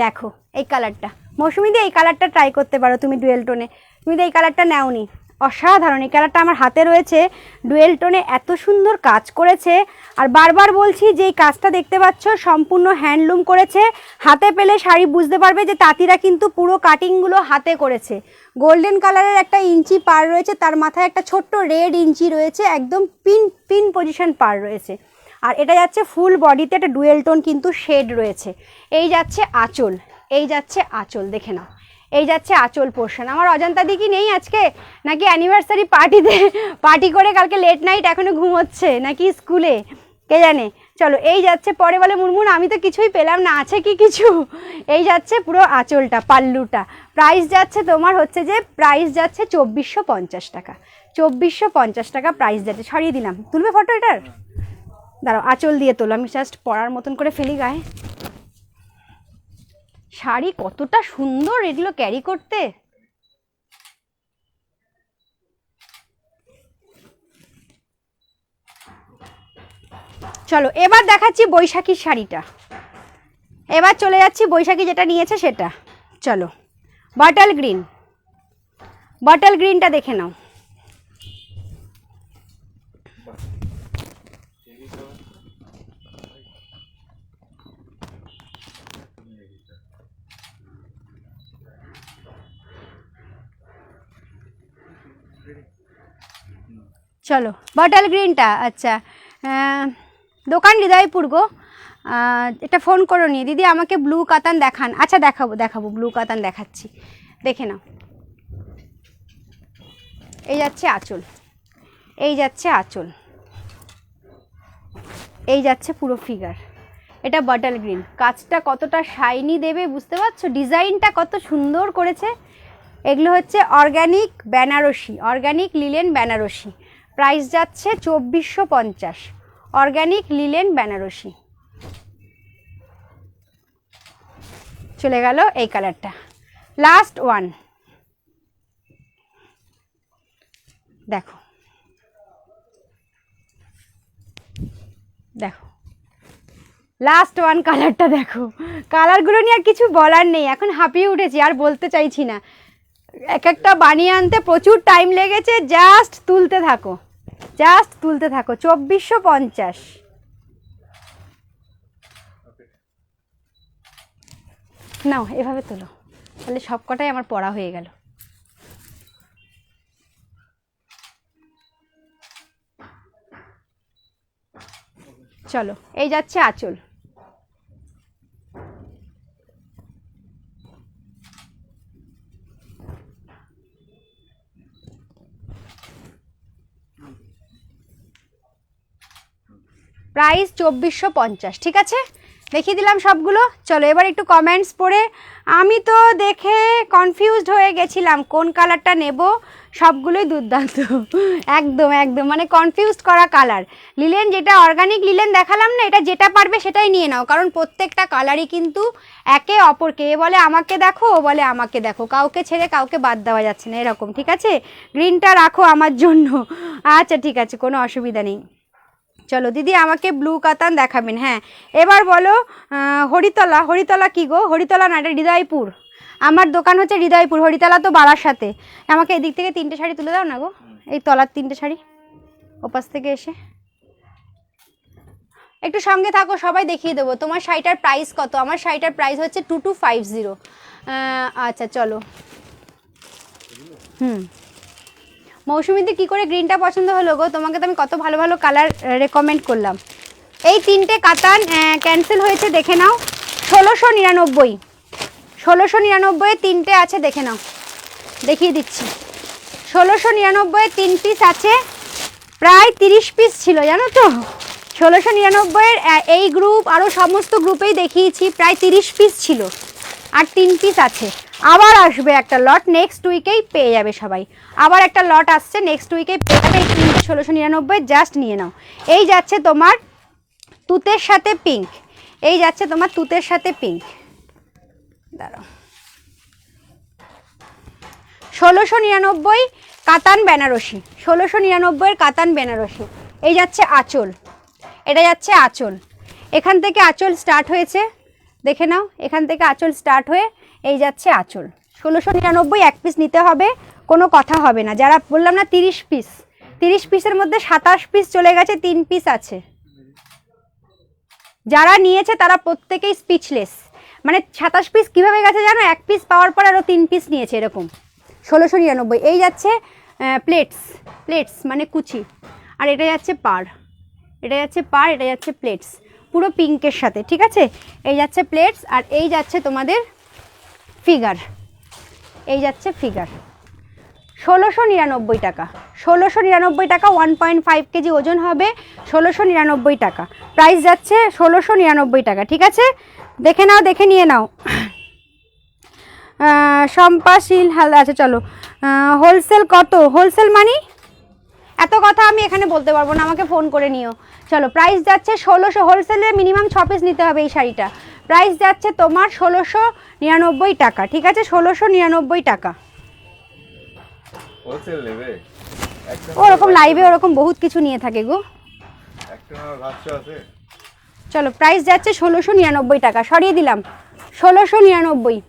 দেখো এই কালারটা, মৌসুমিদি এই কালারটা ট্রাই করতে পারো তুমি ডুয়েল টোনে, তুমি তো এই কালারটা নেওনি, অসাধারণ। এই কালারটা আমার হাতে রয়েছে, ডুয়েল টোনে এত সুন্দর কাজ করেছে। আর বারবার বলছি যে এই কাজটা দেখতে পাচ্ছ সম্পূর্ণ হ্যান্ডলুম করেছে। হাতে পেলে শাড়ি বুঝতে পারবে যে তাঁতিরা কিন্তু পুরো কাটিংগুলো হাতে করেছে। গোল্ডেন কালারের একটা ইঞ্চি পার রয়েছে, তার মাথায় একটা ছোট্ট রেড ইঞ্চি রয়েছে, একদম পিন পজিশন পার রয়েছে। আর এটা যাচ্ছে ফুল বডিতে একটা ডুয়েল টোন কিন্তু শেড রয়েছে। এই যাচ্ছে আঁচল, দেখে নাও, এই যাচ্ছে আঁচল পোর্শন। আমার অজন্তা দি কি নেই আজকে, নাকি অ্যানিভার্সারি পার্টি করে কালকে লেট নাইট এখনো ঘুমোচ্ছে, নাকি স্কুলে, কে জানে। চলো এই যাচ্ছে, পরে বলে মুনমুন আমি তো কিছুই পেলাম না, আছে কি কিছু। এই যাচ্ছে পুরো আঁচলটা, পাল্লুটা। প্রাইস যাচ্ছে তোমার হচ্ছে যে, প্রাইস যাচ্ছে 2450 টাকা। 2450 টাকা প্রাইস যাচ্ছে। সরিয়ে দিলাম, তুলবে ফটো এটার? দাঁড়াও আঁচল দিয়ে তোলো, আমি জাস্ট পরার মতন করে ফেলি গায়ে। শাড়ি কতটা সুন্দর এগুলো ক্যারি করতে। চলো এবার দেখাচ্ছি বৈশাখীর শাড়িটা, এবার চলে যাচ্ছি বৈশাখী যেটা নিয়েছে সেটা। চলো বটল গ্রিনটা দেখে নাও। চলো বটল গ্রিনটা, আচ্ছা দোকান হৃদয়পুর গো। এটা ফোন করো নি দিদি, আমাকে ব্লু কাতান দেখান। আচ্ছা দেখাবো ব্লু কাতান দেখাচ্ছি, দেখে নাও। এই যাচ্ছে আঁচল, এই যাচ্ছে পুরো ফিগার। এটা বটল গ্রিন, কাজটা কতটা শাইনি দেবে বুঝতে পারছো, ডিজাইনটা কত সুন্দর করেছে। এগুলো হচ্ছে অর্গানিক লিলেন বেনারসি। প্রাইস যাচ্ছে 2450, অর্গানিক লিলেন বেনারসি। চলে গেল এই কালারটা, লাস্ট ওয়ান। দেখো লাস্ট ওয়ান কালারটা দেখো। কালারগুলো নিয়ে আর কিছু বলার নেই, এখন হাঁপিয়ে উঠেছি, আর বলতে চাইছি না। এক একটা বানিয়ে আনতে প্রচুর টাইম লেগেছে, জাস্ট তুলতে থাকো 2450। নাও এভাবে তোলো, তাহলে সব কটাই আমার পড়া হয়ে গেল। চলো এই যাচ্ছে আঁচল, প্রাইস 2450, ঠিক আছে? দেখিয়ে দিলাম সবগুলো। চলো এবার একটু কমেন্টস পড়ে, আমি তো দেখে কনফিউজড হয়ে গেছিলাম কোন কালারটা নেব, সবগুলোই দুর্দান্ত। একদম একদম মানে কনফিউজড করা কালার। লিলেন যেটা অর্গানিক লিলেন দেখালাম না, এটা যেটা পারবে সেটাই নিয়ে নাও, কারণ প্রত্যেকটা কালারই কিন্তু একে অপরকে, এ বলে আমাকে দেখো, ও বলে আমাকে দেখো, কাউকে ছেড়ে কাউকে বাদ দেওয়া যাচ্ছে না এরকম, ঠিক আছে? গ্রিনটা রাখো আমার জন্য। আচ্ছা ঠিক আছে, কোনো অসুবিধা নেই। চলো দিদি আমাকে ব্লু কাতান দেখাবেন। হ্যাঁ এবার বলো হরিতলা, হরিতলা কি গো? হরিতলা না, এটা হৃদয়পুর। আমার দোকান হচ্ছে হৃদয়পুর, হরিতলা তো বারাসাতে। আমাকে এদিক থেকে 3টে শাড়ি তুলে দাও না গো, এই তলার 3টে শাড়ি, ওপাশ থেকে এসে একটু সঙ্গে থাকো, সবাই দেখিয়ে দেবো। তোমার শাড়িটার প্রাইস কত? আমার শাড়িটার প্রাইস হচ্ছে 2250। আচ্ছা চলো। মৌসুমীতে কি করে গ্রিনটা পছন্দ হলো গো? তোমাকে তো আমি কত ভালো ভালো কালার রেকমেন্ড করলাম। এই 3টে কাতান ক্যান্সেল হয়েছে, দেখে নাও। 1699, 1699 3টে আছে, দেখে নাও, দেখিয়ে দিচ্ছি। 1699 3 পিস আছে, প্রায় 30 পিস ছিল জানো তো। 1699 এই গ্রুপ আরও সমস্ত গ্রুপেই দেখিয়েছি, প্রায় 30 পিস ছিল, আর 3 পিস আছে। আবার আসবে একটা লট, নেক্সট উইকেই পেয়ে যাবে সবাই। আবার একটা লট আসছে, নেক্সট উইকেই পেয়ে যাবে। এই 3টে 1699 জাস্ট নিয়ে নাও। এই যাচ্ছে তোমার তুতের সাথে পিঙ্ক, এই যাচ্ছে তোমার তুতের সাথে পিঙ্ক। দাঁড়াও, 1699 কাতান বেনারসি, 1699 কাতান বেনারসি। এই যাচ্ছে আঁচল, এটা যাচ্ছে আঁচল। এখান থেকে আঁচল স্টার্ট হয়েছে, দেখে নাও, এখান থেকে আঁচল স্টার্ট হয়ে এই যাচ্ছে আঁচল। 1699 এক পিস নিতে হবে, কোনো কথা হবে না। যারা বললাম না 30 পিস, 30 পিসের মধ্যে 27 পিস চলে গেছে, 3 পিস আছে। যারা নিয়েছে তারা প্রত্যেকেই স্পিচলেস। মানে 27 পিস কীভাবে গেছে জানো? এক পিস পাওয়ার পর আরও 3 পিস নিয়েছে এরকম। 1699 এই যাচ্ছে প্লেটস, প্লেটস মানে কুচি, আর এটা যাচ্ছে পার, এটা যাচ্ছে পার, এটা যাচ্ছে প্লেটস, পুরো পিঙ্কের সাথে, ঠিক আছে? এই যাচ্ছে প্লেটস, আর এই যাচ্ছে তোমাদের ফিগার, এই যাচ্ছে ফিগার। 1699 টাকা, 1699 টাকা, 1.5 কেজি ওজন হবে, 1699 টাকা প্রাইস যাচ্ছে, 1699 টাকা, ঠিক আছে? দেখে নাও, দেখে নিয়ে নাও। সম্পাশীল হালদা, আচ্ছা চলো। হোলসেল কত? হোলসেল মানি এত কথা আমি এখানে বলতে পারবো না, আমাকে ফোন করে নিও। চলো প্রাইস যাচ্ছে 1600, হোলসেলে মিনিমাম 6 পিস নিতে হবে এই শাড়িটা। প্রাইস যাচ্ছে তোমার 1699 টাকা, ঠিক আছে? 1699 টাকা। হোলসেল নেবে? ওরকম লাইভে ওরকম বহুত কিছু নিয়ে থাকে গো। একটা রাস্তা আছে। চলো প্রাইস যাচ্ছে 1699 টাকা, সরিয়ে দিলাম 1699।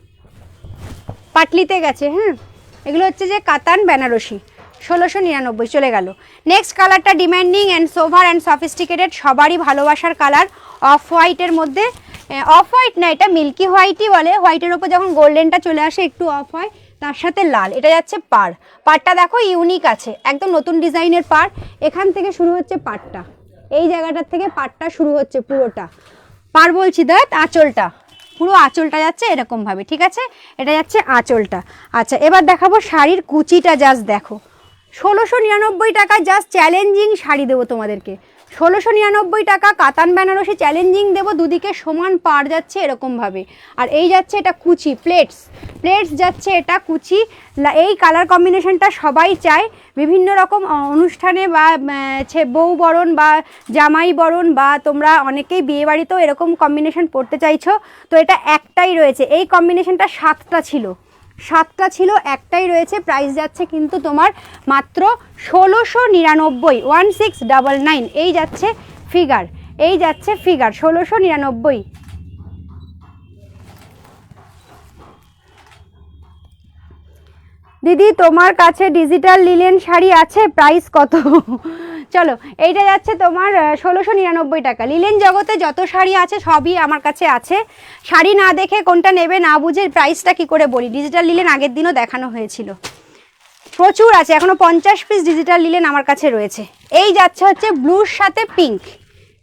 পাটলিতে গেছে, হ্যাঁ এগুলো হচ্ছে যে কাতান বেনারসি, 1699 চলে গেল। নেক্সট কালারটা demanding and sober and sophisticated, সবারই ভালোবাসার কালার, অফ হোয়াইটের মধ্যে। অফ হোয়াইট না, এটা মিল্কি হোয়াইটই বলে। হোয়াইটের ওপর যখন গোল্ডেনটা চলে আসে একটু অফ হয়, তার সাথে লাল। এটা যাচ্ছে পার, পারটা দেখো ইউনিক আছে, একদম নতুন ডিজাইনের পার। এখান থেকে শুরু হচ্ছে পারটা, এই জায়গাটার থেকে পারটা শুরু হচ্ছে পুরোটা। পার বলছি দেখ, আঁচলটা, পুরো আঁচলটা যাচ্ছে এরকমভাবে, ঠিক আছে? এটা যাচ্ছে আঁচলটা। আচ্ছা এবার দেখাবো শাড়ির কুচিটা, জাস্ট দেখো। 1699 টাকা জাস্ট চ্যালেঞ্জিং শাড়ি দেবো তোমাদেরকে। 1699 টাকা কাতান বেনারসি চ্যালেঞ্জিং দেবো, দুদিকে সমান পার যাচ্ছে এরকমভাবে। আর এই যাচ্ছে এটা কুচি, প্লেটস, প্লেটস যাচ্ছে এটা কুচি। এই কালার কম্বিনেশনটা সবাই চায় বিভিন্ন রকম অনুষ্ঠানে, বা বউ বরণ বা জামাই বরণ, বা তোমরা অনেকেই বিয়েবাড়িতেও এরকম কম্বিনেশন পরতে চাইছো। তো এটা একটাই রয়েছে, এই কম্বিনেশনটা 7টা ছিল, 7টা ছিল, একটাই রয়েছে। প্রাইস যাচ্ছে কিন্তু তোমার মাত্র 1699, 1699। এই যাচ্ছে ফিগার, এই যাচ্ছে ফিগার 1699। দিদি তোমার কাছে ডিজিটাল লিলেন শাড়ি আছে, প্রাইস কত? চলো এইটা যাচ্ছে তোমার 1699 টাকা। লিলেন জগতে যত শাড়ি আছে সবই আমার কাছে আছে। শাড়ি না দেখে কোনটা নেবে না বুঝে প্রাইসটা কি করে বলি। ডিজিটাল লিলেন আগের দিনও দেখানো হয়েছিল, প্রচুর আছে, এখনো 50 পিস ডিজিটাল লিলেন আমার কাছে রয়েছে। এই যাচ্ছে হচ্ছে ব্লুর সাথে পিঙ্ক,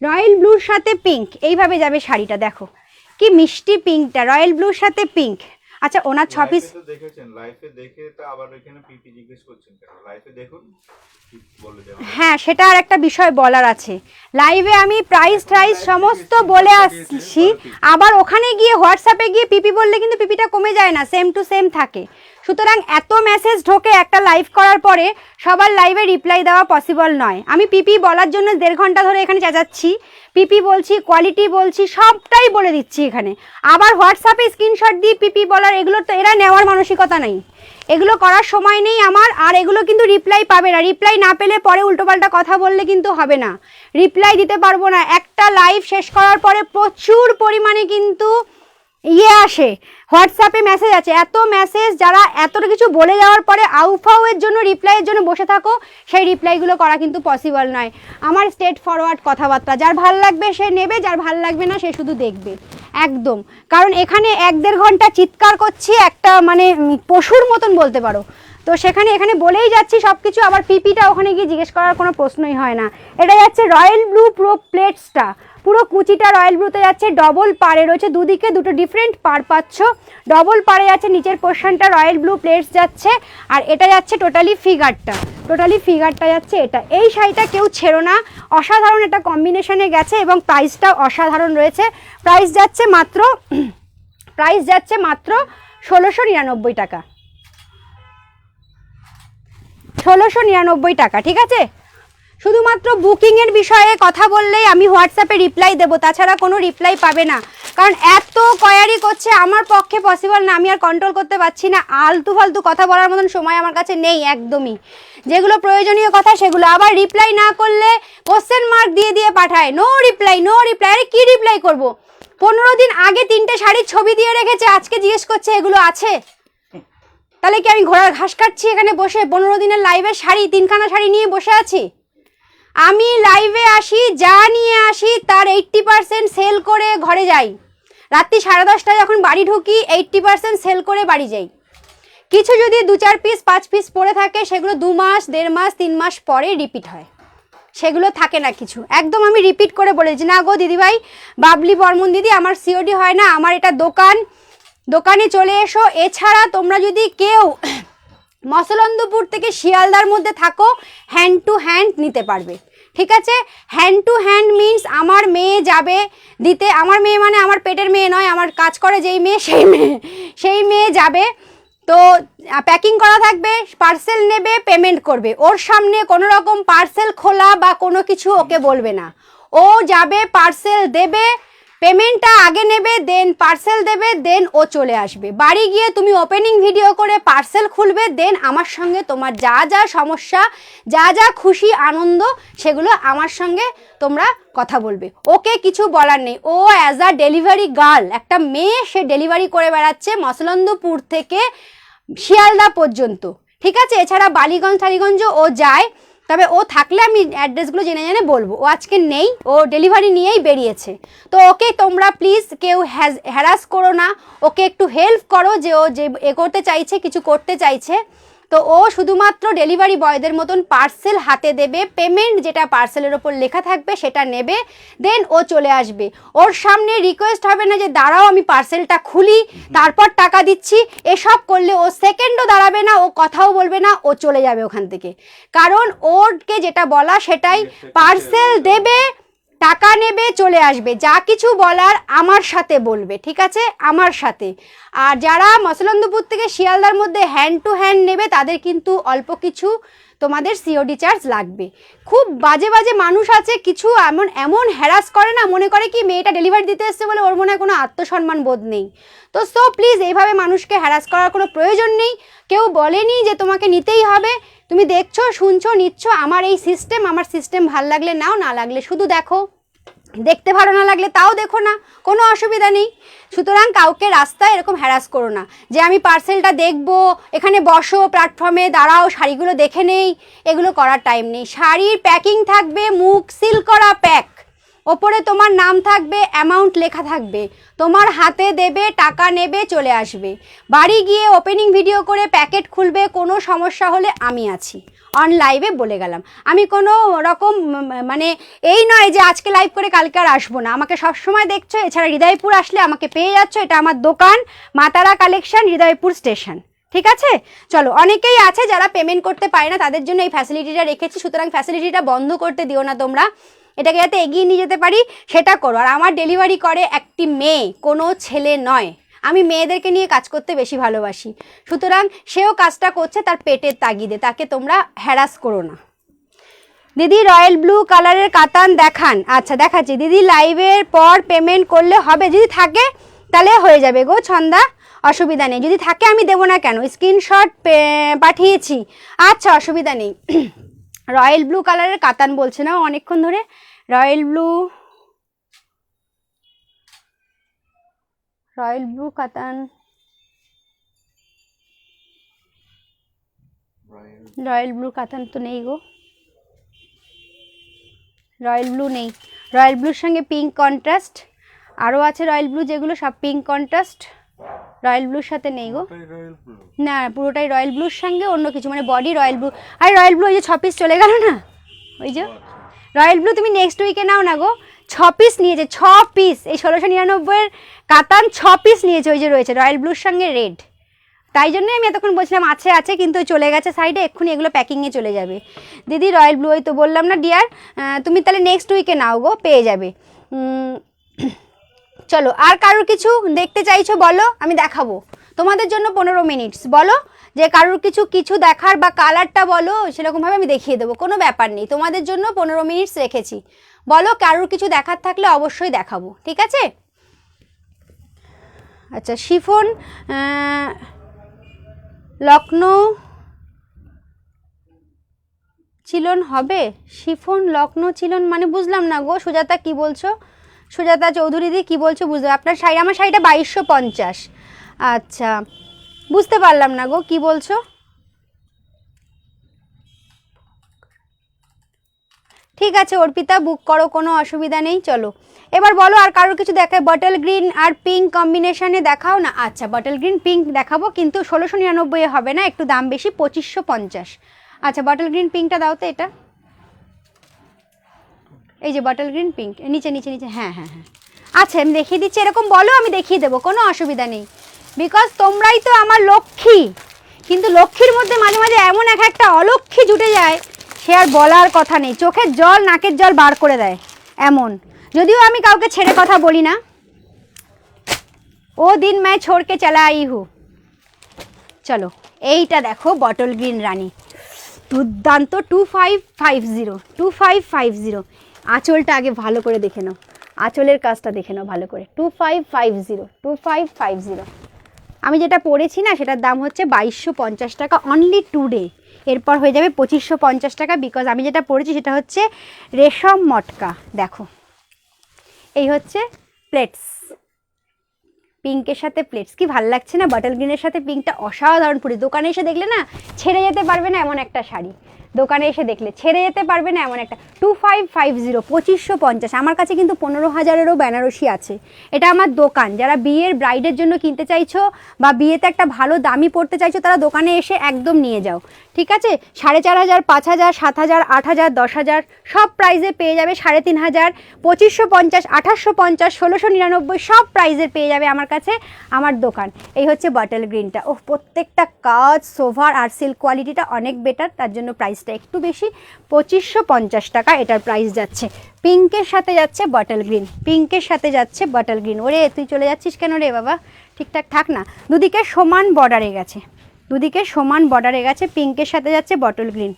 রয়্যাল ব্লুর সাথে পিঙ্ক, এইভাবে যাবে শাড়িটা। দেখো কি মিষ্টি পিঙ্কটা, রয়্যাল ব্লুর সাথে পিঙ্ক। আচ্ছা ওনার 6 পিস লাইফে তো দেখেছেন, লাইফে দেখে তো আবার এখানে পিপি জিজ্ঞেস করছেন কেন? লাইফে দেখুন বলে দেওয়া। হ্যাঁ সেটা আর একটা বিষয় বলার আছে, লাইভে আমি প্রাইস সমস্ত বলে আসছি, আবার ওখানে গিয়ে হোয়াটসঅ্যাপে গিয়ে পিপি বললে কিন্তু পিপিটা কমে যায় না, সেম টু সেম থাকে। সুতরাং এত মেসেজ ঢোকে একটা লাইভ করার পরে সবার লাইভে রিপ্লাই দেওয়া পসিবল নয়। আমি পিপি বলার জন্য 1.5 ঘন্টা ধরে এখানে চেঁচাচ্ছি, পিপি বলছি, কোয়ালিটি বলছি, সবটাই বলে দিচ্ছি এখানে। আবার হোয়াটসঅ্যাপে স্ক্রিনশট দিয়ে পিপি বলার, এগুলো তো এরা নেওয়ার মানসিকতা নেই, এগুলো করার সময় নেই আমার। আর এগুলো কিন্তু রিপ্লাই পাবে না, রিপ্লাই না পেলে পরে উল্টোপাল্টা কথা বললে কিন্তু হবে না, রিপ্লাই দিতে পারবো না। একটা লাইভ শেষ করার পরে প্রচুর পরিমাণে কিন্তু আসে, হোয়াটসঅ্যাপে মেসেজ আছে, এত মেসেজ, যারা এতটা কিছু বলে যাওয়ার পরে আউফাউয়ের জন্য রিপ্লাইয়ের জন্য বসে থাকো, সেই রিপ্লাইগুলো করা কিন্তু পসিবল নয়। আমার স্ট্রেট ফরওয়ার্ড কথাবার্তা, যার ভাল লাগবে সে নেবে, যার ভাল লাগবে না সে শুধু দেখবে, একদম। কারণ এখানে 1-1.5 ঘন্টা চিৎকার করছি, একটা মানে পশুর মতন বলতে পারো, তো সেখানে এখানে বলেই যাচ্ছি সব কিছু। আবার পিপিটা ওখানে গিয়ে জিজ্ঞেস করার কোনো প্রশ্নই হয় না। এটা যাচ্ছে রয়্যাল ব্লু প্রো প্লেটসটা, পুরো কুচিটা রয়্যাল ব্লুতে যাচ্ছে, ডবল পাড়ে রয়েছে, দুদিকে দুটো ডিফারেন্ট পাড় পাচ্ছ, ডবল পাড়ে যাচ্ছে, নিচের পোর্শনটা রয়্যাল ব্লু প্লেটস যাচ্ছে, আর এটা যাচ্ছে টোটালি ফিগারটা যাচ্ছে এটা। এই শাড়িটা কেউ ছেড়ো না, অসাধারণ একটা কম্বিনেশনে গেছে এবং প্রাইসটাও অসাধারণ রয়েছে। প্রাইস যাচ্ছে মাত্র 1699 টাকা, 1699 টাকা, ঠিক আছে। শুধুমাত্র বুকিংয়ের বিষয়ে কথা বললেই আমি হোয়াটসঅ্যাপে রিপ্লাই দেবো, তাছাড়া কোনো রিপ্লাই পাবে না। কারণ এত কোয়ারি করছে, আমার পক্ষে পসিবল না, আমি আর কন্ট্রোল করতে পারছি না। আলতু ফালতু কথা বলার মতন সময় আমার কাছে নেই একদমই। যেগুলো প্রয়োজনীয় কথা সেগুলো, আবার রিপ্লাই না করলে কোশ্চেন মার্ক দিয়ে পাঠায়, নো রিপ্লাই। আরে কি রিপ্লাই করব? 15 দিন আগে 3টে শাড়ির ছবি দিয়ে রেখেছে, আজকে জিজ্ঞেস করছে এগুলো আছে? তাহলে কি আমি ঘোড়ার ঘাস কাটছি এখানে বসে? 15 দিনের লাইভে শাড়ি, 3খানা শাড়ি নিয়ে বসে আছি? আমি লাইভে আসি, যা নিয়ে আসি তার 80% সেল করে ঘরে যাই। রাত্রি 10:30টায় যখন বাড়ি ঢুকি 80% সেল করে বাড়ি যাই। কিছু যদি 2-4 পিস 5 পিস পড়ে থাকে, সেগুলো 2 মাস 1.5 মাস 3 মাস পরে রিপিট হয়, সেগুলো থাকে না কিছু। একদম আমি রিপিট করে বলেছি, না গো দিদিভাই, বাবলি বর্মন দিদি, আমার সিওডি হয় না, আমার এটা দোকানে চলে এসো। এছাড়া তোমরা যদি কেউ মসলন্দপুর থেকে শিয়ালদার মধ্যে থাকো, হ্যান্ড টু হ্যান্ড নিতে পারবে, ঠিক আছে। হ্যান্ড টু হ্যান্ড মিন্স আমার মেয়ে যাবে দিতে, আমার মেয়ে মানে আমার পেটের মেয়ে নয়, আমার কাজ করে যেই মেয়ে সেই মেয়ে যাবে, তো প্যাকিং করা থাকবে, পার্সেল নেবে, পেমেন্ট করবে। ওর সামনে কোনো রকম পার্সেল খোলা বা কোনো কিছু ওকে বলবে না, ও যাবে, পার্সেল দেবে, পেমেন্টটা আগে নেবে, দেন পার্সেল দেবে, দেন ও চলে আসবে। বাড়ি গিয়ে তুমি ওপেনিং ভিডিও করে পার্সেল খুলবে, দেন আমার সঙ্গে তোমার যা যা সমস্যা, যা যা খুশি আনন্দ, সেগুলো আমার সঙ্গে তোমরা কথা বলবে। ওকে কিছু বলার নেই, ও অ্যাজ আ ডেলিভারি গার্ল, একটা মেয়ে, সে ডেলিভারি করে বেড়াচ্ছে মসলন্দপুর থেকে শিয়ালদা পর্যন্ত, ঠিক আছে। এছাড়া বালিগঞ্জ টালিগঞ্জ ও যায়, তবে ও থাকলে আমি অ্যাড্রেসগুলো জেনে বলবো। ও আজকে নেই, ও ডেলিভারি নিয়েই বেরিয়েছে। তো ওকে তোমরা প্লিজ কেউ হ্যারাস করো না, ওকে একটু হেল্প করো, যে ও যে করতে চাইছে, কিছু করতে চাইছে। তো ও শুধুমাত্র ডেলিভারি বয়দের মতন পার্সেল হাতে দেবে, পেমেন্ট যেটা পার্সেলের ওপর লেখা থাকবে সেটা নেবে, দেন ও চলে আসবে। ওর সামনে রিকোয়েস্ট হবে না যে দাঁড়াও আমি পার্সেলটা খুলি তারপর টাকা দিচ্ছি, এসব করলে ও সেকেন্ডও দাঁড়াবে না, ও কথাও বলবে না, ও চলে যাবে ওখান থেকে। কারণ ওরকে যেটা বলা সেটাই, পার্সেল দেবে, টাকা নেবে, চলে আসবে। যা কিছু বলার আমার সাথে বলবে, ঠিক আছে, আমার সাথে। আর যারা মসলন্দপুর থেকে শিয়ালদার মধ্যে হ্যান্ড টু হ্যান্ড নেবে, তাদের কিন্তু অল্প কিছু তোমাদের সিওডি চার্জ লাগবে। খুব বাজে মানুষ আছে কিছু, এমন হ্যারাস করে না, মনে করে কি মেয়েটা ডেলিভারি দিতে এসছে বলে ওর মনে হয় কোনো আত্মসম্মান বোধ নেই। তো সো প্লিজ এইভাবে মানুষকে হ্যারাস করার কোনো প্রয়োজন নেই। কেউ বলেনি যে তোমাকে নিতেই হবে, তুমি দেখছো, শুনছো, নিচ্ছ, আমার এই সিস্টেম, আমার সিস্টেম ভাল লাগলে নাও, না লাগলে শুধু দেখো, দেখতে ভালো না লাগলে তাও দেখো না, কোনো অসুবিধা নেই। সুতরাং কাউকে রাস্তায় এরকম হ্যারাস করো না যে আমি পার্সেলটা দেখবো, এখানে বসো, প্ল্যাটফর্মে দাঁড়াও, শাড়িগুলো দেখে নেই, এগুলো করার টাইম নেই। শাড়ির প্যাকিং থাকবে, মুখ সিল করা প্যাক, ওপরে তোমার নাম থাকবে, অ্যামাউন্ট লেখা থাকবে, তোমার হাতে দেবে, টাকা নেবে, চলে আসবে। বাড়ি গিয়ে ওপেনিং ভিডিও করে প্যাকেট খুলবে, কোনো সমস্যা হলে আমি আছি, অন লাইভে বলে গেলাম। আমি কোনো রকম মানে এই নয় যে আজকে লাইভ করে কালকে আর আসবো না, আমাকে সবসময় দেখছো। এছাড়া হৃদয়পুর আসলে আমাকে পেয়ে যাচ্ছ, এটা আমার দোকান মাতারা কালেকশন, হৃদয়পুর স্টেশন। ঠিক আছে, চলো। অনেকেই আছে যারা পেমেন্ট করতে পারে না, তাদের জন্য এই ফ্যাসিলিটিটা রেখেছি, সুতরাং ফ্যাসিলিটিটা বন্ধ করতে দিও না তোমরা, এটাকে যাতে এগিয়ে নিয়ে যেতে পারি সেটা করো। আর আমার ডেলিভারি করে একটি মেয়ে, কোনো ছেলে নয়। আমি মেয়েদেরকে নিয়ে কাজ করতে বেশি ভালোবাসি, সুতরাং সেও কাজটা করছে তার পেটের তাগিদে, তাকে তোমরা হ্যারাস করো না। দিদি রয়্যাল ব্লু কালারের কাতান দেখান। আচ্ছা দেখাচ্ছি দিদি, লাইভের পর পেমেন্ট করলে হবে, যদি থাকে তাহলে হয়ে যাবে গো ছন্দা, অসুবিধা নেই। যদি থাকে আমি দেবো না কেন, স্ক্রিনশট পাঠিয়েছি। আচ্ছা অসুবিধা নেই। রয়্যাল ব্লু কালারের কাতান বলছে না অনেকক্ষণ ধরে, রয়্যাল ব্লু কাতান, রয়্যাল ব্লু কাতান তো নেই গো, রয়্যাল ব্লু নেই। রয়্যাল ব্লুর সঙ্গে পিঙ্ক কন্ট্রাস্ট আরও আছে, রয়্যাল ব্লু যেগুলো সব পিঙ্ক কন্ট্রাস্ট, রয়্যাল ব্লুর সাথে নেই গো। না পুরোটাই রয়্যাল ব্লুর সঙ্গে অন্য কিছু, মানে বডি রয়্যাল ব্লু। আর রয়্যাল ব্লু ওই যে 6 পিস চলে গেল না, ওই যে রয়্যাল ব্লু তুমি নেক্সট উইকে নাও না গো। 6 পিস নিয়েছে, 6 পিস, এই 1699 কাতান 6 পিস নিয়েছে, ওই যে রয়েছে রয়্যাল ব্লুর সঙ্গে রেড। তাই জন্যই আমি এতক্ষণ বলছিলাম আছে কিন্তু চলে গেছে সাইডে, এক্ষুনি এগুলো প্যাকিংয়ে চলে যাবে। দিদি রয়্যাল ব্লু, ওই তো বললাম না ডিয়ার, তুমি তাহলে নেক্সট উইকে নাও গো, পেয়ে যাবে। চলো, আর কারোর কিছু দেখতে চাইছো বলো, আমি দেখাবো তোমাদের জন্য 15 মিনিটস। বলো যে কারোর কিছু দেখার বা কালারটা বলো, সেরকমভাবে আমি দেখিয়ে দেবো, কোনো ব্যাপার নেই। তোমাদের জন্য 15 মিনিটস রেখেছি, বলো কারোর কিছু দেখার থাকলে অবশ্যই দেখাবো, ঠিক আছে? আচ্ছা শিফন লখনৌ চিলন হবে, শিফন লখনৌ চিলন মানে বুঝলাম না গো সুজাতা, কি বলছো? সুজাতা চৌধুরী দি কী বলছো বুঝতে, আপনার শাড়ি, আমার শাড়িটা 2250। আচ্ছা বুঝতে পারলাম না গো কি বলছো। ঠিক আছে অর্পিতা, বুক করো, কোনো অসুবিধা নেই। চলো এবার বলো আর কারোর কিছু দেখায়, বটল গ্রিন আর পিঙ্ক কম্বিনেশনে দেখাও না। আচ্ছা বটল গ্রিন পিঙ্ক দেখাবো, কিন্তু 1699 হবে না, একটু দাম বেশি, 2550। আচ্ছা বটল গ্রিন পিঙ্কটা দাও তো, এটা এই যে বটল গ্রিন পিঙ্ক, নিচে নিচে নিচে, হ্যাঁ হ্যাঁ হ্যাঁ। আচ্ছা আমি দেখিয়ে দিচ্ছি, এরকম বলো আমি দেখিয়ে দেবো, কোনো অসুবিধা নেই, বিকজ তোমরাই তো আমার লক্ষ্মী। কিন্তু লক্ষ্মীর মধ্যে মাঝে মাঝে এমন একটা অলক্ষ্মী জুটে যায়, সে আর বলার কথা নেই, চোখের জল নাকের জল বার করে দেয় এমন। যদিও আমি কাউকে ছেড়ে কথা বলি না, ও দিন मैं छोड़ के चला आई हूँ। চলো এইটা দেখো বটল গ্রিন রানী, দুর্দান্ত, 2550। আঁচলটা আগে ভালো করে দেখে নাও, আঁচলের কাজটা দেখে নাও ভালো করে, 2550। আমি যেটা পরেছি না সেটার দাম হচ্ছে 2250 টাকা অনলি টুডে, এরপর হয়ে যাবে 2550 টাকা, বিকজ আমি যেটা পরেছি সেটা হচ্ছে রেশম মটকা। দেখো এই হচ্ছে প্লেটস, পিঙ্কের সাথে প্লেটস, কি ভালো লাগছে না? বটল গ্রিনের সাথে পিঙ্কটা অসাধারণ পরি, দোকানে এসে দেখলে না ছেড়ে যেতে পারবে না এমন একটা শাড়ি, দোকানে এসে দেখলে ছেড়ে যেতে পারবে না এমন একটা। 2550, 2550। আমার কাছে কিন্তু 15,000-এরও বেনারসি আছে, এটা আমার দোকান। যারা বিয়ের ব্রাইডের জন্য কিনতে চাইছো বা বিয়েতে একটা ভালো দামি পড়তে চাইছো, তারা দোকানে এসে একদম নিয়ে যাও, ঠিক আছে? 4500, 5000, 7000, 8000, 10000 সব প্রাইজে পেয়ে যাবে, 3500, 2550, 2850, 1699 সব প্রাইজের পেয়ে যাবে আমার কাছে, আমার দোকান। এই হচ্ছে বটল গ্রিনটা, ও প্রত্যেকটা কাজ সোভার আর সিল্ক কোয়ালিটিটা অনেক বেটার, তার জন্য প্রাইসটা একটু বেশি, 2550 টাকা এটার প্রাইস যাচ্ছে। পিঙ্কের সাথে যাচ্ছে বটল গ্রিন, পিঙ্কের সাথে যাচ্ছে বটল গ্রিন। ওরে তুই চলে যাচ্ছিস কেন রে বাবা, ঠিকঠাক থাক না। দুদিকে সমান বর্ডারে গেছে, দুদিকে সমান বর্ডারে গেছে, পিঙ্কের সাথে যাচ্ছে বটল গ্রিন।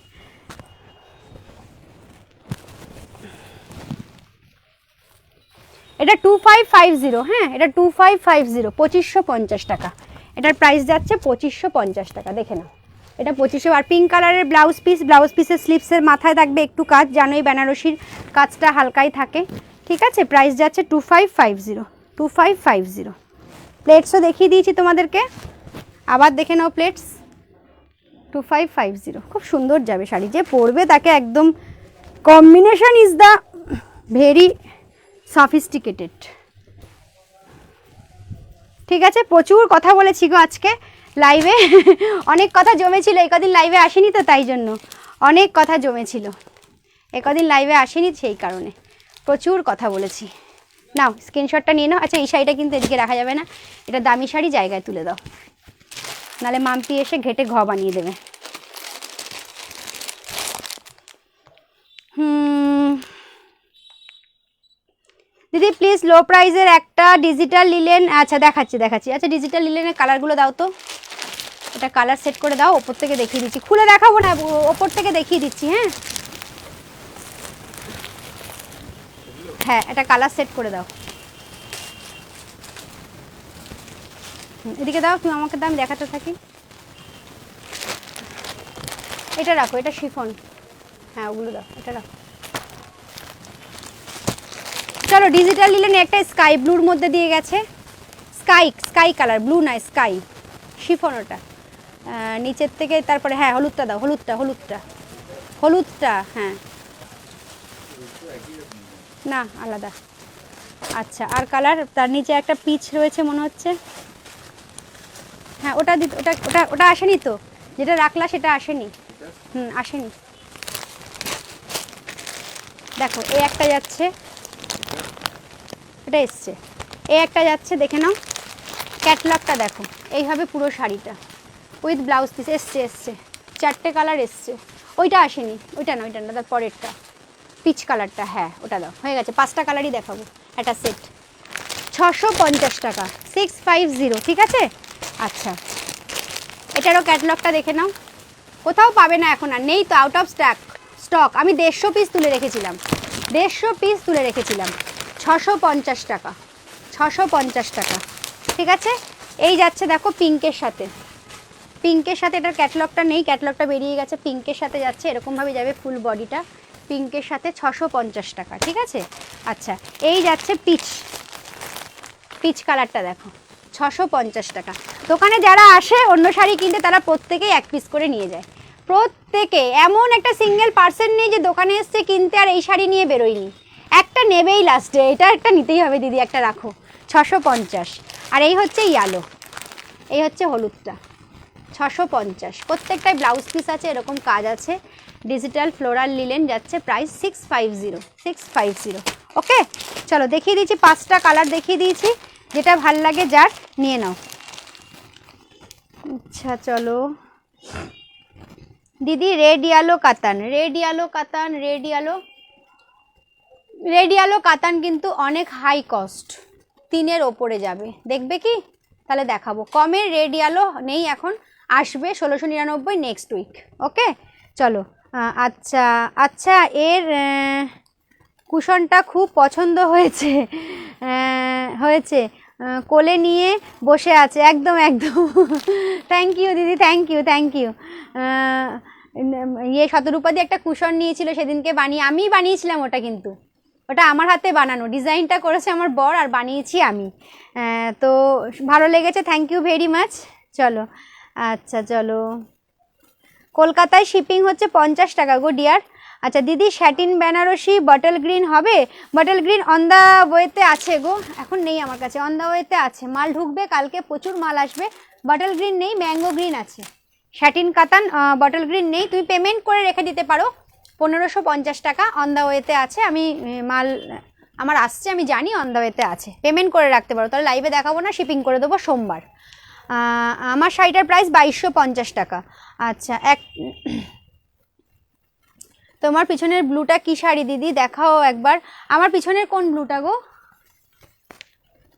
এটা 2550, হ্যাঁ এটা 2550, 2550 টাকা এটার প্রাইস যাচ্ছে, 2550 টাকা দেখে নাও, এটা 2500। আর পিঙ্ক কালারের ব্লাউজ পিসের স্লিপসের মাথায় থাকবে একটু কাজ, জানোই বেনারসির কাজটা হালকাই থাকে, ঠিক আছে? প্রাইস যাচ্ছে 2550। প্লেটসও দেখিয়ে দিয়েছি তোমাদেরকে, আবার দেখে নাও প্লেটস, 2550, খুব সুন্দর যাবে শাড়ি, যে পরবে তাকে একদম, combination is the very sophisticated. ঠিক আছে, প্রচুর কথা বলেছি গো আজকে লাইভে, অনেক কথা জমেছিল, এই কদিন লাইভে আসেনি তো তাই জন্য অনেক কথা জমেছিল, একদিন লাইভে আসেনি সেই কারণে প্রচুর কথা বলেছি। নাও স্ক্রিনশটটা নিয়ে নাও। আচ্ছা এই শাড়িটা কিন্তু এদিকে রাখা যাবে না, এটা দামি শাড়ি, জায়গায় তুলে দাও, নাহলে মাম্পি এসে ঘেটে ঘ বানিয়ে দেবে। দিদি প্লিজ লো প্রাইজের একটা ডিজিটাল লিলেন, আচ্ছা দেখাচ্ছি। আচ্ছা ডিজিটাল লিলেনের কালারগুলো দাও তো, এটা কালার সেট করে দাও, ওপর থেকে দেখিয়ে দিচ্ছি, খুলে দেখাবো না, ওপর থেকে দেখিয়ে দিচ্ছি। হ্যাঁ হ্যাঁ এটা কালার সেট করে দাও। এদিকে দাও, তুমি আমাকে দাম দেখাতে থাকি। এটা রাখো, এটা শিফন, হ্যাঁ ওগুলো দাও, এটা রাখো। চলো ডিজিটাল লিলেন একটা স্কাই ব্লুর মধ্যে দিয়ে গেছে, স্কাই কালার, ব্লু না স্কাই, শিফন ওটা নিচের থেকে। তারপরে হ্যাঁ হলুদটা দাও, হলুদটা হ্যাঁ না আলাদা। আচ্ছা আর কালার, তার নিচে একটা পিচ রয়েছে মনে হচ্ছে, হ্যাঁ ওটা ওটা আসেনি তো, যেটা রাখলা সেটা আসেনি। আসেনি, দেখো এই একটা যাচ্ছে, এটা এসছে, এই একটা যাচ্ছে, দেখে নাও ক্যাটলগটা দেখো, এইভাবে পুরো শাড়িটা উইথ ব্লাউজ পিস এসছে, 4টে কালার এসছে। ওইটা আসেনি, ওইটা না তার পরেরটা পিচ কালারটা, হ্যাঁ ওটা দাও, হয়ে গেছে। 5টা কালারই দেখাবো, একটা সেট 650 টাকা, 650, ঠিক আছে। আচ্ছা এটারও ক্যাটলগটা দেখে নাও, কোথাও পাবে না এখন, আর নেই তো, আউট অফ স্টক। আমি 150 পিস তুলে রেখেছিলাম, 650 টাকা, 650 টাকা, ঠিক আছে। এই যাচ্ছে দেখো পিঙ্কের সাথে, এটার ক্যাটলগটা নেই, ক্যাটলগটা বেরিয়ে গেছে, পিঙ্কের সাথে যাচ্ছে, এরকমভাবে যাবে ফুল বডিটা, পিঙ্কের সাথে 650 টাকা, ঠিক আছে। আচ্ছা এই যাচ্ছে পিচ কালারটা দেখো, 650 টাকা। দোকানে যারা আসে অন্য শাড়ি কিনতে তারা প্রত্যেকেই 1 পিস করে নিয়ে যায়, প্রত্যেকে, এমন একটা সিঙ্গেল পার্সন নেই যে দোকানে এসছে কিনতে আর এই শাড়ি নিয়ে বেরোয়নি, একটা নেবেই লাস্টে, এটা একটা নিতেই হবে দিদি, একটা রাখো, 650। আর এই হচ্ছে ইয়ালো, এই হচ্ছে হলুদটা, 650। প্রত্যেকটাই ব্লাউজ পিস আছে, এরকম কাজ আছে, ডিজিটাল ফ্লোরাল লিলেন যাচ্ছে প্রাইস 650। ওকে চলো দেখিয়ে দিচ্ছি, 5টা কালার দেখিয়ে দিয়েছি, যেটা ভাল লাগে যার নিয়ে নাও। আচ্ছা চলো দিদি, রেড ইয়ালো কাতান কিন্তু অনেক হাই কস্ট, 3-এর ওপরে যাবে, দেখবে কি? তাহলে দেখাবো, কমের রেড ইয়ালো নেই এখন, আসবে 1699 নেক্সট উইক। ওকে চলো। আচ্ছা এর কুশনটা খুব পছন্দ হয়েছে, কোলে নিয়ে বসে আছে, একদম থ্যাংক ইউ দিদি, থ্যাংক ইউ। শতরূপাদি একটা কুশন নিয়েছিল সেদিনকে, আমিই বানিয়েছিলাম ওটা, কিন্তু ওটা আমার হাতে বানানো, ডিজাইনটা করেছে আমার বর আর বানিয়েছি আমি, তো ভালো লেগেছে, থ্যাংক ইউ ভেরি মাচ। চলো আচ্ছা চলো, কলকাতায় শিপিং হচ্ছে 50 টাকা গো ডিয়ার। আচ্ছা দিদি, স্যাটিন বেনারসি বটল গ্রিন হবে? বটল গ্রিন অন দ্য ওয়েতে আছে গো, এখন নেই আমার কাছে, অন দ্য ওয়েতে আছে, মাল ঢুকবে কালকে, প্রচুর মাল আসবে। বটল গ্রিন নেই, ম্যাঙ্গো গ্রিন আছে, স্যাটিন কাতান বটল গ্রিন নেই, তুমি পেমেন্ট করে রেখে দিতে পারো, 1550 টাকা অন দ্য ওয়েতে আছে, আমি মাল আমার আসছে, আমি জানি অন দ্য ওয়েতে আছে, পেমেন্ট করে রাখতে পারো, তাহলে লাইভে দেখাবো না, শিপিং করে দেবো সোমবার। আমার শাড়িটার প্রাইস 2250 টাকা। আচ্ছা তোমার পিছনের ব্লুটা কি শাড়ি দিদি, দেখাও একবার। আমার পিছনের কোন ব্লুটা গো?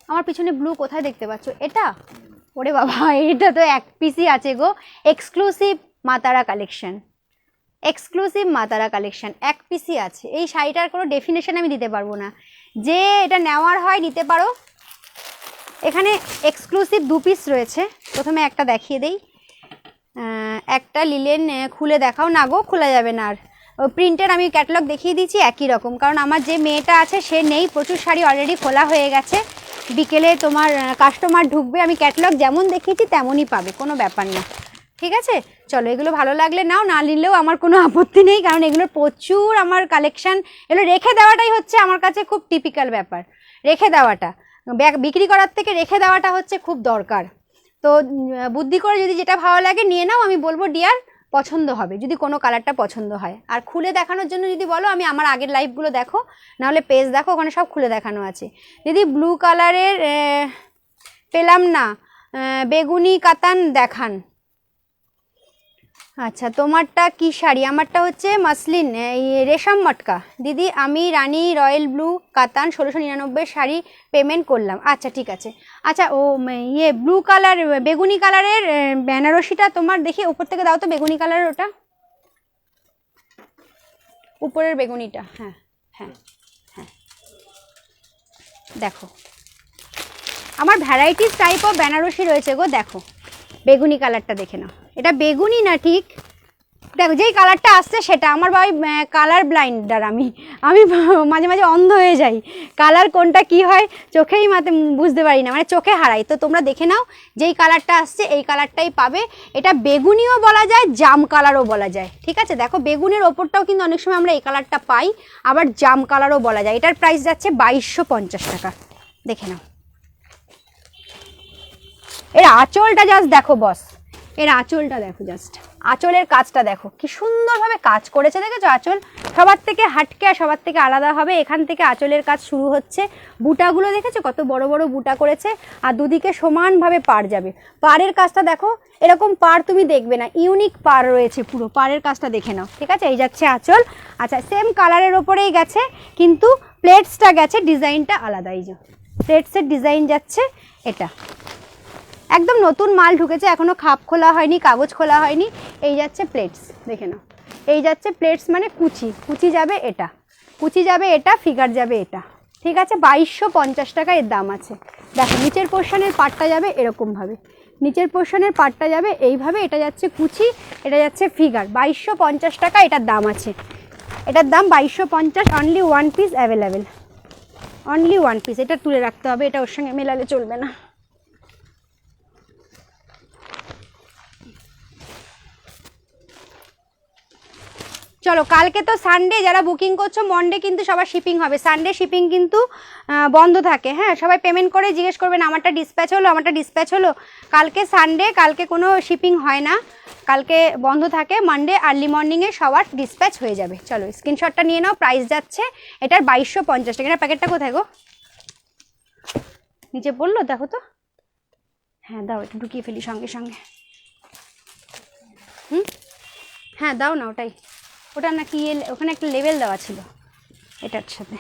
আমার পিছনে ব্লু কোথায় দেখতে পাচ্ছ? এটা? ওরে বাবা, এটা তো 1 পিসই আছে গো, এক্সক্লুসিভ মাতারা কালেকশন, 1 পিসই আছে। এই শাড়িটার কোনো ডেফিনেশন আমি দিতে পারবো না, যে এটা নেওয়ার হয় নিতে পারো। এখানে এক্সক্লুসিভ 2 পিস রয়েছে, প্রথমে একটা দেখিয়ে দেই, একটা লিলেন খুলে দেখাও না গো, খোলা যাবে না, আর প্রিন্টের আমি ক্যাটালগ দেখিয়ে দিচ্ছি একই রকম, কারণ আমার যে মেয়েটা আছে সে নেই, প্রচুর শাড়ি অলরেডি খোলা হয়ে গেছে, বিকেলে তোমার কাস্টমার ঢুকবে, আমি ক্যাটালগ যেমন দেখিয়েছি তেমনই পাবে, কোনো ব্যাপার না, ঠিক আছে। চলো এগুলো ভালো লাগলে নাও, না নিলেও আমার কোনো আপত্তি নেই, কারণ এগুলোর প্রচুর আমার কালেকশন, এগুলো রেখে দেওয়াটাই হচ্ছে আমার কাছে খুব টিপিক্যাল ব্যাপার, রেখে দেওয়াটা, বিক্রি করার থেকে রেখে দেওয়াটা হচ্ছে খুব দরকার। তো বুদ্ধি করে যদি যেটা ভালো লাগে নিয়ে নাও, আমি বলবো ডিয়ার পছন্দ হবে যদি কোনো কালারটা পছন্দ হয়। আর খুলে দেখানোর জন্য যদি বলো, আমি আমার আগের লাইভগুলো দেখো, নাহলে পেজ দেখো, ওখানে সব খুলে দেখানো আছে। দিদি ব্লু কালারের পেলাম না, বেগুনি কাতান দেখান। আচ্ছা, তোমারটা কি শাড়ি? আমারটা হচ্ছে মাসলিন, রেশম মটকা। দিদি আমি রানী রয়্যাল ব্লু কাতান 1699 শাড়ি পেমেন্ট করলাম। আচ্ছা ঠিক আছে। আচ্ছা ও ব্লু কালার, বেগুনি কালারের বেনারসিটা তোমার দেখি উপর থেকে দাও তো, বেগুনি কালারের ওটা উপরের বেগুনিটা। হ্যাঁ হ্যাঁ হ্যাঁ, দেখো আমার ভ্যারাইটিস টাইপ অফ বেনারসি রয়েছে গো। দেখো বেগুনি কালারটা দেখে নাও, এটা বেগুনি না ঠিক, দেখো যেই কালারটা আসছে সেটা। আমার ভাই কালার ব্লাইন্ডার, আমি মাঝে মাঝে অন্ধ হয়ে যাই, কালার কোনটা কি হয় চোখেই বুঝতে পারি না, মানে চোখে হারাই। তো তোমরা দেখে নাও, যেই কালারটা আসছে এই কালারটাই পাবে। এটা বেগুনিও বলা যায়, জাম কালারও বলা যায়, ঠিক আছে। দেখো বেগুনের ওপরটাও কিন্তু অনেক সময় আমরা এই কালারটা পাই, আবার জাম কালারও বলা যায়। এটার প্রাইস যাচ্ছে 2250 টাকা, দেখে নাও। এর আঁচলটা জাস্ট দেখো বস, এর আঁচলটা দেখো, জাস্ট আঁচলের কাজটা দেখো কি সুন্দরভাবে কাজ করেছে, দেখেছো? আঁচল সবার থেকে হাটকে আর সবার থেকে আলাদা হবে, এখান থেকে আঁচলের কাজ শুরু হচ্ছে। বুটাগুলো দেখেছো কত বড় বড় বুটা করেছে, আর দুদিকে সমানভাবে পাড় যাবে। পাড়ের কাজটা দেখো, এরকম পাড় তুমি দেখবে না, ইউনিক পাড় রয়েছে পুরো। পাড়ের কাজটা দেখে নাও, ঠিক আছে। এই যাচ্ছে আঁচল। আচ্ছা সেম কালারের ওপরেই গেছে, কিন্তু প্লেটসটা গেছে ডিজাইনটা আলাদা। এই যে প্লেটসের ডিজাইন যাচ্ছে এটা, একদম নতুন মাল ঢুকেছে, এখনো খাপ খোলা হয়নি, কাগজ খোলা হয়নি। এই যাচ্ছে প্লেটস, দেখে নাও। এই যাচ্ছে প্লেটস মানে কুচি যাবে এটা, কুচি যাবে এটা, ফিগার যাবে এটা, ঠিক আছে। 2250 টাকা এর দাম আছে। দেখো নিচের পোর্শনের পাটটা যাবে এরকমভাবে, নিচের পোর্শনের পাটটা যাবে এইভাবে, এটা যাচ্ছে কুচি, এটা যাচ্ছে ফিগার। 2250 টাকা এটার দাম আছে, এটার দাম 2250। Only one piece available, only one piece. এটা তুলে রাখতে হবে, এটা ওর সঙ্গে মেলালে চলবে না। চলো কালকে তো সানডে, যারা বুকিং করছো মন্ডে কিন্তু সবার শিপিং হবে, সানডে শিপিং কিন্তু বন্ধ থাকে। হ্যাঁ সবাই পেমেন্ট করে জিজ্ঞেস করবেন আমারটা ডিসপ্যাচ হলো, আমারটা ডিসপ্যাচ হলো। কালকে সানডে, কালকে কোনো শিপিং হয় না, কালকে বন্ধ থাকে। মানডে আর্লি মর্নিংয়ে সবার ডিসপ্যাচ হয়ে যাবে। চলো স্ক্রিনশটটা নিয়ে নাও। প্রাইস যাচ্ছে এটার 2250 টাকা। এটা প্যাকেটটা কোথায় গো? নিচে পড়লো দেখো তো। হ্যাঁ দাও, একটু ঢুকিয়ে ফেলি সঙ্গে সঙ্গে। হ্যাঁ দাও না, ওটাই, ওটা নাকি ওখানে একটা লেবেল দেওয়া ছিল এটার সাথে।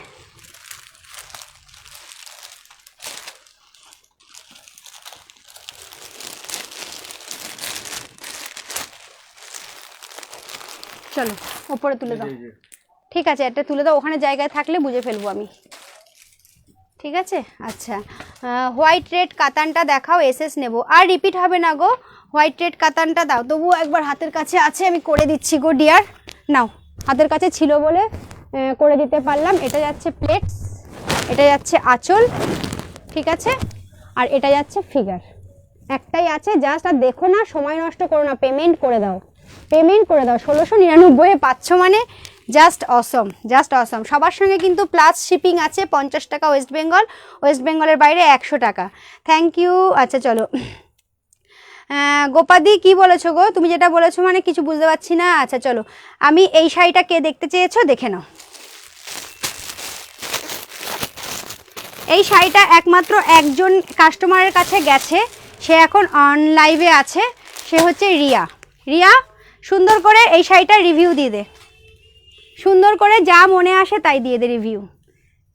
চলো ওপরে তুলে দাও, ঠিক আছে। এটা তুলে দাও, ওখানে জায়গায় থাকলে বুঝে ফেলবো আমি, ঠিক আছে। আচ্ছা হোয়াইট রেড কাতানটা দেখাও, এসএস নেব। আর রিপিট হবে না গো, হোয়াইট রেড কাতানটা দাও। তবুও একবার হাতের কাছে আছে, আমি করে দিচ্ছি গো ডিয়ার। নাও, হাতের কাছে ছিল বলে করে দিতে পারলাম। এটা যাচ্ছে প্লেটস, এটা যাচ্ছে আঁচল, ঠিক আছে। আর এটা যাচ্ছে ফিগার, একটাই আছে জাস্ট। আর দেখো না, সময় নষ্ট করো না, পেমেন্ট করে দাও, পেমেন্ট করে দাও। 1699 পাচ্ছ মানে জাস্ট অসম, জাস্ট অসম। সবার সঙ্গে কিন্তু প্লাস শিপিং আছে 50 টাকা ওয়েস্ট বেঙ্গল, ওয়েস্ট বেঙ্গলের বাইরে 100 টাকা। Thank you. আচ্ছা চলো গোপাদি কি বলেছো গো? তুমি যেটা বলেছো মানে কিছু বুঝতে পারছি না। আচ্ছা চলো, আমি এই শাড়িটা কে দেখতে চেয়েছো দেখে নাও। এই শাড়িটা একমাত্র একজন কাস্টমারের কাছে গেছে, সে এখন অন লাইভে আছে, সে হচ্ছে রিয়া। রিয়া সুন্দর করে এই শাড়িটার রিভিউ দিয়ে দে, সুন্দর করে যা মনে আসে তাই দিয়ে দে রিভিউ।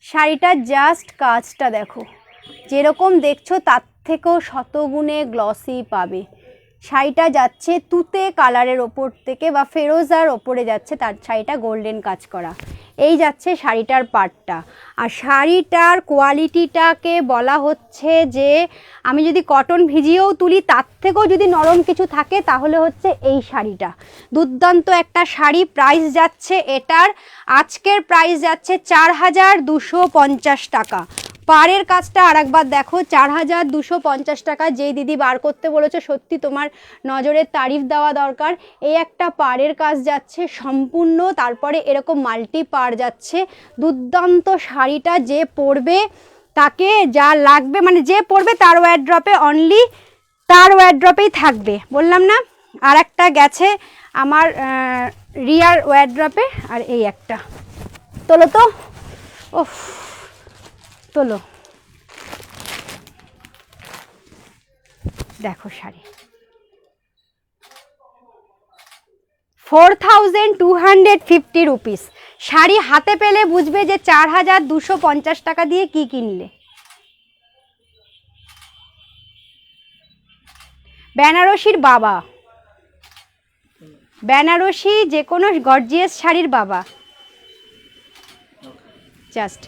শাড়িটার জাস্ট কাজটা দেখো, যেরকম দেখছো তার থেকেও শতগুণে গ্লসি পাবে। শাড়িটা যাচ্ছে তুতে কালারের ওপর থেকে বা ফেরোজার ওপরে যাচ্ছে, তার শাড়িটা গোল্ডেন কাজ করা। এই যাচ্ছে শাড়িটার পার্টটা। আর শাড়িটার কোয়ালিটিটাকে বলা হচ্ছে যে আমি যদি কটন ভিজিয়েও তুলি তার থেকেও যদি নরম কিছু থাকে তাহলে হচ্ছে এই শাড়িটা। দুর্দান্ত একটা শাড়ি। প্রাইস যাচ্ছে এটার, আজকের প্রাইস যাচ্ছে 4250 টাকা। পাড়ের কাজটা আরেকবার দেখো, 4250 টাকা। যেই দিদি বার করতে বলেছো সত্যি তোমার নজরের তারিফ দেওয়া দরকার। এই একটা পাড়ের কাজ যাচ্ছে সম্পূর্ণ, তারপরে এরকম মাল্টি পাড় যাচ্ছে। দুর্দান্ত শাড়িটা, যে পরবে তাকে যা লাগবে, মানে যে পরবে তার ওয়্যারড্রপে অনলি, তার ওয়্যারড্রপেই থাকবে, বললাম না। আর একটা গেছে, আমার রিয়ার ওয়ার্ড্রপে, আর এই একটা। তোলো তো, ওফ তোলো। দেখো শাড়ি 4250 রুপিস। শাড়ি হাতে পেলে বুঝবে যে 4250 টাকা দিয়ে কি কিনলে। বেনারসির বাবা, বেনারসি যে কোনো গর্জিয়াস শাড়ির বাবা। জাস্ট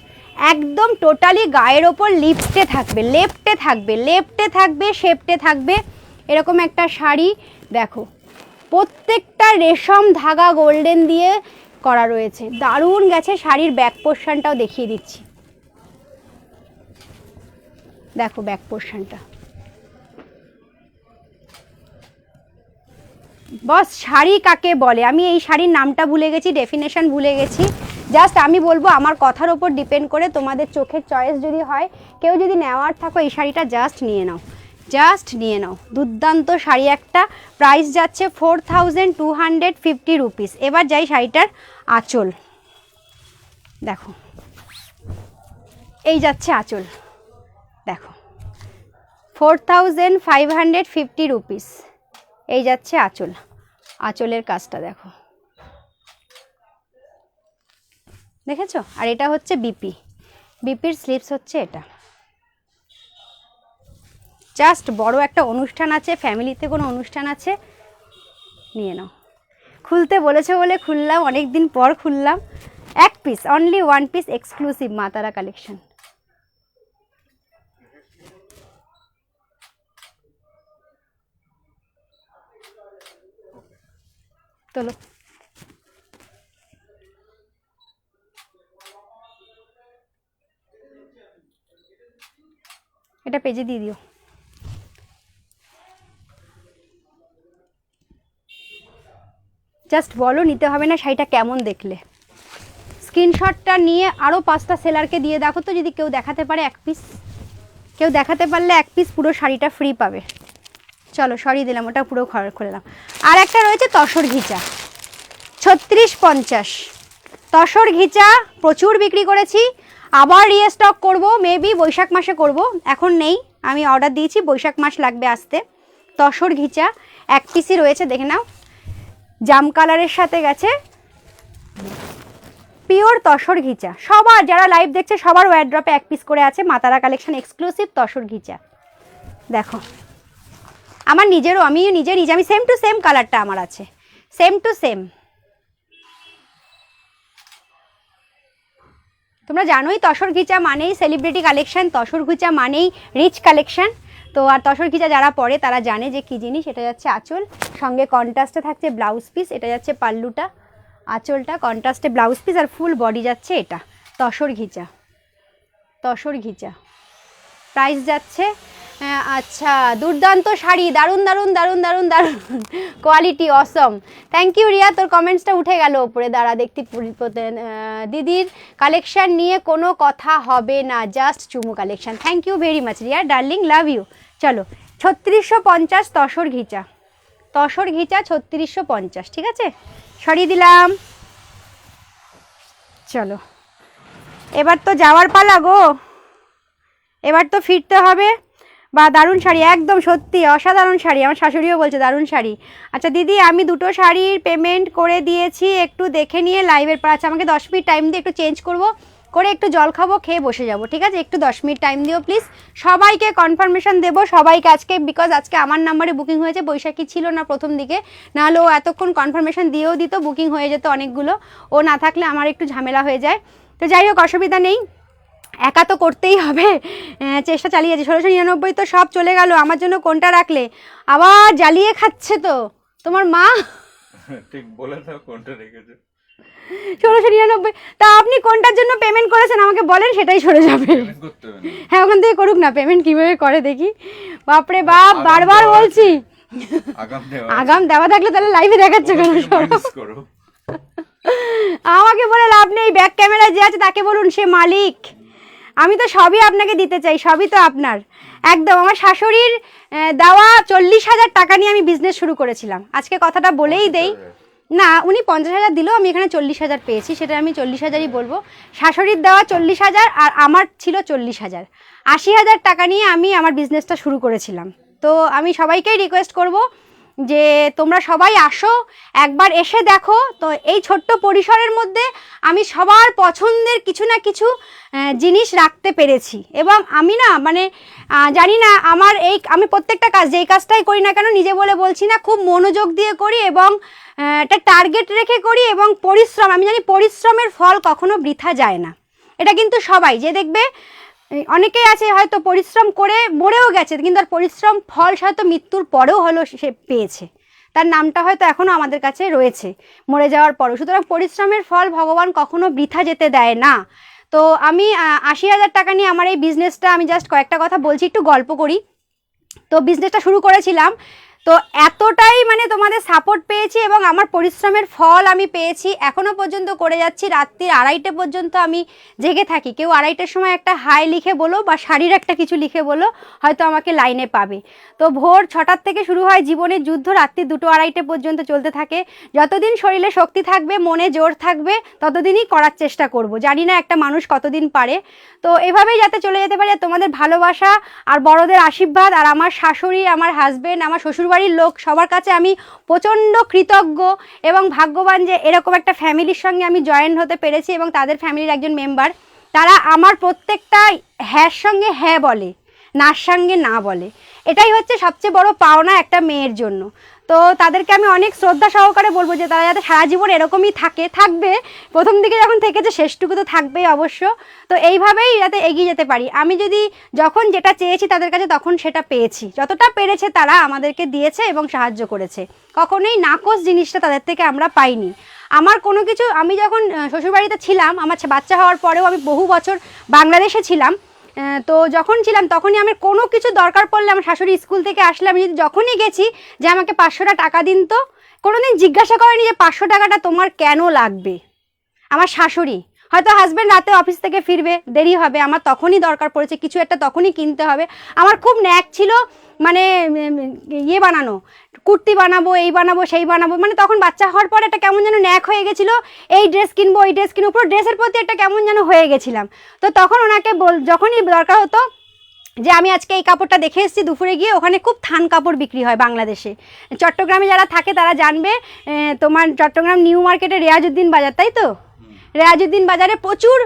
একদম টোটালি গায়ের ওপর লিপস্টে থাকবে, লেফটে থাকবে, লেফটে থাকবে, শেপটে থাকবে, এরকম একটা শাড়ি। দেখো প্রত্যেকটা রেশম ধাগা গোল্ডেন দিয়ে করা রয়েছে, দারুণ গেছে। শাড়ির ব্যাক পোর্শনটাও দেখিয়ে দিচ্ছি, দেখো ব্যাক পোর্শনটা। বস শাড়ি কাকে বলে, আমি এই শাড়ির নামটা ভুলে গেছি, ডেফিনেশন ভুলে গেছি। জাস্ট আমি বলবো আমার কথার ওপর ডিপেন্ড করে, তোমাদের চোখের চয়েস যদি হয়, কেউ যদি নেওয়ার থাকো এই শাড়িটা জাস্ট নিয়ে নাও, জাস্ট নিয়ে নাও। দুর্দান্ত শাড়ি একটা, প্রাইস যাচ্ছে 4250 রুপিস। এবার যাই শাড়িটার আঁচল, দেখো এই যাচ্ছে আঁচল, দেখো 4550 রুপিস। এই যাচ্ছে আঁচল, আঁচলের কাজটা দেখো, দেখেছো? আর এটা হচ্ছে বিপি, বিপির স্লিভস হচ্ছে এটা। জাস্ট বড় একটা অনুষ্ঠান আছে, ফ্যামিলিতে কোনো অনুষ্ঠান আছে, নিয়ে নাও। খুলতে বলেছে বলে খুললাম, অনেক দিন পর খুললাম। এক piece, only one piece, exclusive মা তারা কালেকশন। চলো এটা পেজে দিয়ে দিও। জাস্ট বলো নিতে হবে না, শাড়িটা কেমন দেখলে। স্ক্রিনশটটা নিয়ে আরও 5টা সেলারকে দিয়ে দেখো তো, যদি কেউ দেখাতে পারে এক পিস, কেউ দেখাতে পারলে এক পিস পুরো শাড়িটা ফ্রি পাবে। চলো সরিয়ে দিলাম, ওটা পুরো খুললাম। আর একটা রয়েছে তসর ঘিচা, 3650। তসর ঘিচা প্রচুর বিক্রি করেছি, আবার রিস্টক করব, মেবি বৈশাখ মাসে করব, এখন নেই, আমি অর্ডার দিয়েছি, বৈশাখ মাস লাগবে আসতে। তসর ঘিচা এক পিসই রয়েছে, দেখে নাও, জাম কালারের সাথে গেছে, পিওর তসর ঘিচা। সবার যারা লাইভ দেখছে সবার ওয়ারড্রপে এক পিস করে আছে, মাতারা কালেকশন এক্সক্লুসিভ তসর ঘিচা। দেখো আমার নিজেরও, আমি সেম টু সেম কালারটা আমার আছে, সেম টু সেম। তোমরা জানোই তসর ঘিচা মানেই সেলিব্রিটি কালেকশন, তসর ঘিচা মানেই রিচ কালেকশন। তো আর তসর ঘিচা যারা পরে তারা জানে যে কী জিনিস। এটা যাচ্ছে আঁচল, সঙ্গে কন্ট্রাস্টে থাকছে ব্লাউজ পিস, এটা যাচ্ছে পাল্লুটা, আঁচলটা কন্ট্রাস্টে ব্লাউজ পিস, আর ফুল বডি যাচ্ছে এটা তসর ঘিচা। তসর ঘিচা প্রাইস যাচ্ছে, আচ্ছা দুর্দান্ত শাড়ি, দারুণ দারুণ দারুণ দারুণ দারুণ quality, Assam. Thank you Riya, তোর কমেন্টসটা উঠে গেল ওপরে, দাঁড়া দেখতে। দিদির কালেকশন নিয়ে কোনো কথা হবে না, জাস্ট চুমু collection. Thank you very much Riya darling, love you. চলো 3650 তসর ঘিচা, তসর ঘিচা 3650, ঠিক আছে সরিয়ে দিলাম। চলো এবার তো যাওয়ার পালা গো, এবার তো ফিরতে হবে। বা দারুণ শাড়ি, একদম সত্যি অসাধারণ শাড়ি, আমার শাশুড়িও বলছে দারুণ শাড়ি। আচ্ছা দিদি আমি দুটো শাড়ির পেমেন্ট করে দিয়েছি, একটু দেখে নিয়ে লাইভের পর। আচ্ছা আমাকে 10 মিনিট টাইম দিয়ে একটু চেঞ্জ করবো, করে একটু জল খাবো, খেয়ে বসে যাবো, ঠিক আছে? একটু 10 মিনিট টাইম দিও প্লিজ। সবাইকে কনফার্মেশন দেবো, সবাইকে আজকে, বিকজ আজকে আমার নাম্বারে বুকিং হয়েছে, বৈশাখী ছিল না প্রথম দিকে, নাহলে ও এতক্ষণ কনফার্মেশন দিয়েও দিত, বুকিং হয়ে যেত অনেকগুলো, ও না থাকলে আমার একটু ঝামেলা হয়ে যায়। তো যাই হোক অসুবিধা নেই, একা তো করতেই হবে, চেষ্টা চালিয়েছি। 1699 তো সব চলে গেল, আমার জন্য কোনটা রাখলে? আবার জ্বালিয়ে খাচ্ছে তো তোমার মা, ঠিক বলে দাও কোনটা রেখেছো। 1699, তা আপনি কোনটার জন্য পেমেন্ট করেছেন আমাকে বলেন, সেটাই সরে যাবে। হ্যাঁ ওখান থেকে করুক না, পেমেন্ট কিভাবে করে দেখি। বাপরে বাপ, বারবার বলছি আগাম দেওয়া থাকলে তাহলে লাইভে দেখাচ্ছে কেন? আমাকে বলে লাভ নেই, ব্যাক ক্যামেরা যে আছে তাকে বলুন, সে মালিক। আমি তো সবই আপনাকে দিতে চাই, সবই তো আপনার। একদম আমার শাশুড়ির দেওয়া 40,000 টাকা নিয়ে আমি বিজনেস শুরু করেছিলাম। আজকে কথাটা বলেই দেই, না উনি 50,000 দিলেও আমি এখানে 40,000 পেয়েছি, সেটা আমি 40,000ই বলবো। শাশুড়ির দেওয়া 40,000 আর আমার ছিল 40,000, 80,000 টাকা নিয়ে আমি আমার বিজনেসটা শুরু করেছিলাম। তো আমি সবাইকেই রিকোয়েস্ট করব যে তোমরা সবাই আসো, একবার এসে দেখো। তো এই ছোট্ট পরিসরের মধ্যে আমি সবার পছন্দের কিছু না কিছু জিনিস রাখতে পেরেছি। এবং আমি না মানে জানি না আমার আমি প্রত্যেকটা কাজ যেই কাজটাই করি না কেন, নিজে বলে বলছি না, খুব মনোযোগ দিয়ে করি এবং একটা টার্গেট রেখে করি এবং পরিশ্রম, আমি জানি পরিশ্রমের ফল কখনো বৃথা যায় না। এটা কিন্তু সবাই যে দেখবে, অনেকেই আছে হয়তো পরিশ্রম করে মরেও গেছে, কিন্তু আর পরিশ্রম ফল হয়তো মৃত্যুর পরেও হলো সে পেয়েছে, তার নামটা হয়তো এখনও আমাদের কাছে রয়েছে মরে যাওয়ার পরেও। সুতরাং পরিশ্রমের ফল ভগবান কখনো বৃথা যেতে দেয় না। তো আমি 80,000 টাকা নিয়ে আমার এই বিজনেসটা, আমি জাস্ট কয়েকটা কথা বলছি, একটু গল্প করি। তো বিজনেসটা শুরু করেছিলাম, তো এতটাই মানে তোমাদের সাপোর্ট পেয়েছি এবং আমার পরিশ্রমের ফল আমি পেয়েছি। এখনও পর্যন্ত করে যাচ্ছি, রাত্রির 2:30 পর্যন্ত আমি জেগে থাকি। কেউ 2:30টার সময় একটা হাই লিখে বলো বা শাড়ির একটা কিছু লিখে বলো, হয়তো আমাকে লাইনে পাবে। তো ভোর 6টার থেকে শুরু হয় জীবনের যুদ্ধ, রাত্রি 2-2:30 পর্যন্ত চলতে থাকে। যতদিন শরীরে শক্তি থাকবে, মনে জোর থাকবে, ততদিনই করার চেষ্টা করব। জানি না একটা মানুষ কতদিন পারে। তো এভাবেই যাতে চলে যেতে পারে, তোমাদের ভালোবাসা আর বড়দের আশীর্বাদ আর আমার শাশুড়ি, আমার হাজবেন্ড, আমার শ্বশুরবাড়ির লোক, সবার কাছে আমি প্রচণ্ড কৃতজ্ঞ এবং ভাগ্যবান যে এরকম একটা ফ্যামিলির সঙ্গে আমি জয়েন হতে পেরেছি এবং তাদের ফ্যামিলির একজন মেম্বার। তারা আমার প্রত্যেকটা হ্যাঁর সঙ্গে হ্যাঁ বলে, নার সঙ্গে না বলে। এটাই হচ্ছে সবচেয়ে বড় পাওনা একটা মেয়ের জন্য। তো তাদেরকে আমি অনেক শ্রদ্ধা সহকারে বলবো যে তারা যাতে সারা জীবন এরকমই থাকবে। প্রথম দিকে যখন থেকেছে শেষটুকু তো থাকবেই অবশ্য। তো এইভাবেই যাতে এগিয়ে যেতে পারি। আমি যদি যখন যেটা চেয়েছি তাদের কাছে তখন সেটা পেয়েছি, যতটা পেরেছে তারা আমাদেরকে দিয়েছে এবং সাহায্য করেছে। কখনোই নাকচ জিনিসটা তাদের থেকে আমরা পাইনি। আমার কোনো কিছু, আমি যখন শ্বশুরবাড়িতে ছিলাম, আমার বাচ্চা হওয়ার পরেও আমি বহু বছর বাংলাদেশে ছিলাম। তো যখন ছিলাম তখনই আমার কোনো কিছু দরকার পড়লে, আমার শাশুড়ি স্কুল থেকে আসলে আমি যখনই গেছি যে আমাকে 500টা টাকা দিন, তো কোনোদিন জিজ্ঞাসা করেনি যে 500 টাকাটা তোমার কেন লাগবে। আমার শাশুড়ি, হয়তো হাজব্যান্ড রাতে অফিস থেকে ফিরবে, দেরি হবে, আমার তখনই দরকার পড়েছে কিছু একটা, তখনই কিনতে হবে। আমার খুব ন্যাক ছিল মানে ইয়ে বানানো, কুর্তি বানাবো, এই বানাবো, সেই বানাবো, মানে তখন বাচ্চা হওয়ার পর একটা কেমন যেন ন্যাক হয়ে গেছিলো, এই ড্রেস কিনবো, ওই ড্রেস কিনবো, পুরো ড্রেসের প্রতি একটা কেমন যেন হয়ে গেছিলাম। তো তখন ওনাকে যখনই দরকার হতো যে আমি আজকে এই কাপড়টা দেখে এসেছি, দুপুরে গিয়ে ওখানে খুব থান কাপড় বিক্রি হয় বাংলাদেশে, চট্টগ্রামে যারা থাকে তারা জানবে। তোমার চট্টগ্রাম নিউ মার্কেটে রেয়াজউদ্দিন বাজার, তাই তো? রেয়াজউদ্দিন বাজারে প্রচুর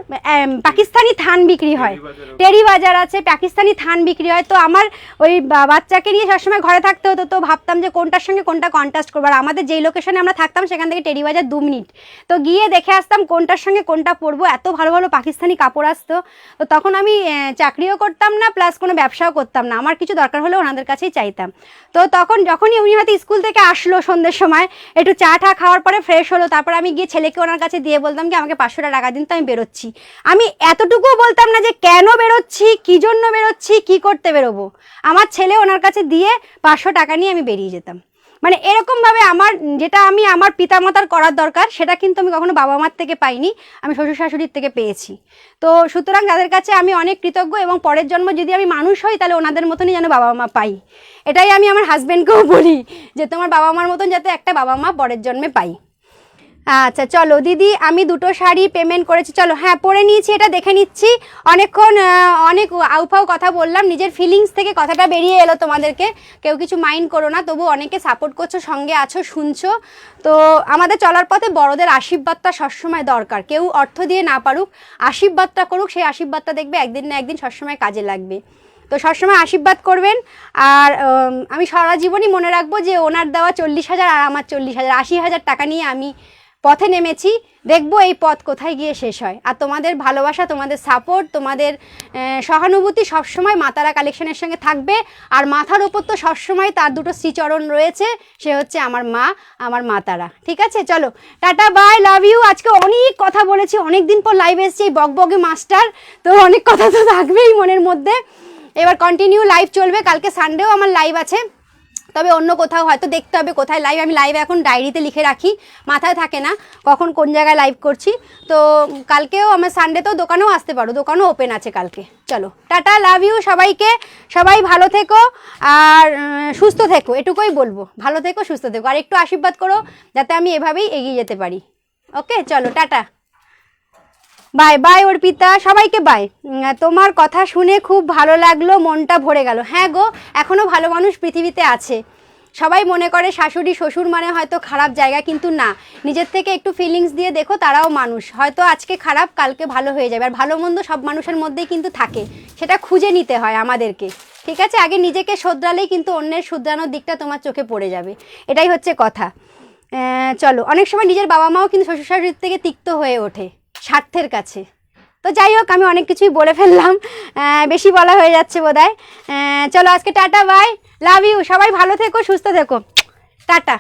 পাকিস্তানি থান বিক্রি হয়, টেরি বাজার আছে, পাকিস্তানি থান বিক্রি হয়। তো আমার ওই বাচ্চাকে নিয়ে সবসময় ঘরে থাকতে হতো, তো ভাবতাম যে কোনটার সঙ্গে কোনটা কন্ট্রাস্ট করবো। আর আমাদের যেই লোকেশনে আমরা থাকতাম সেখান থেকে টেরি বাজার 2 মিনিট, তো গিয়ে দেখে আসতাম কোনটার সঙ্গে কোনটা পরবো। এত ভালো ভালো পাকিস্তানি কাপড় আসতো। তো তখন আমি চাকরিও করতাম না, প্লাস কোনো ব্যবসাও করতাম না, আমার কিছু দরকার হলে ওনাদের কাছেই চাইতাম। তো তখন যখনই উনি হয়তো স্কুল থেকে আসলো সন্ধ্যের সময়, একটু চা টা খাওয়ার পরে ফ্রেশ হলো, তারপর আমি গিয়ে ছেলেকে ওনার কাছে দিয়ে বলতাম কি আমাকে 500 টাকা দিন, তো আমি বেরোচ্ছি। আমি এতটুকুও বলতাম না যে কেন বেরোচ্ছি, কি জন্য বেরোচ্ছি, কি করতে বেরোবো। আমার ছেলে ওনার কাছে দিয়ে 500 টাকা নিয়ে আমি বেরিয়ে যেতাম। মানে এরকমভাবে আমার যেটা আমি আমার পিতামাতার করার দরকার সেটা কিন্তু আমি কখনো বাবা মার থেকে পাইনি, আমি শ্বশুর শাশুড়ির থেকে পেয়েছি। তো সুতরাং তাদের কাছে আমি অনেক কৃতজ্ঞ এবং পরের জন্ম যদি আমি মানুষ হই তাহলে ওনাদের মতনই যেন বাবা মা পাই। এটাই আমি আমার হাজব্যান্ডকেও বলি যে তোমার বাবা মার মতন যাতে একটা বাবা মা পরের জন্মে পাই। আচ্ছা চলো দিদি, আমি 2টো শাড়ি পেমেন্ট করেছি, চলো হ্যাঁ পরে নিয়েছি, এটা দেখে নিচ্ছি। অনেকক্ষণ অনেক আউফাউ কথা বললাম, নিজের ফিলিংস থেকে কথাটা বেরিয়ে এলো তোমাদেরকে, কেউ কিছু মাইন্ড করো না। তবু অনেকে সাপোর্ট করছো, সঙ্গে আছো, শুনছো। তো আমাদের চলার পথে বড়দের আশীর্বাদটা সবসময় দরকার, কেউ অর্থ দিয়ে না পারুক, আশীর্বাদটা করুক, সেই আশীর্বাদটা দেখবে একদিন না একদিন সবসময় কাজে লাগবে। তো সবসময় আশীর্বাদ করবেন। আর আমি সারা জীবনই মনে রাখবো যে ওনার দেওয়া 40,000 আর আমার 40,000, 80,000 টাকা নিয়ে আমি পথে নেমেছি, দেখবো এই পথ কোথায় গিয়ে শেষ হয়। আর তোমাদের ভালোবাসা, তোমাদের সাপোর্ট, তোমাদের সহানুভূতি সবসময় মাতারা কালেকশনের সঙ্গে থাকবে। আর মাথার ওপর তো সবসময় তার 2টো শ্রীচরণ রয়েছে, সে হচ্ছে আমার মা, আমার মাতারা। ঠিক আছে, চলো টাটা, বাই, লাভ ইউ। আজকে অনেক কথা বলেছি, অনেক দিন পর লাইভ এসেছি, এই বকবকে মাস্টার, তো অনেক কথা তো থাকবেই মনের মধ্যে। এবার কন্টিনিউ লাইভ চলবে, কালকে সানডেও আমার লাইভ আছে, তবে অন্য কোথাও হয়তো দেখতে হবে কোথায় লাইভ। আমি লাইভ এখন ডায়েরিতে লিখে রাখি, মাথায় থাকে না কখন কোন জায়গায় লাইভ করছি। তো কালকেও আমার সানডেতেও দোকানেও আসতে পারো, দোকানও ওপেন আছে কালকে। চলো টাটা, লাভ ইউ সবাইকে, সবাই ভালো থেকো আর সুস্থ থেকো, এটুকুই বলবো। ভালো থেকো, সুস্থ থেকো, আর একটু আশীর্বাদ করো যাতে আমি এভাবেই এগিয়ে যেতে পারি। ওকে চলো টাটা, বাই বাই অর্পিতা, সবাইকে বাই। তোমার কথা শুনে খুব ভালো লাগলো, মনটা ভরে গেল। হ্যাঁ গো, এখনও ভালো মানুষ পৃথিবীতে আছে। সবাই মনে করে শাশুড়ি শ্বশুর মানে হয়তো খারাপ জায়গা, কিন্তু না, নিজের থেকে একটু ফিলিংস দিয়ে দেখো, তারাও মানুষ। হয়তো আজকে খারাপ, কালকে ভালো হয়ে যাবে। আর ভালো মন্দ সব মানুষের মধ্যেই কিন্তু থাকে, সেটা খুঁজে নিতে হয় আমাদেরকে। ঠিক আছে, আগে নিজেকে শোধরালেই কিন্তু অন্যের শুধরানোর দিকটা তোমার চোখে পড়ে যাবে, এটাই হচ্ছে কথা। চলো, অনেক সময় নিজের বাবা মাও কিন্তু শ্বশুর শাশুড়ির থেকে তিক্ত হয়ে ওঠে স্বার্থের কাছে। তো যাই হোক, আমি অনেক কিছুই বলে ফেললাম, বেশি বলা হয়ে যাচ্ছে বোধহয়। চলো আজকে টাটা, বাই, লাভ ইউ, সবাই ভালো থেকো, সুস্থ থেকো, টাটা।